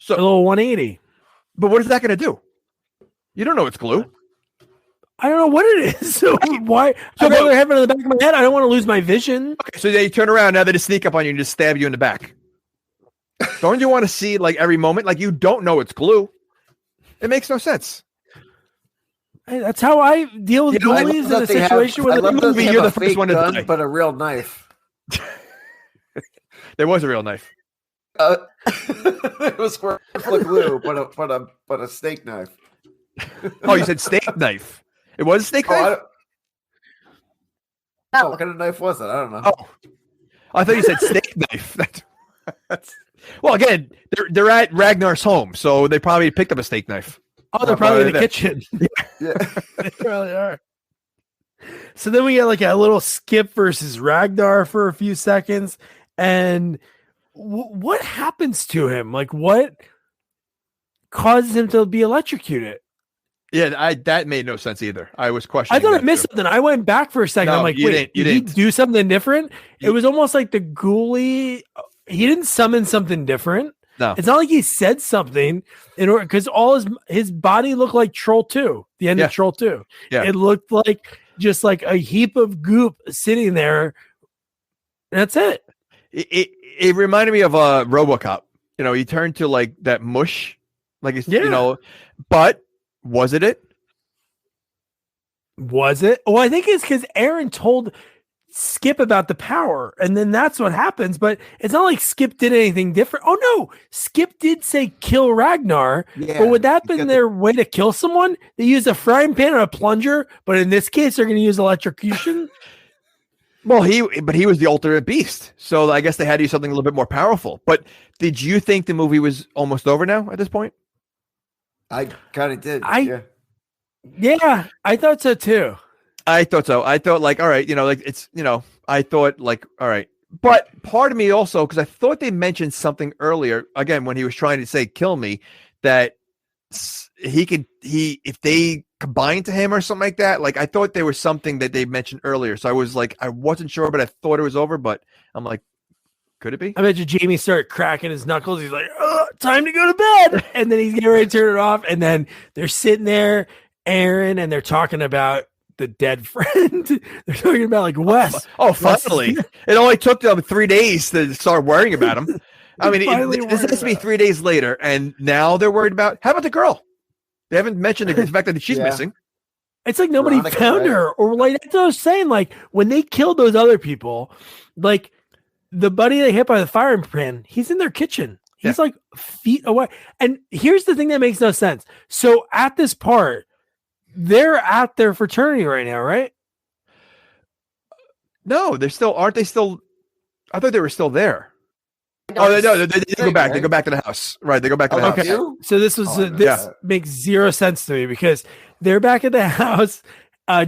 little 180. But what is that going to do? You don't know it's glue. I don't know what it is. So why? I'd rather have it in the back of my head. I don't want to lose my vision. Okay, so they turn around now. They just sneak up on you and just stab you in the back. Don't you want to see like every moment? Like you don't know it's glue. It makes no sense. Hey, that's how I deal with ghoulies in a situation where you're the first one to die. But a real knife. There was a real knife. It was for glue, but a steak knife. Oh, you said steak knife. It was a steak knife? What kind of knife was it? I don't know. Oh, I thought you said steak knife. Well, again, they're at Ragnar's home, so they probably picked up a steak knife. Oh, they're probably in the kitchen. Yeah. They probably are. So then we get like a little skip versus Ragnar for a few seconds. And what happens to him? Like, what causes him to be electrocuted? Yeah, that made no sense either. I was questioning. I thought I missed something. I went back for a second. No, I'm like, wait, did he do something different? It was almost like the ghoulie. He didn't summon something different. No, it's not like he said something in order because all his body looked like Troll 2, the end of Troll 2. Yeah, it looked like just like a heap of goop sitting there. That's it. It reminded me of a RoboCop. You know, he turned to like that mush, like it's, you know, but. Was it? Was it? Well, I think it's because Aaron told Skip about the power, and then that's what happens. But it's not like Skip did anything different. Oh no, Skip did say kill Ragnar. Yeah, but would that have been their way to kill someone? They used a frying pan or a plunger, but in this case, they're going to use electrocution. Well, he was the ultimate beast, so I guess they had to use something a little bit more powerful. But did you think the movie was almost over now at this point? I kind of did. Yeah, I thought so too. I thought so. I thought like, all right, you know, like it's, you know, I thought like, all right. But part of me also, because I thought they mentioned something earlier, again, when he was trying to say kill me, that if they combined to him or something like that, like I thought there was something that they mentioned earlier. So I was like, I wasn't sure, but I thought it was over. But I'm like, could it be? I bet you Jamie started cracking his knuckles. He's like, oh, time to go to bed. And then he's getting ready to turn it off. And then they're sitting there, Aaron, and they're talking about the dead friend. They're talking about like Wes. Oh, finally. It only took them 3 days to start worrying about him. I mean, this has to be 3 days later. And now they're worried about, how about the girl? They haven't mentioned the fact that she's missing. It's like nobody found her. Or like, that's what I was saying. Like when they killed those other people, like, the buddy they hit by the firing pan, he's in their kitchen. He's like feet away. And here's the thing that makes no sense. So at this part, they're at their fraternity right now, right? No, they're still, aren't they still? I thought they were still there. Oh, they go back. They go back to the house. Right. They go back to the house. Okay. So this was, this makes zero sense to me because they're back at the house.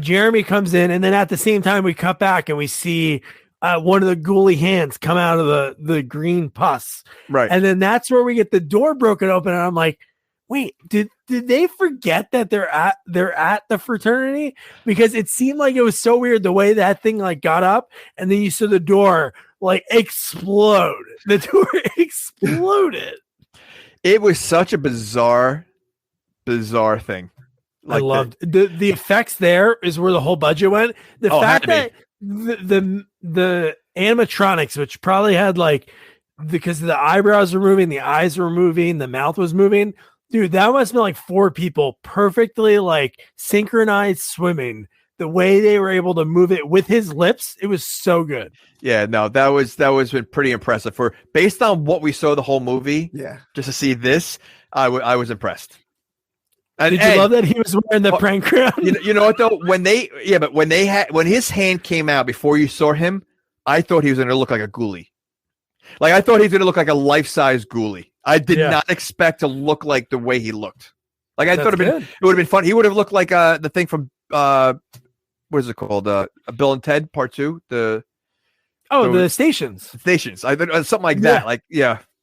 Jeremy comes in and then at the same time we cut back and we see one of the ghoulie hands come out of the green pus. Right. And then that's where we get the door broken open. And I'm like, wait, did they forget that they're at the fraternity? Because it seemed like it was so weird the way that thing like got up and then you saw the door like explode. The door exploded. It was such a bizarre thing. Like I loved the effects. There is where the whole budget went. The fact that the animatronics, which probably had like, because the eyebrows were moving, the eyes were moving, the mouth was moving. Dude, that must have been like 4 people perfectly like synchronized swimming. The way they were able to move it with his lips, it was so good. Yeah, no, that was been pretty impressive. For based on what we saw the whole movie, just to see this, I was impressed. And, did you love that he was wearing the prank crown? You know what though? When his hand came out before you saw him, I thought he was going to look like a ghoulie. Like I thought he was going to look like a life-size ghoulie. I did not expect to look like the way he looked. Like I thought it would have been fun. He would have looked like the thing from what is it called? Bill and Ted Part 2. The Stations. Stations. I something like that. Like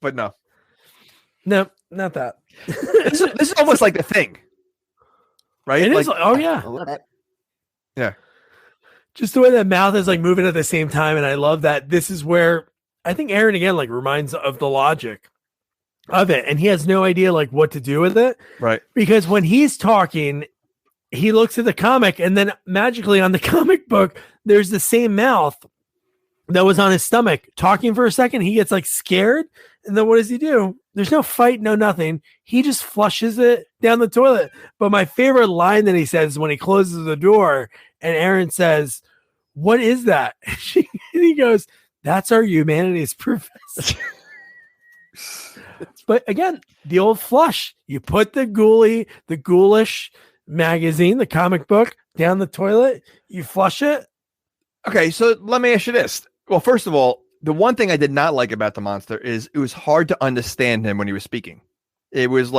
but no, not that. this is almost like The Thing, right? It like, is. Oh yeah. Yeah. Just the way that mouth is like moving at the same time, and I love that. This is where I think Aaron again like reminds of the logic of it, and he has no idea like what to do with it, right? Because when he's talking, he looks at the comic, and then magically on the comic book, there's the same mouth that was on his stomach. Talking for a second, he gets like scared, and then what does he do? There's no fight, no nothing. He just flushes it down the toilet. But my favorite line that he says is when he closes the door, and Aaron says, "What is that?" And he goes, "That's our humanities professor." But again, the old flush. You put the ghoulish magazine, the comic book, down the toilet, you flush it. Okay, so let me ask you this. Well, first of all, the one thing I did not like about the monster is it was hard to understand him when he was speaking. It was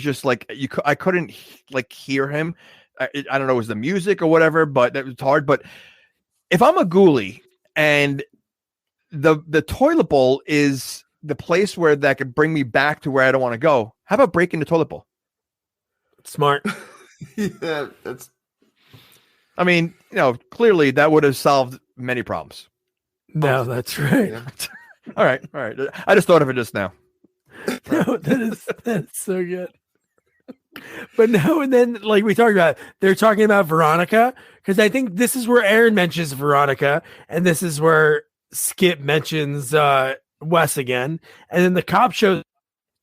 just like I couldn't like hear him. I don't know, it was the music or whatever, but that was hard. But if I'm a ghoulie and the toilet bowl is the place where that could bring me back to where I don't want to go, how about breaking the toilet bowl? Smart. Yeah, that's. I mean, clearly that would have solved many problems. No, that's right. Yeah. All right. I just thought of it just now. No, that's so good. But no, and then like we talked about, they're talking about Veronica, because I think this is where Aaron mentions Veronica, and this is where Skip mentions Wes again, and then the cop shows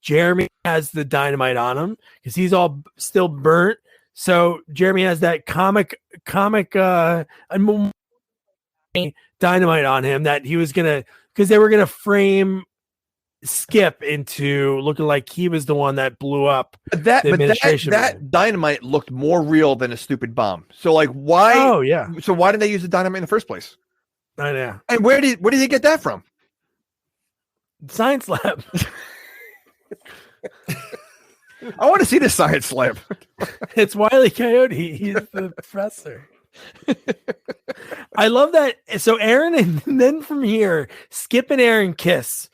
Jeremy has the dynamite on him because he's all still burnt. So Jeremy has that comic dynamite on him that he was gonna, because they were gonna frame Skip into looking like he was the one that blew up that dynamite looked more real than a stupid bomb. So like why? Oh yeah. So why didn't they use the dynamite in the first place? I know. And where did he get that from? Science lab. I want to see the science lab. It's Wile E. Coyote. He's the professor. I love that. So Aaron, and then from here, Skip and Aaron kiss,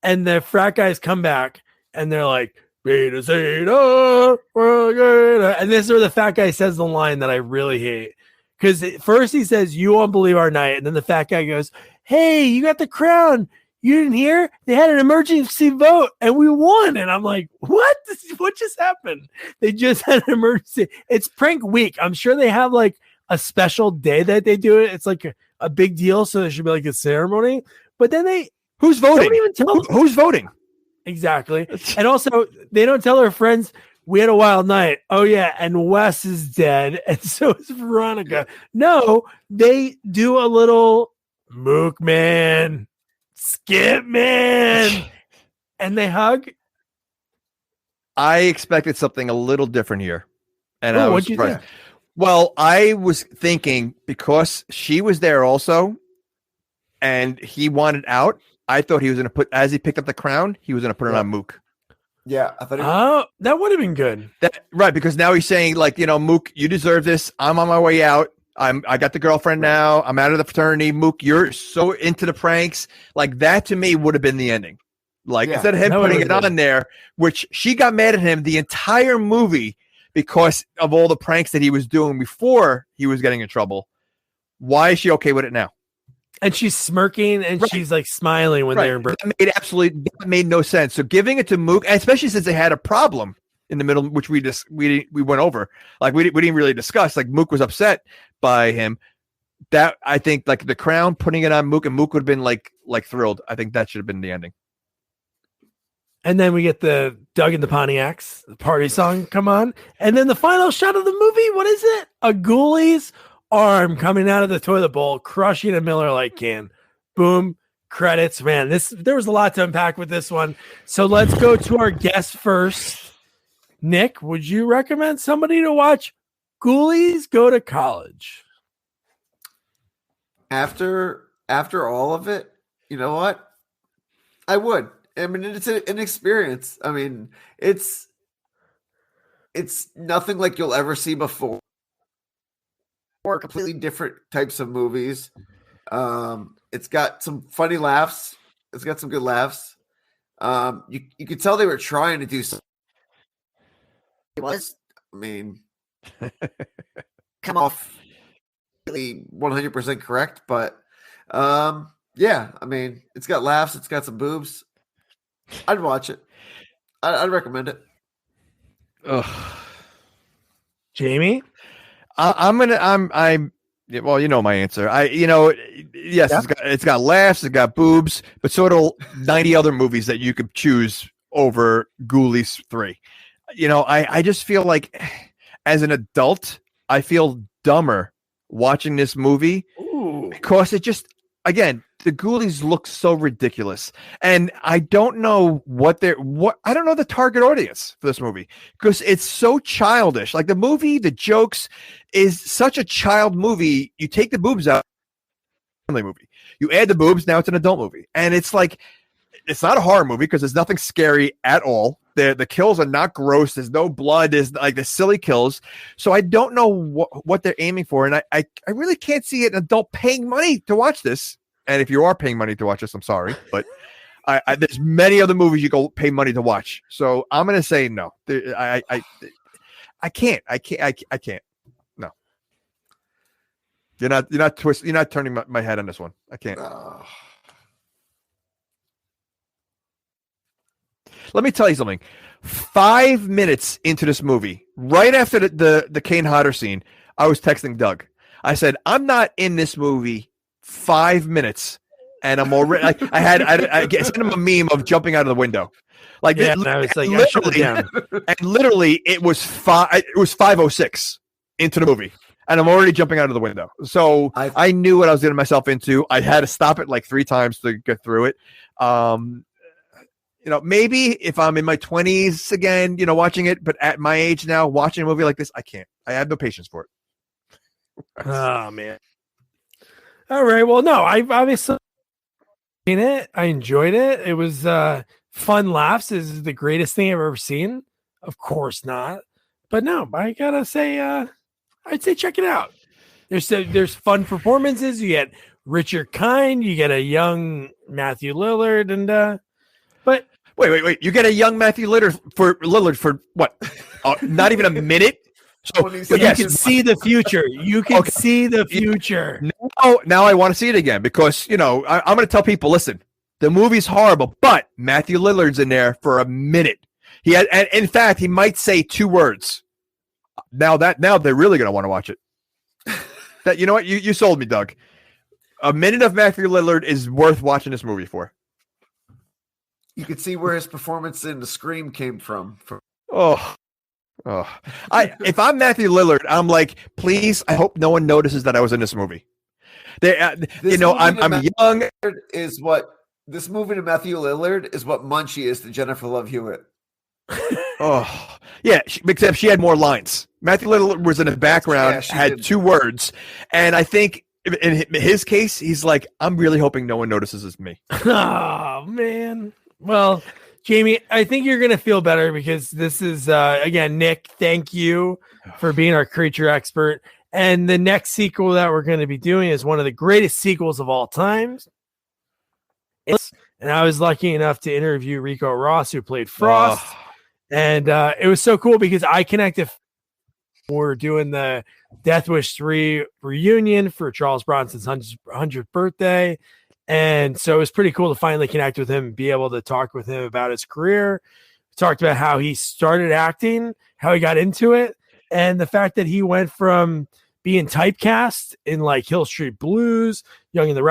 and the frat guys come back, and they're like, "Beta Zeta," and this is where the fat guy says the line that I really hate. Because first he says, "You won't believe our night," and then the fat guy goes, "Hey, you got the crown. You didn't hear? They had an emergency vote and we won." And I'm like, what? What just happened? They just had an emergency. It's prank week. I'm sure they have like a special day that they do it. It's like a big deal. So there should be like a ceremony. But then who's voting? Don't even tell who's voting? Exactly. And also, they don't tell their friends, we had a wild night. Oh, yeah. And Wes is dead. And so is Veronica. No, they do a little Mook man. Skip man, and they hug. I expected something a little different here, and I was surprised. Think? Well, I was thinking because she was there also, and he wanted out. I thought he was going to put, as he picked up the crown, he was going to put it on Mook. Yeah, I thought. That would have been good. Right, because now he's saying like, Mook, you deserve this. I'm on my way out. I got the girlfriend now. I'm out of the fraternity. Mook, you're so into the pranks. Like that to me would have been the ending. Like instead of him putting it on there, which she got mad at him the entire movie because of all the pranks that he was doing before he was getting in trouble. Why is she okay with it now? And she's smirking and she's like smiling when they're in birth. That made no sense. So giving it to Mook, especially since they had a problem in the middle, which we went over. Like we didn't really discuss. Like Mook was upset by him. that I think like the crown, putting it on Mook, and Mook would have been like thrilled. I think that should have been the ending. And then we get the Doug and the Pontiacs, the party song come on. And then the final shot of the movie, what is it? A Ghoulies arm coming out of the toilet bowl, crushing a Miller Lite can. Boom, credits. Man, there was a lot to unpack with this one. So let's go to our guest first. Nick, would you recommend somebody to watch Ghoulies Go to College? After all of it, you know what? I would. I mean, it's an experience. I mean, it's nothing like you'll ever see before. Or completely different types of movies. It's got some funny laughs. It's got some good laughs. You could tell they were trying to do something. It was, I mean, come off really 100% correct, but yeah, I mean, it's got laughs. It's got some boobs. I'd watch it. I'd recommend it. Ugh. Jamie? I'm well, you know my answer. Yes, yeah. It's got laughs, it's got boobs, but so do 90 other movies that you could choose over Ghoulies 3. I just feel like as an adult, I feel dumber watching this movie. Ooh. Because it just, again, the Ghoulies look so ridiculous, and I don't know I don't know the target audience for this movie because it's so childish. Like the movie, the jokes is such a child movie. You take the boobs out, family movie. You add the boobs, now it's an adult movie, and it's like it's not a horror movie because there's nothing scary at all. The kills are not gross. There's no blood. There's like the silly kills. So I don't know what they're aiming for, and I really can't see an adult paying money to watch this. And if you are paying money to watch this, I'm sorry, but there's many other movies you go pay money to watch. So I'm gonna say no. I can't. No. You're not twisting. You're not turning my head on this one. I can't. Let me tell you something. 5 minutes into this movie, right after the Kane Hodder scene, I was texting Doug. I said, I'm not in this movie 5 minutes, and I'm already like I sent him a meme of jumping out of the window. Like, yeah, and I was like, literally it was 5:06 into the movie, and I'm already jumping out of the window. So I knew what I was getting myself into. I had to stop it like 3 times to get through it. Maybe if I'm in my 20s again, watching it, but at my age now, watching a movie like this, I can't. I have no patience for it. Oh, man. All right. Well, no, I've obviously seen it. I enjoyed it. It was fun laughs. Is the greatest thing I've ever seen? Of course not. But no, I gotta say, I'd say check it out. There's fun performances. You get Richard Kind. You get a young Matthew Lillard, and but wait. You get a young Matthew Lillard for what? Not even a minute. So you can see the future. You can see the future. Now I want to see it again because I'm going to tell people, listen, the movie's horrible, but Matthew Lillard's in there for a minute. And in fact, he might say 2 words. Now they're really going to want to watch it. That you know what? You sold me, Doug. A minute of Matthew Lillard is worth watching this movie for. You could see where his performance in The Scream came from. If I'm Matthew Lillard, I'm like, please, I hope no one notices that I was in this movie. I'm young. This movie to Matthew Lillard is what Munchie is to Jennifer Love Hewitt. Yeah, except she had more lines. Matthew Lillard was in the background, had 2 words, and I think in his case, he's like, I'm really hoping no one notices it's me. Oh man. Well, Jamie, I think you're going to feel better because this is, again, Nick, thank you for being our creature expert. And the next sequel that we're going to be doing is one of the greatest sequels of all time. And I was lucky enough to interview Ricco Ross, who played Frost. And it was so cool because I connected. We're doing the Death Wish 3 reunion for Charles Bronson's 100th birthday. And so it was pretty cool to finally connect with him and be able to talk with him about his career. We talked about how he started acting, how he got into it, and the fact that he went from being typecast in like Hill Street Blues, Young and the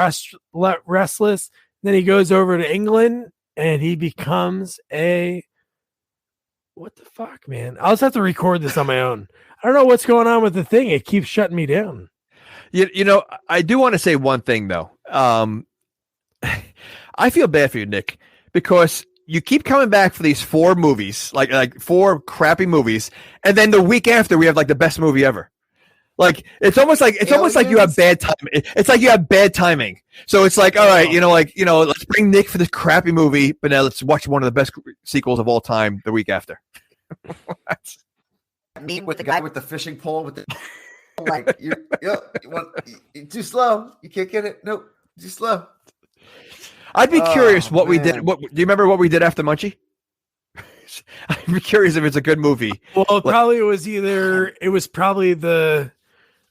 Restless. Then he goes over to England and he becomes what the fuck, man? I'll just have to record this on my own. I don't know what's going on with the thing. It keeps shutting me down. You know, I do want to say one thing though. I feel bad for you, Nick, because you keep coming back for these 4 movies, like 4 crappy movies, and then the week after we have like the best movie ever. Like it's almost like you have bad timing. It's like you have bad timing. So it's like, all right, let's bring Nick for this crappy movie, but now let's watch one of the best sequels of all time the week after. Meme with the guy with the fishing pole with the like you're too slow. You can't get it. Nope, too slow. I'd be curious what we did. Do you remember what we did after Munchie? I'd be curious if it's a good movie. Well, it was probably the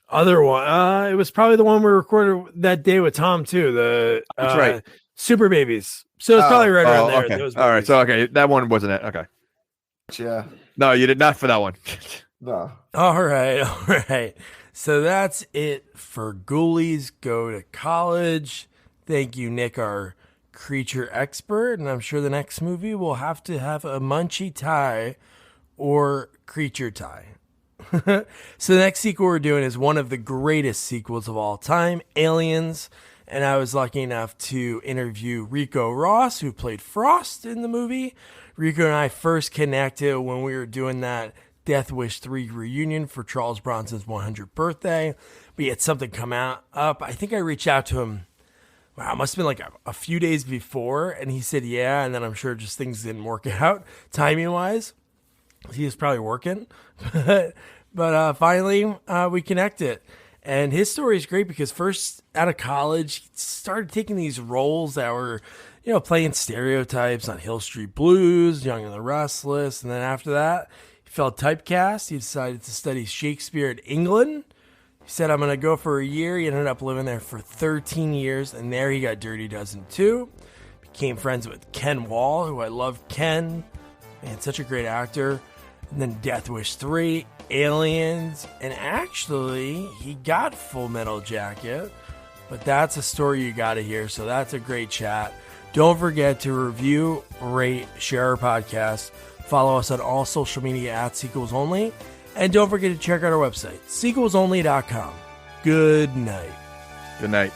other one. It was probably the one we recorded that day with Tom too. That's right. Super Babies. So it's probably right around there. Okay. All right. So that one wasn't it. Okay. Yeah. No, you did not for that one. No. All right. So that's it for Ghoulies Go to College. Thank you, Nick, our creature expert, and I'm sure the next movie will have to have a Munchie tie or creature tie. So the next sequel we're doing is one of the greatest sequels of all time, Aliens, and I was lucky enough to interview Ricco Ross, who played Frost in the movie. Ricco and I first connected when we were doing that Death Wish 3 reunion for Charles Bronson's 100th birthday. We had something come up. I think I reached out to him. Wow, it must have been like a few days before, and he said, yeah, and then I'm sure just things didn't work out timing-wise. He was probably working, but finally we connected. And his story is great because first out of college, he started taking these roles that were, playing stereotypes on Hill Street Blues, Young and the Restless, and then after that, he felt typecast. He decided to study Shakespeare in England. He said, I'm going to go for a year. He ended up living there for 13 years, and there he got Dirty Dozen 2. Became friends with Ken Wahl, who I love Ken. Man, such a great actor. And then Death Wish 3, Aliens, and actually, he got Full Metal Jacket. But that's a story you got to hear, so that's a great chat. Don't forget to review, rate, share our podcast. Follow us on all social media at Sequels Only. And don't forget to check out our website, sequelsonly.com. Good night. Good night.